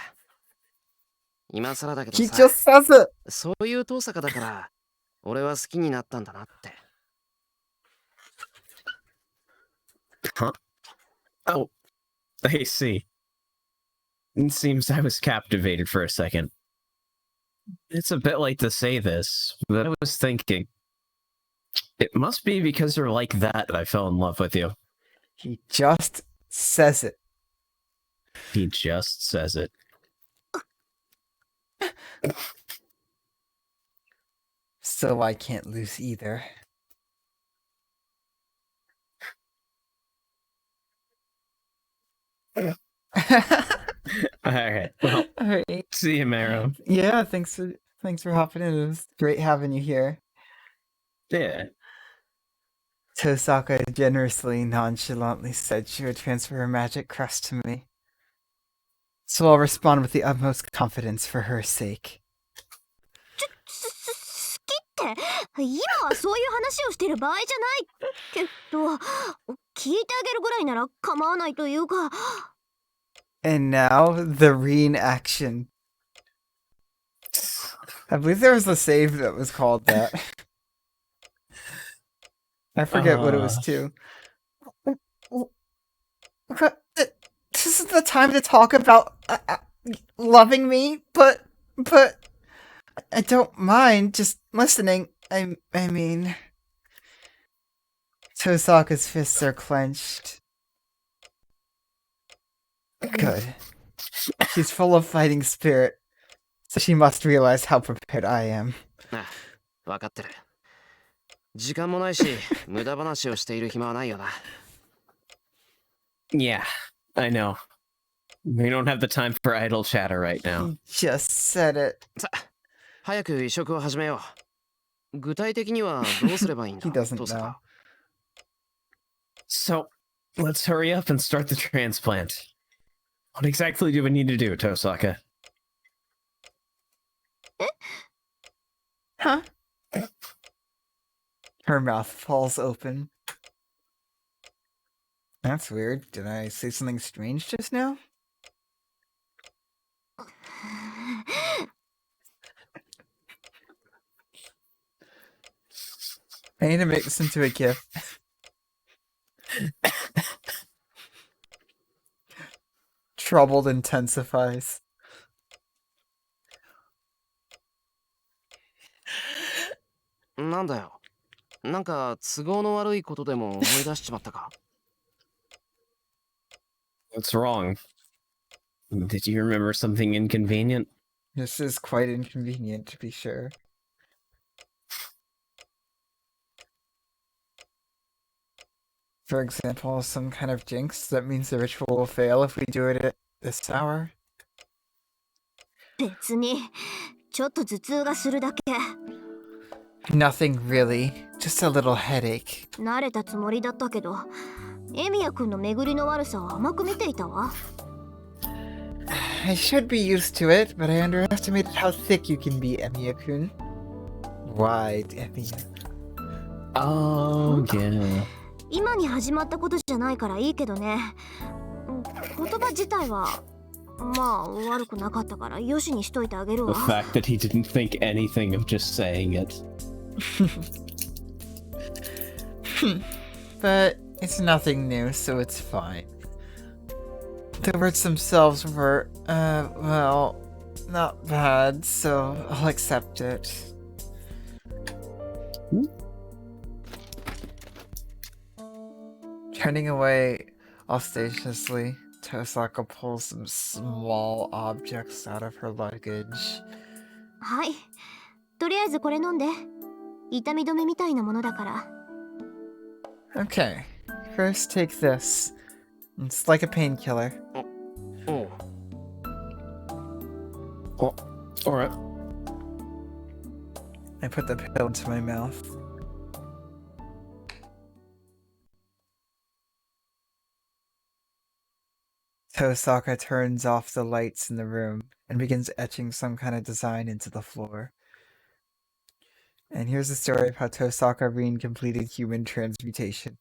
今更だけど He さ、 just says it! そういう遠坂だから俺は好きになったんだなって。 Huh? Oh, I see. It seems I was captivated for a second. It's a bit late to say this, but I was thinking. It must be because you're like that I fell in love with you. He just says it. He just says it. So I can't lose either. Alright, well, Alright. see you, Maro. Yeah, thanks for hopping in. It was great having you here. Yeah. Tosaka generously, nonchalantly said she would transfer her magic crest to me. So I'll respond with the utmost confidence for her sake. 好きって今はそういう話をしてる場合じゃないけど、聞いてあげるぐらいなら構わないというか。 And now, the reenaction. I believe there was a save that was called that. I forget what it was too. This is the time to talk about loving me, but I don't mind just listening. I mean, Tosaka's fists are clenched. Good. She's full of fighting spirit, so she must realize how prepared I am. 分かってる。時間もないし、無駄話をしている暇はないよな。Yeah, I know. We don't have the time for idle chatter right now. You just said it. さ、早く移植を始めよう。具体的にはどうすればいいんだ He doesn't トサカ So, let's hurry up and start the transplant. What exactly do we need to do, Tosaka? Huh? Her mouth falls open. That's weird. Did I say something strange just now? I need to make this into a GIF. Troubled intensifies. なんだよ。なんか都合の悪いことでも思い出しちまったか What's wrong? Did you remember something inconvenient? This is quite inconvenient, to be sure. For example, some kind of jinx that means the ritual will fail if we do it at this hour. 別にちょっと頭痛がするだけ。 Nothing really, just a little headache. 慣れたつもりだったけど、エミヤ君の巡りの悪さを甘く見ていたわ。 I should be used to it, but I underestimated how thick you can be, Emiya-kun. Wide, Emiya. Oh, yeah. 今に始まったことじゃないからいいけどね。言葉自体はまあ悪くなかったからよしにしといてあげる The わ。 fact that he didn't think anything of just saying it. But it's nothing new, so it's fine. The words themselves were, well, not bad, so I'll accept it. Turning away ostentatiously, Tosaka pulls some small objects out of her luggage. はい。とりあえずこれ飲んで。痛み止めみたいなものだから。 Okay, first take this. It's like a painkiller. おう Oh, alright. I put the pill into my mouth. Tosaka turns off the lights in the room and begins etching some kind of design into the floor. And here's the story of how Tosaka Rin completed human transmutation.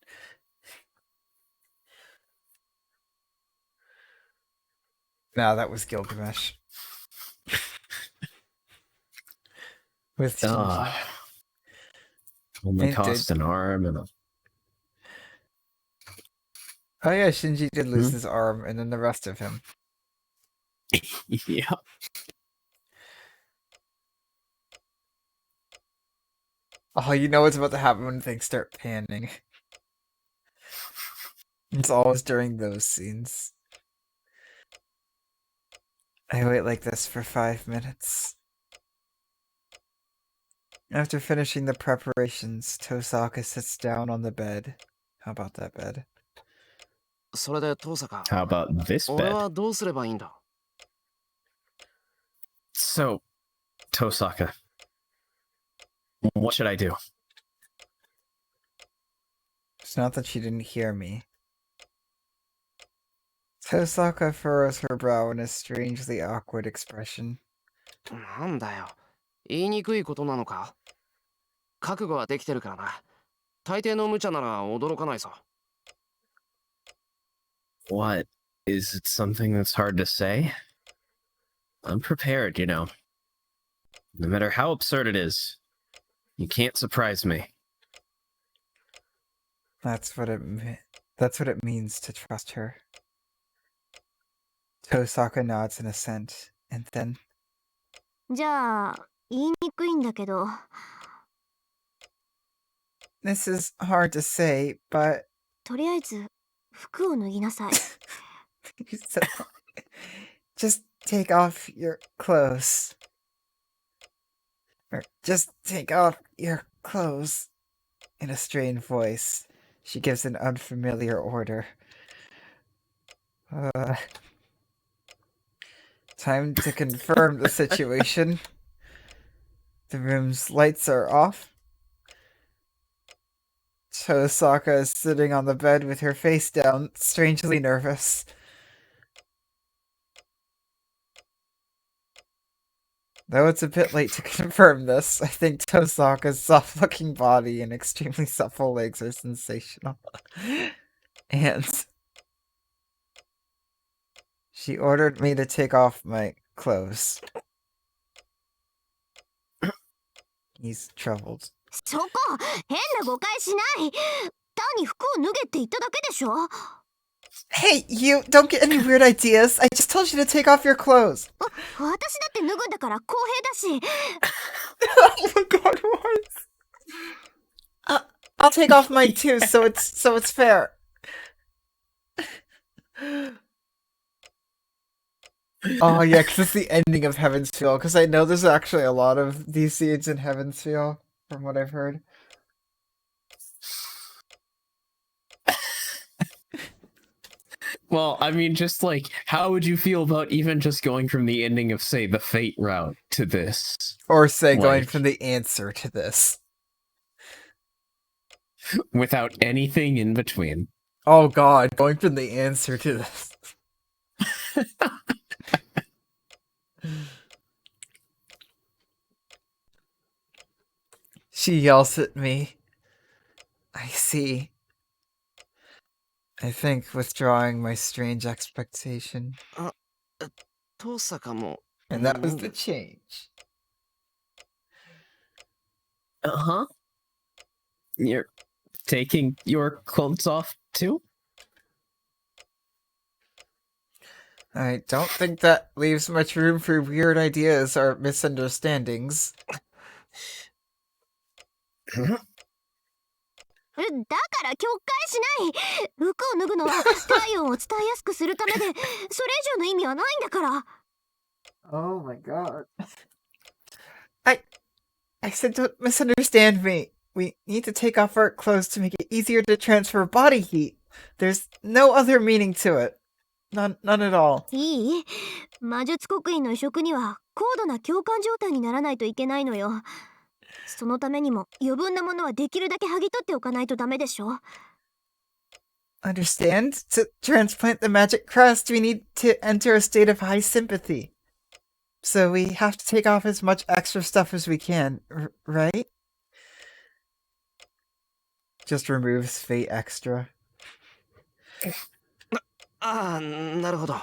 Nah, that was Gilgamesh. With Shinji. Only It cost did. an arm and a... Oh yeah, Shinji did lose his arm and then the rest of him. Yeah. Oh, you know what's about to happen when things start panning. It's always during those scenes. I wait like this for 5 minutes. After finishing the preparations, Tosaka sits down on the bed. How about that bed? それでトサカ How about this 俺 bed? はどうすればいいんだ So, Tosaka, what should I do? It's not that she didn't hear me. Tosaka furrows her brow in a strangely awkward expression. なんだよ。言いにくいことなのか。覚悟はできてるからな。大抵の無茶なら驚かないさ。What? Is it something that's hard to say? I'm prepared, you know. No matter how absurd it is, you can't surprise me. That's what it means to trust her. Tosaka nods in assent, and then... じゃあ言いにくいんだけど This is hard to say, but... とりあえず服を脱ぎなさい Just take off your clothes. Or just take off your clothes. In a strained voice, she gives an unfamiliar order. Time to confirm the situation. The room's lights are off. Tosaka is sitting on the bed with her face down, strangely nervous. Though it's a bit late to confirm this, I think Tosaka's soft-looking body and extremely supple legs are sensational. And she ordered me to take off my clothes. He's troubled. そこ変な誤解しない単に服を脱げって言っただけでしょ Hey, you! Don't get any weird ideas! I just told you to take off your clothes! 私だって脱ぐんだから公平だし Oh my god, what? I'll take off mine too, so it's fair. Oh yeah, because it's the ending of Heaven's Feel, because I know there's actually a lot of these scenes in Heaven's Feel, from what I've heard. Well, I mean, just like, how would you feel about even just going from the ending of, say, the Fate route to this? Or say, going Like- from the answer to this. Without anything in between. Oh god, going from the answer to this. She yells at me. I see. I think withdrawing my strange expectation. 遠坂も And that was the change. Uh-huh. You're taking your clothes off, too? I don't think that leaves much room for weird ideas or misunderstandings. だから境界しない服を脱ぐのは体温を伝えやすくするためでそれ以上の意味はないんだから Oh my god. I said don't misunderstand me. We need to take off our clothes to make it easier to transfer body heat. There's no other meaning to it. None at all. いい魔術刻印の移植には高度な共感状態にならないといけないのよそのためにも余分なものはできるだけ剥ぎ取っておかないとダメでしょ Understand? To transplant the magic crest, we need to enter a state of high sympathy. So we have to take off as much extra stuff as we can, right? Just removes Fate Extra. ああ、なるほど。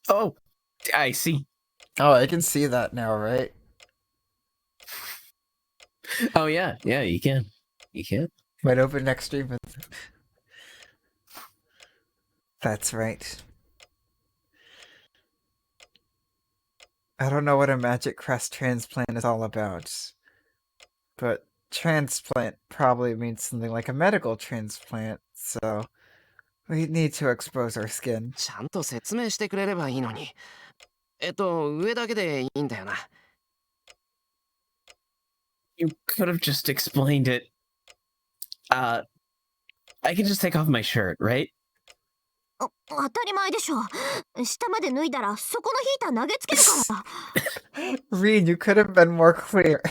Oh, I see. Oh, I can see that now, right? Oh, yeah, you can. You can. Might open next stream. That's right. I don't know what a magic crest transplant is all about. But transplant probably means something like a medical transplant, so we need to expose our skin. ちゃんと説明してくれればいいのに。上だけでいいんだよな。You could have just explained it. I can just take off my shirt, right? 当たり前でしょ下まで脱いだらそこのヒーター投げつけるから Reen, you could have been more clear.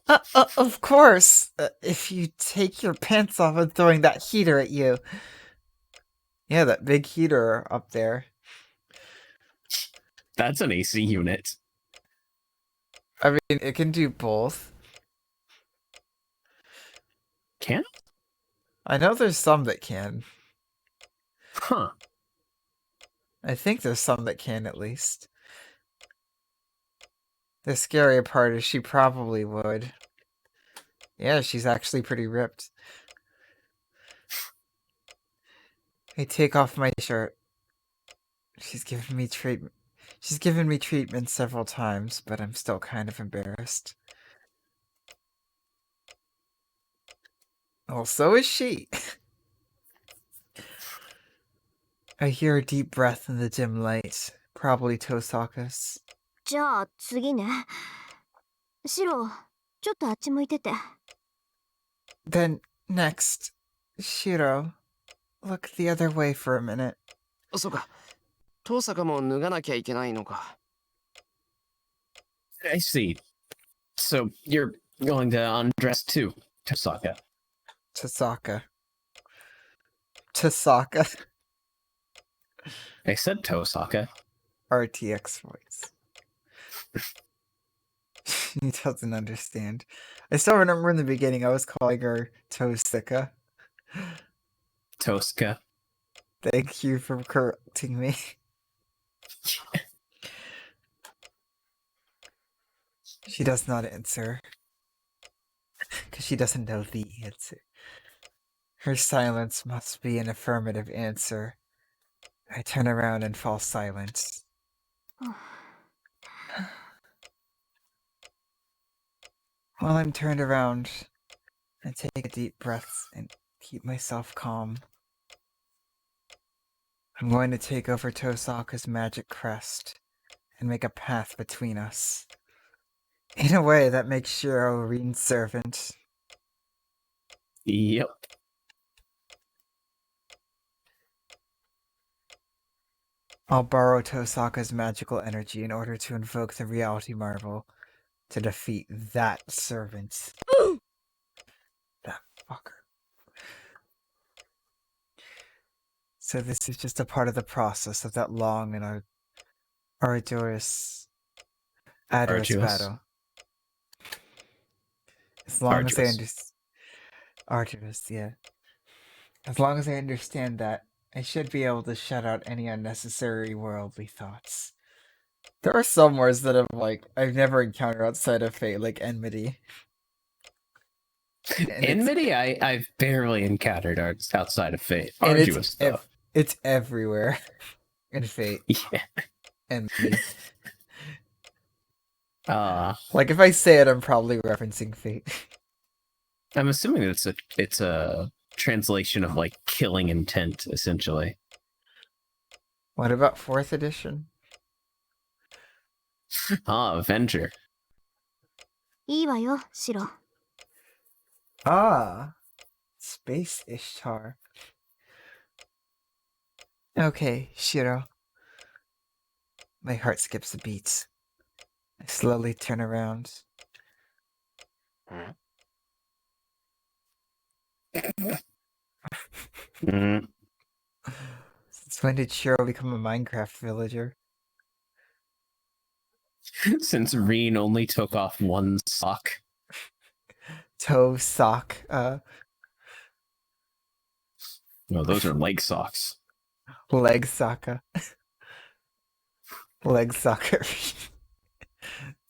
Of course. If you take your pants off, I'm throwing that heater at you. Yeah, that big heater up there. That's an AC unit. I mean, it can do both. Can? I know there's some that can. Huh. I think there's some that can, at least. The scarier part is she probably would. Yeah, she's actually pretty ripped. I take off my shirt. She's given me treatment. She's given me treatment several times, but I'm still kind of embarrassed. Well, so is she. I hear a deep breath in the dim light. Probably Tosaka's. じゃあ次ね。シロ、ちょっとあっち向いてて。Then, next, Shiro, look the other way for a minute. そうか。遠坂も脱がなきゃいけないのか。I see. So you're going to undress too, Tosaka. Tosaka. Tosaka. I said Tosaka. RTX voice. He doesn't understand. I still remember in the beginning I was calling her Tosika. Tosca. Thank you for correcting me. She does not answer. Because she doesn't know the answer. Her silence must be an affirmative answer. I turn around and fall silent. While I'm turned around, I take a deep breath and keep myself calm. I'm going to take over Tosaka's magic crest and make a path between us. In a way that makes Shiro Rin's servant. Yep. I'll borrow Tosaka's magical energy in order to invoke the reality marble to defeat that servant. That fucker. So this is just a part of the process of that long and arduous battle. As long as I understand... Arduous, yeah. As long as I understand that, I should be able to shut out any unnecessary worldly thoughts. There are some words that I've never encountered outside of Fate, like enmity. Enmity, I've barely encountered outside of Fate. Arduous, though. It's everywhere in Fate. Yeah. Enmity. Like if I say it, I'm probably referencing Fate. I'm assuming that it's a translation of like killing intent, essentially. What about 4th edition? Avenger. いいわよ、シロ。Space Ishtar. Okay, Shiro. My heart skips a beat. I slowly turn around. Since when did Shiro become a Minecraft villager? Since Reen only took off one sock. Toe sock. No, those are leg socks. Leg soccer. Leg soccer.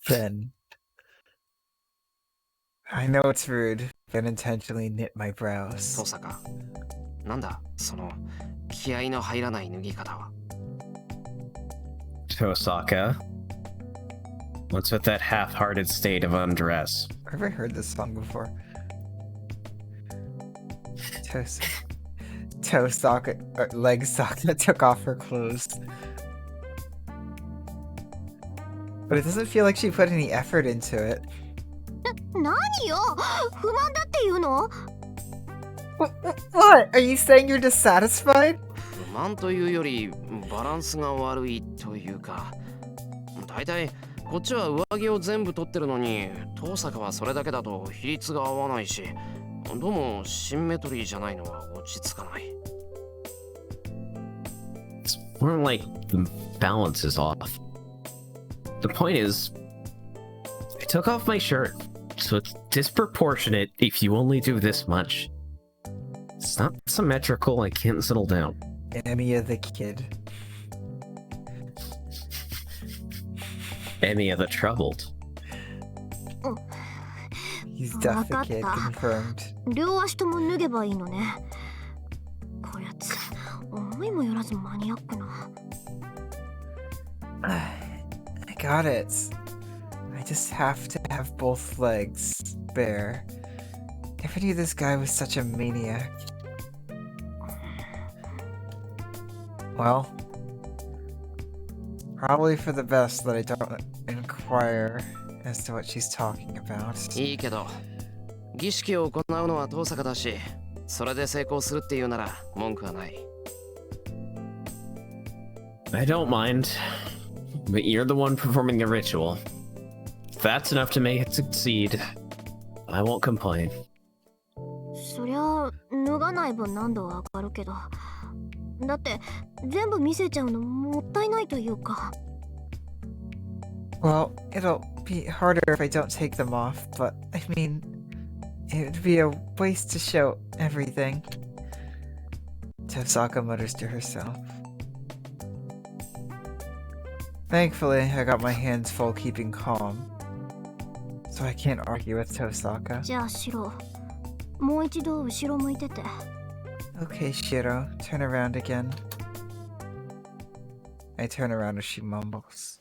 Then. I know it's rude, but intentionally knit my brows. 遠坂。なんだ、その気合の入らない脱ぎ方は。Tosaka. What's with that half-hearted state of undress? Have I heard this song before? Toe socket, or leg socket took off her clothes. But it doesn't feel like she put any effort into it. 何よ、不満だっていうの？ What? Are you saying you're dissatisfied? 不満というよりバランスが悪いというか、だいたいこっちは上着を全部取ってるのに、遠坂はそれだけだと比率が合わないし、どうもシンメトリーじゃないのは落ち着かない。It's more like the balance is off. The point is, I took off my shirt, so it's disproportionate if you only do this much. It's not symmetrical, I can't settle down. Emiya the kid. Any the troubled. He's Death the kid, confirmed. 両足とも脱げばいいのね。こやつ、思いもよらずマニアックな。I got it. I just have to have both legs bare. Never knew this guy was such a maniac. Well, probably for the best that I don't inquire as to what she's talking about. いいけど、儀式を行うのは遠坂だし、それで成功するっていうなら文句はない。I don't mind, but you're the one performing the ritual. If that's enough to make it succeed, I won't complain. そりゃ脱がない分何度わかるけど、だって全部見せちゃうのもったいないというか。Well, it'll be harder if I don't take them off, but I mean, it would be a waste to show everything. Tosaka mutters to herself. Thankfully, I got my hands full keeping calm, so I can't argue with Tosaka. じゃあシロ、もう一度後ろ向いてて。Okay, Shiro, turn around again. I turn around as she mumbles.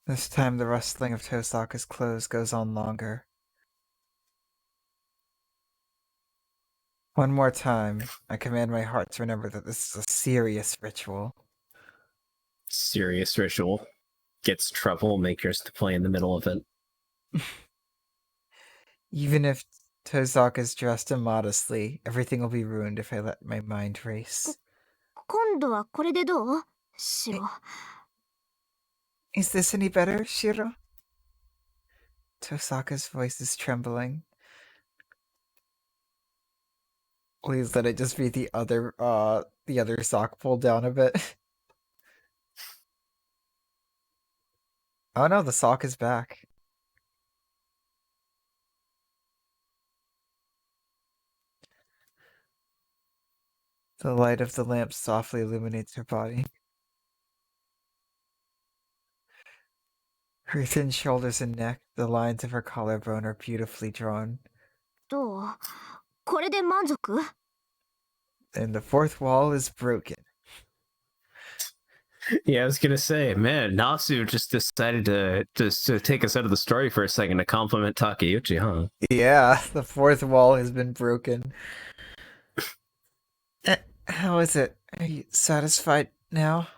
This time the rustling of Tosaka's clothes goes on longer. One more time, I command my heart to remember that this is a serious ritual. Serious ritual. Gets troublemakers to play in the middle of it. Even if Tosaka's dressed immodestly, everything will be ruined if I let my mind race. 今度はこれでどう？シロ。Is this any better, Shiro? Tosaka's voice is trembling. Please let it just be the other sock pulled down a bit. Oh no, the sock is back. The light of the lamp softly illuminates her body. Her thin shoulders and neck, the lines of her collarbone are beautifully drawn. どう？これで満足？ And the fourth wall is broken. Yeah, I was gonna say, man, Nasu just decided to take us out of the story for a second to compliment Takeuchi, huh? Yeah, the fourth wall has been broken. How is it? Are you satisfied now?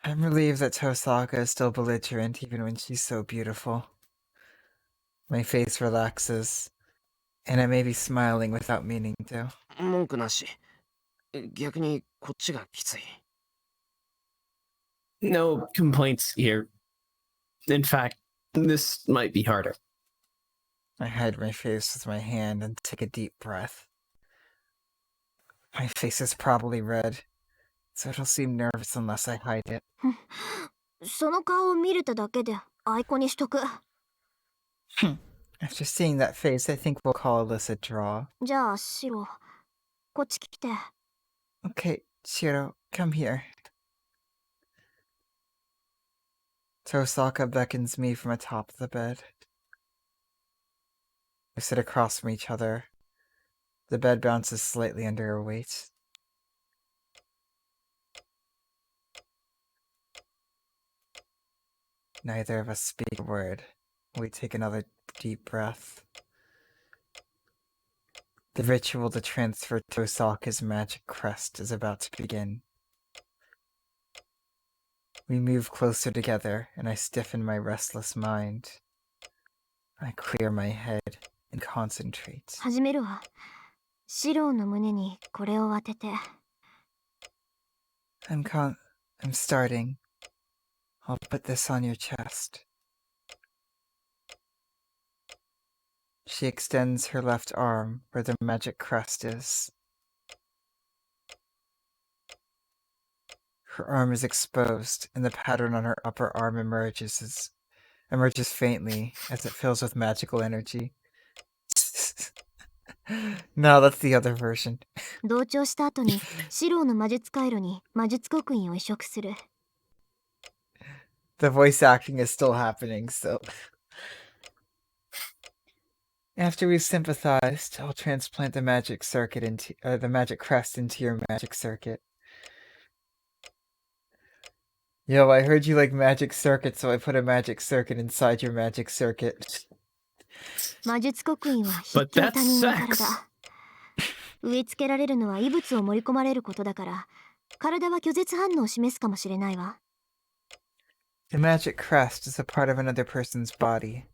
I'm relieved that Tosaka is still belligerent even when she's so beautiful. My face relaxes, and I may be smiling without meaning to. 文句なし。逆にこっちがきつい。No complaints here. In fact, this might be harder. I hide my face with my hand and take a deep breath. My face is probably red, so it'll seem nervous unless I hide it. その顔を見れただけでアイコにしとく。After seeing that face, I think we'll call this a draw. じゃあシロ、こっち来て。Okay, Shiro, come here. Tosaka beckons me from atop the bed. We sit across from each other. The bed bounces slightly under her weight. Neither of us speak a word. We take another deep breath. The ritual to transfer Tosaka's magic crest is about to begin. We move closer together, and I stiffen my restless mind. I clear my head and concentrate. 始めるわ。シローの胸にこれを当てて。I'm starting. I'll put this on your chest. She extends her left arm where the magic crest is. Her arm is exposed, and the pattern on her upper arm emerges faintly as it fills with magical energy. No, that's the other version. 同調した後にシローの魔術回路に魔術刻印を移植する。The voice acting is still happening, so... After we've sympathized, I'll transplant the magic crest into your magic circuit. Yo, I heard you like magic circuit, so I put a magic circuit inside your magic circuit. 魔術刻印は筆記他人の体。植え付けられるのは異物を盛り込まれることだから、体は拒絶反応を示すかもしれないわ。The magic crest is a part of another person's body.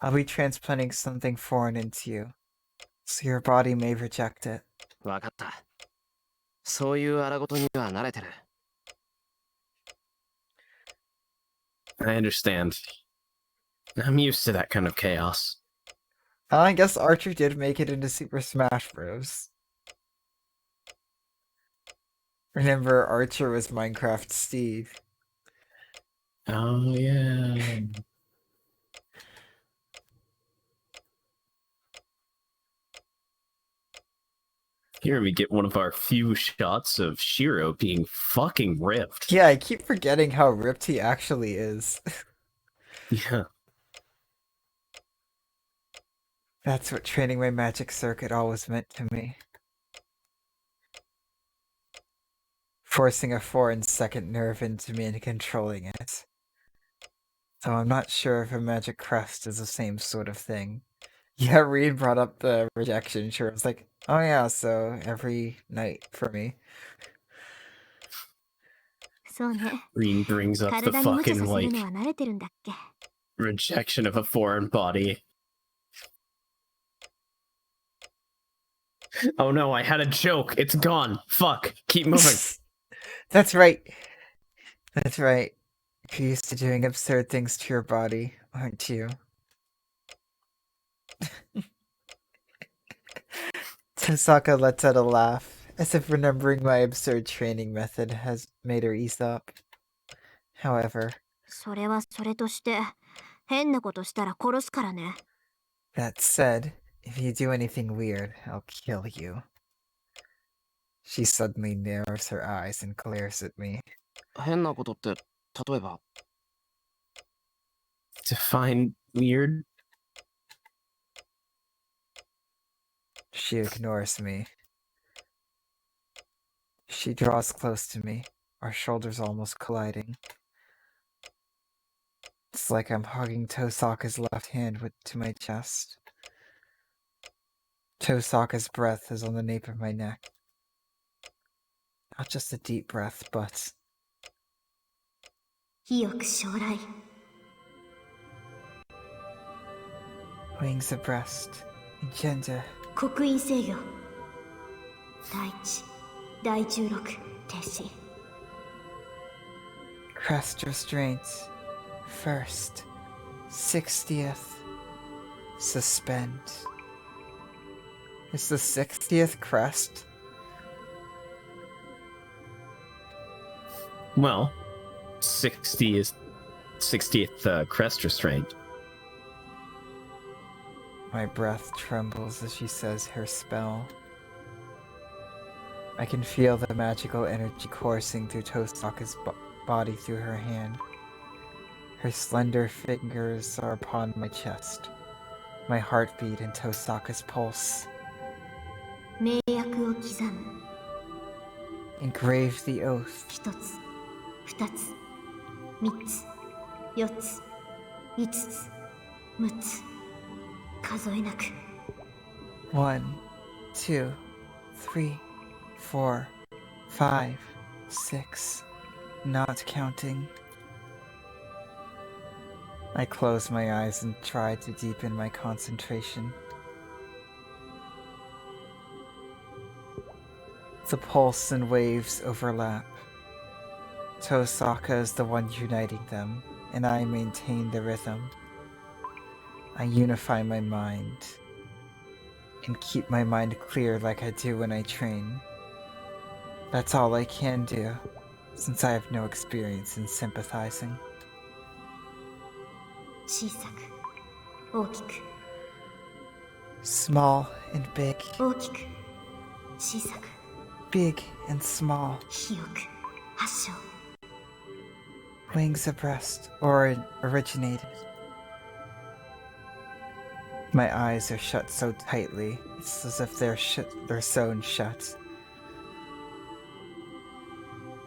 I'll be transplanting something foreign into you, so your body may reject it. わかった。そういう荒事には慣れてる。I understand. I'm used to that kind of chaos. I guess Archer did make it into Super Smash Bros. Remember, Archer was Minecraft Steve. Oh, yeah. Here we get one of our few shots of Shiro being fucking ripped. Yeah, I keep forgetting how ripped he actually is. Yeah. That's what training my magic circuit always meant to me. Forcing a foreign second nerve into me and controlling it. Though I'm not sure if a magic crest is the same sort of thing. Yeah, Reed brought up the rejection. Sure, I was like, oh yeah, so every night for me. そうね。 Green brings up the 体に無茶 fucking, させる like, のは慣れてるんだっけ。 rejection of a foreign body. Oh no, I had a joke. It's gone. Fuck. Keep moving. That's right. That's right. You're used to doing absurd things to your body, aren't you? Tosaka lets out a laugh, as if remembering my absurd training method has made her ease up. However, それはそれとして、変なことしたら殺すからね。 that said, if you do anything weird, I'll kill you. She suddenly narrows her eyes and glares at me. 変なことって例えば Define weird? She ignores me. She draws close to me, our shoulders almost colliding. It's like I'm hugging Tosaka's left hand to my chest. Tosaka's breath is on the nape of my neck. Not just a deep breath, but... 意欲将来。 wings abreast, engender. 刻印制御。第一、第16停止。 Crest restraint. First. 60th. Suspend. It's the 60th crest? Well, 60 is 60th crest restraint. My breath trembles as she says her spell. I can feel the magical energy coursing through Tosaka's body through her hand. Her slender fingers are upon my chest, my heartbeat and Tosaka's pulse. 名約を刻む。 Engrave the oath. 一つ、二つ、三つ、四つ、五つ、六つ。数えなく。 1, 2, 3, 4, 5, 6, not counting. I close my eyes and try to deepen my concentration. The pulse and waves overlap. Tosaka is the one uniting them, and I maintain the rhythm. I unify my mind, and keep my mind clear like I do when I train. That's all I can do, since I have no experience in sympathizing. 小さく大きく Small and big, 大きく小さく big and small, 広く発祥 wings abreast or originated. My eyes are shut so tightly, it's as if they're sewn shut.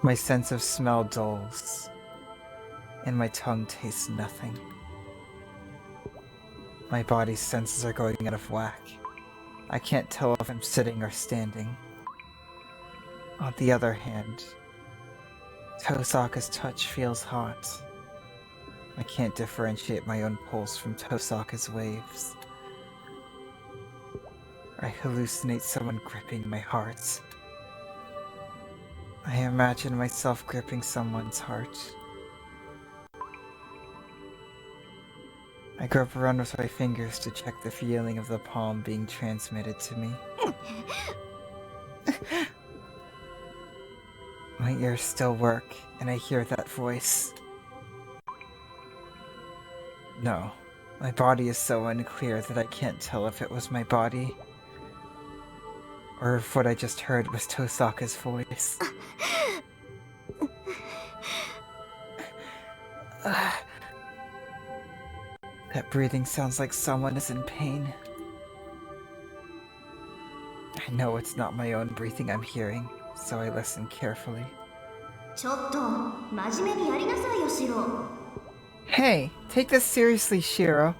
My sense of smell dulls, and my tongue tastes nothing. My body's senses are going out of whack. I can't tell if I'm sitting or standing. On the other hand, Tosaka's touch feels hot. I can't differentiate my own pulse from Tosaka's waves. I hallucinate someone gripping my heart. I imagine myself gripping someone's heart. I grope around with my fingers to check the feeling of the palm being transmitted to me. My ears still work, and I hear that voice. No, my body is so unclear that I can't tell if it was my body, or if what I just heard was Tosaka's voice. That breathing sounds like someone is in pain. I know it's not my own breathing I'm hearing, so I listen carefully. ちょっと真面目にやりなさいよシロ Hey, take this seriously, Shiro.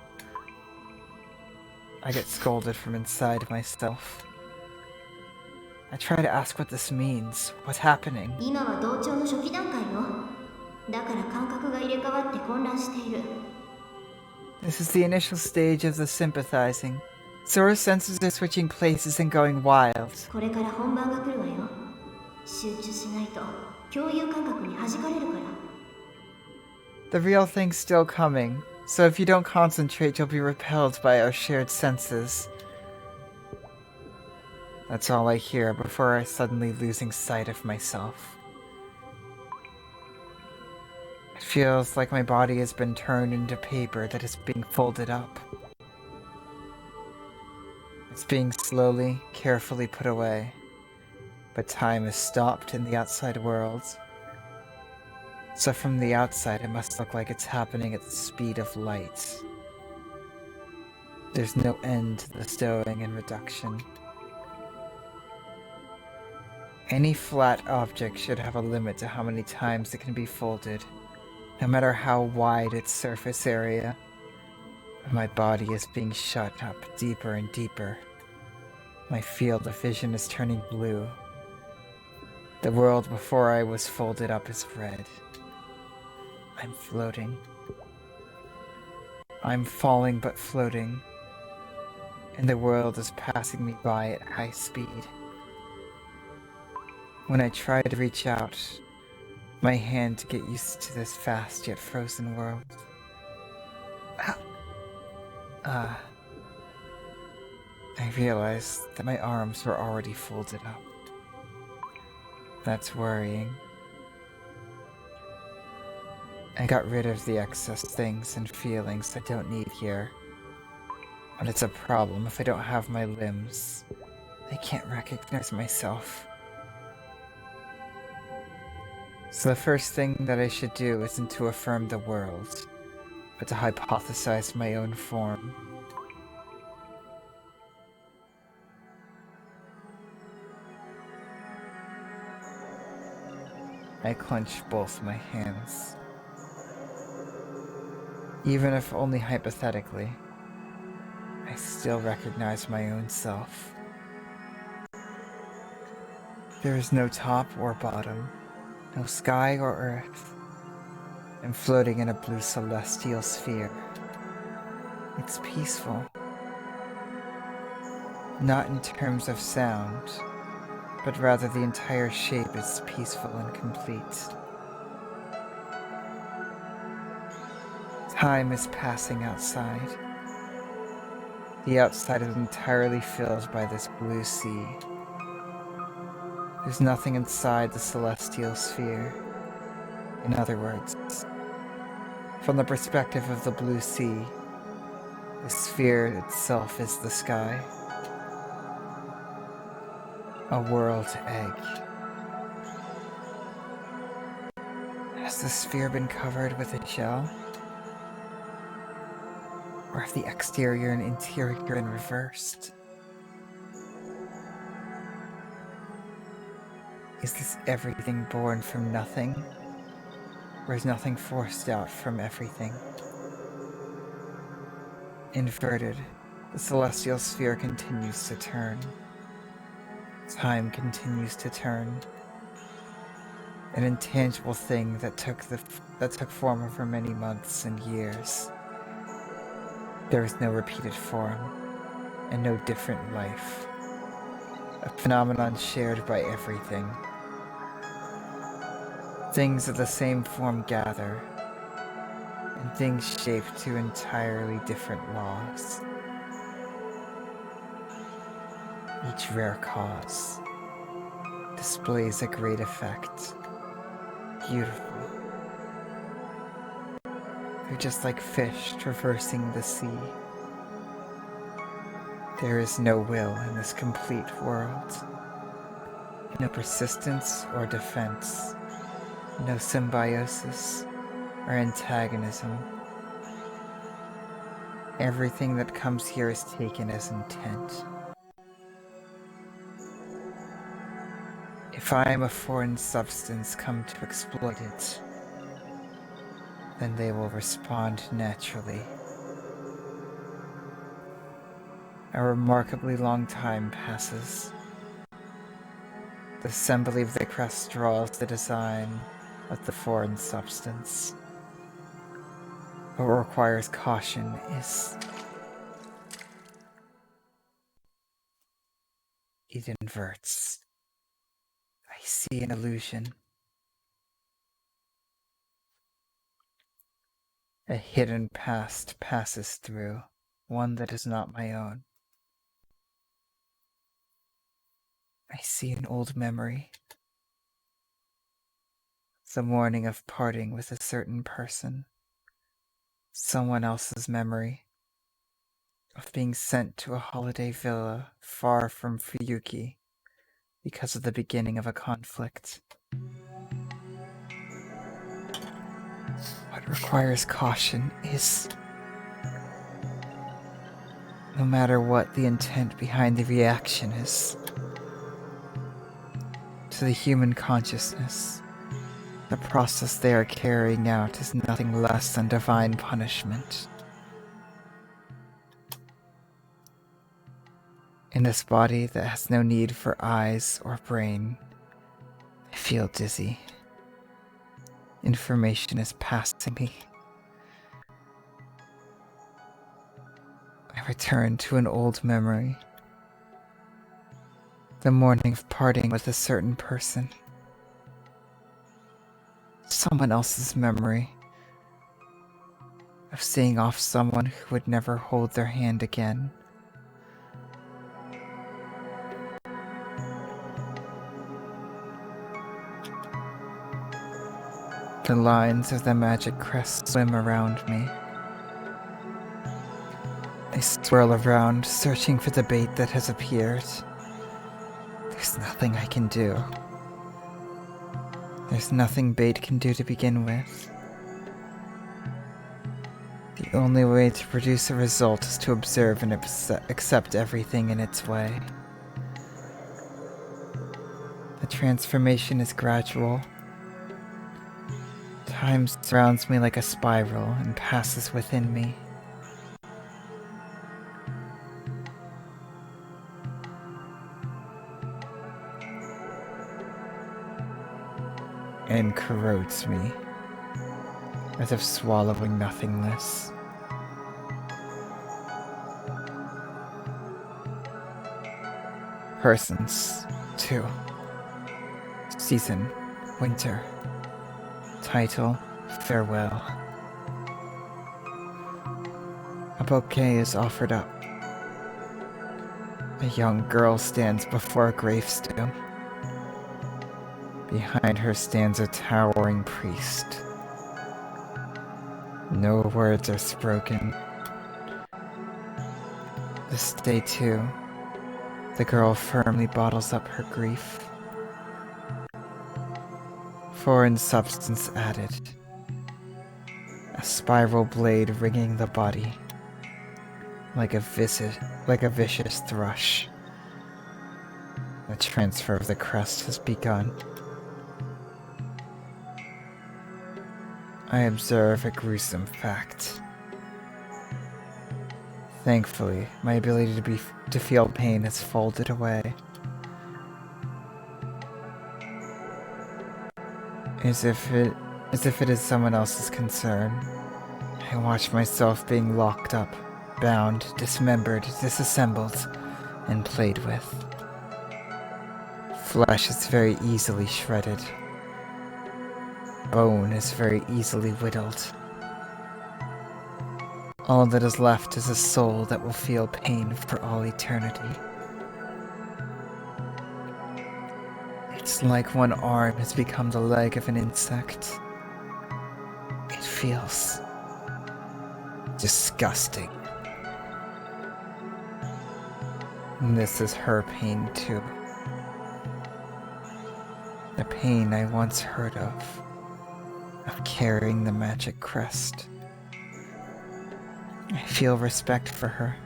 I get scolded from inside myself. I try to ask what this means. What's happening? 今は同調の初期段階よだから感覚が入れ替わって混乱している This is the initial stage of the sympathizing. Sora's senses are switching places and going wild. これから本番が来るわよ集中しないと共有感覚に弾かれるから The real thing's still coming, so if you don't concentrate, you'll be repelled by our shared senses. That's all I hear before I suddenly losing sight of myself. It feels like my body has been turned into paper that is being folded up. It's being slowly, carefully put away, but time is stopped in the outside world. So from the outside, it must look like it's happening at the speed of light. There's no end to the stowing and reduction. Any flat object should have a limit to how many times it can be folded, no matter how wide its surface area. My body is being shut up deeper and deeper. My field of vision is turning blue. The world before I was folded up is red. I'm floating. I'm falling but floating. And the world is passing me by at high speed. When I try to reach out, my hand to get used to this fast yet frozen world. I realized that my arms were already folded up. That's worrying. I got rid of the excess things and feelings I don't need here. But it's a problem if I don't have my limbs. I can't recognize myself. So the first thing that I should do isn't to affirm the world, but to hypothesize my own form. I clench both my hands. Even if only hypothetically, I still recognize my own self. There is no top or bottom, no sky or earth. I'm floating in a blue celestial sphere. It's peaceful. Not in terms of sound, but rather the entire shape is peaceful and complete. Time is passing outside. The outside is entirely filled by this blue sea. There's nothing inside the celestial sphere. In other words, from the perspective of the blue sea, the sphere itself is the sky. A world egg. Has the sphere been covered with a shell? Or have the exterior and interior been reversed? Is this everything born from nothing? Or is nothing forced out from everything? Inverted, the celestial sphere continues to turn. Time continues to turn. An intangible thing that took form over many months and years. There is no repeated form, and no different life. A phenomenon shared by everything. Things of the same form gather, and things shaped to entirely different laws. Each rare cause displays a great effect. Beautiful. They're just like fish traversing the sea. There is no will in this complete world. No persistence or defense. No symbiosis or antagonism. Everything that comes here is taken as intent. If I am a foreign substance come to exploit it, then they will respond naturally. A remarkably long time passes. The assembly of the crest draws the design of the foreign substance. What requires caution is it inverts. I see an illusion. A hidden past passes through, one that is not my own. I see an old memory. The morning of parting with a certain person. Someone else's memory. Of being sent to a holiday villa far from Fuyuki because of the beginning of a conflict. What requires caution is, no matter what the intent behind the reaction is, to the human consciousness, the process they are carrying out is nothing less than divine punishment. In this body that has no need for eyes or brain, I feel dizzy. Information is passing me. I return to an old memory. The morning of parting with a certain person. Someone else's memory. Of seeing off someone who would never hold their hand again. The lines of the magic crest swim around me. I swirl around, searching for the bait that has appeared. There's nothing I can do. There's nothing bait can do to begin with. The only way to produce a result is to observe and accept everything in its way. The transformation is gradual. Time surrounds me like a spiral and passes within me. And corrodes me, as if swallowing nothingness. Persons, too. Season, winter. Title, farewell. A bouquet is offered up. A young girl stands before a gravestone. Behind her stands a towering priest. No words are spoken. This day too, the girl firmly bottles up her grief. Foreign substance added. A spiral blade ringing the body. Like a vicious thrush. The transfer of the crest has begun. I observe a gruesome fact. Thankfully, my ability to feel pain has folded away. As if it is someone else's concern. I watch myself being locked up, bound, dismembered, disassembled, and played with. Flesh is very easily shredded. Bone is very easily whittled. All that is left is a soul that will feel pain for all eternity. It's like one arm has become the leg of an insect. It feels disgusting. And this is her pain too. The pain I once heard of carrying the magic crest. I feel respect for her.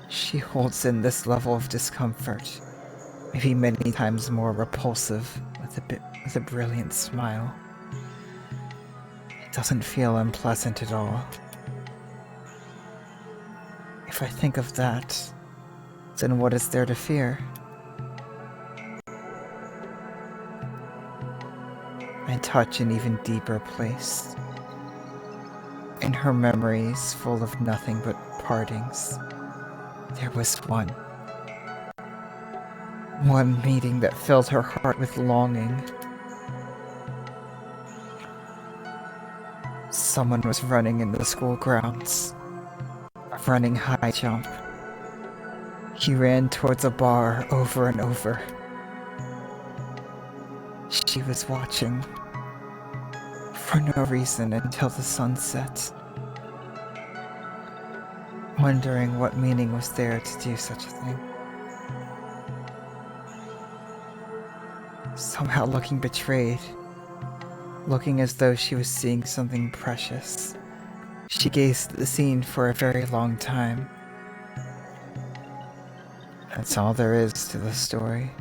She holds in this level of discomfort, maybe many times more repulsive, with a brilliant smile. It doesn't feel unpleasant at all. If I think of that, then what is there to fear? I touch an even deeper place. In her memories full of nothing but partings, there was one meeting that filled her heart with longing. Someone was running in the school grounds, running high jump. He ran towards a bar over and over. She was watching, for no reason until the sun set, wondering what meaning was there to do such a thing. Somehow looking betrayed, looking as though she was seeing something precious. She gazed at the scene for a very long time. That's all there is to the story.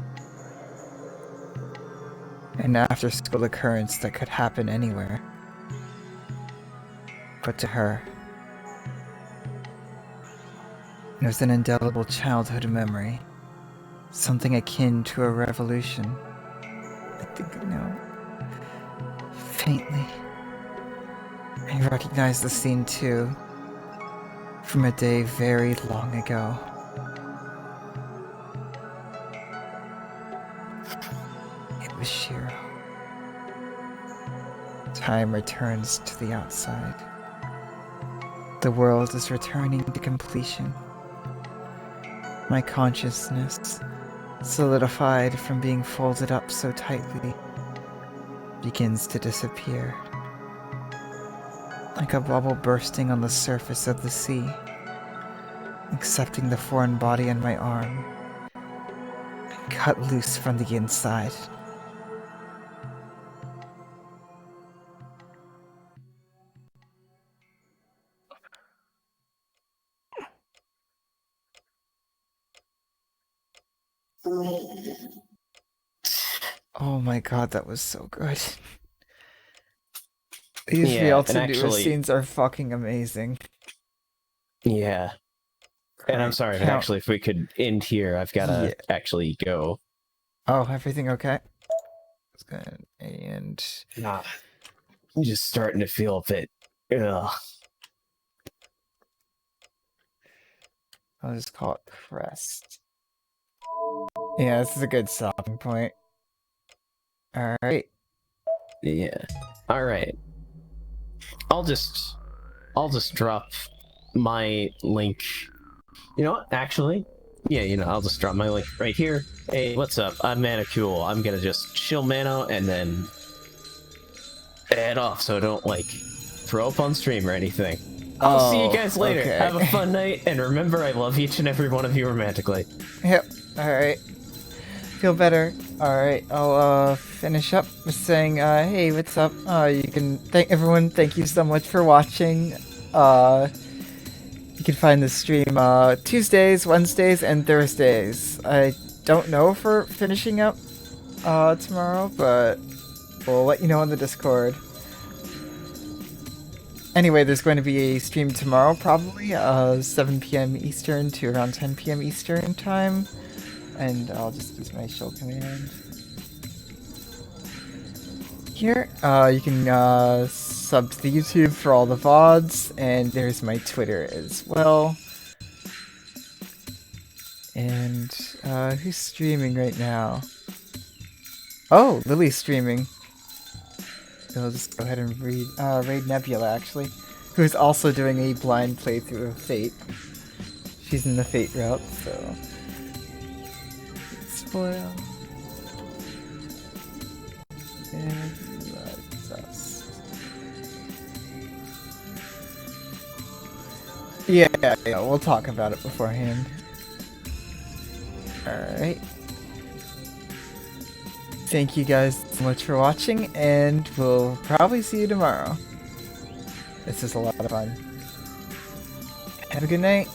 An after-school occurrence that could happen anywhere. But to her, it was an indelible childhood memory. Something akin to a revolution. I think I know. Faintly. I recognize the scene too. From a day very long ago. It was Shiro. Time returns to the outside. The world is returning to completion. My consciousness, solidified from being folded up so tightly, begins to disappear. Like a bubble bursting on the surface of the sea, accepting the foreign body on my arm, and cut loose from the inside. Oh my god, that was so good. These Yeah, real and to actually- scenes are fucking amazing. Yeah. And I'm Right, sorry, but count- actually, if we could end here, I've got to Yeah. actually go. Oh, everything okay? It's good. And Nah, I'm just starting to feel a bit. Ugh. I'll just call it Crest. Yeah, this is a good stopping point. Alright. Yeah. All right. I'll just drop my link. You know what? Actually, yeah, I'll just drop my link right here. Hey, what's up? I'm Manacule. I'm gonna just chill Mano and then head off so I don't like throw up on stream or anything. I'll see you guys later. Okay. Have a fun night, and remember, I love each and every one of you romantically. Yep. Alright. Feel better. Alright, I'll finish up with saying, hey, what's up? You can thank everyone. Thank you so much for watching. You can find the stream Tuesdays, Wednesdays, and Thursdays. I don't know if we're finishing up tomorrow, but we'll let you know on the Discord. Anyway, there's going to be a stream tomorrow, probably 7 p.m. Eastern to around 10 p.m. Eastern time. And I'll just use my shell command. Here, you can sub to the YouTube for all the VODs, and there's my Twitter as well. And who's streaming right now? Oh, Lily's streaming. So I'll just go ahead and raid Nebula, actually, who's also doing a blind playthrough of Fate. She's in the Fate route, so... Spoil. And that's us. Yeah, we'll talk about it beforehand. Alright. Thank you guys so much for watching, and we'll probably see you tomorrow. This is a lot of fun. Have a good night.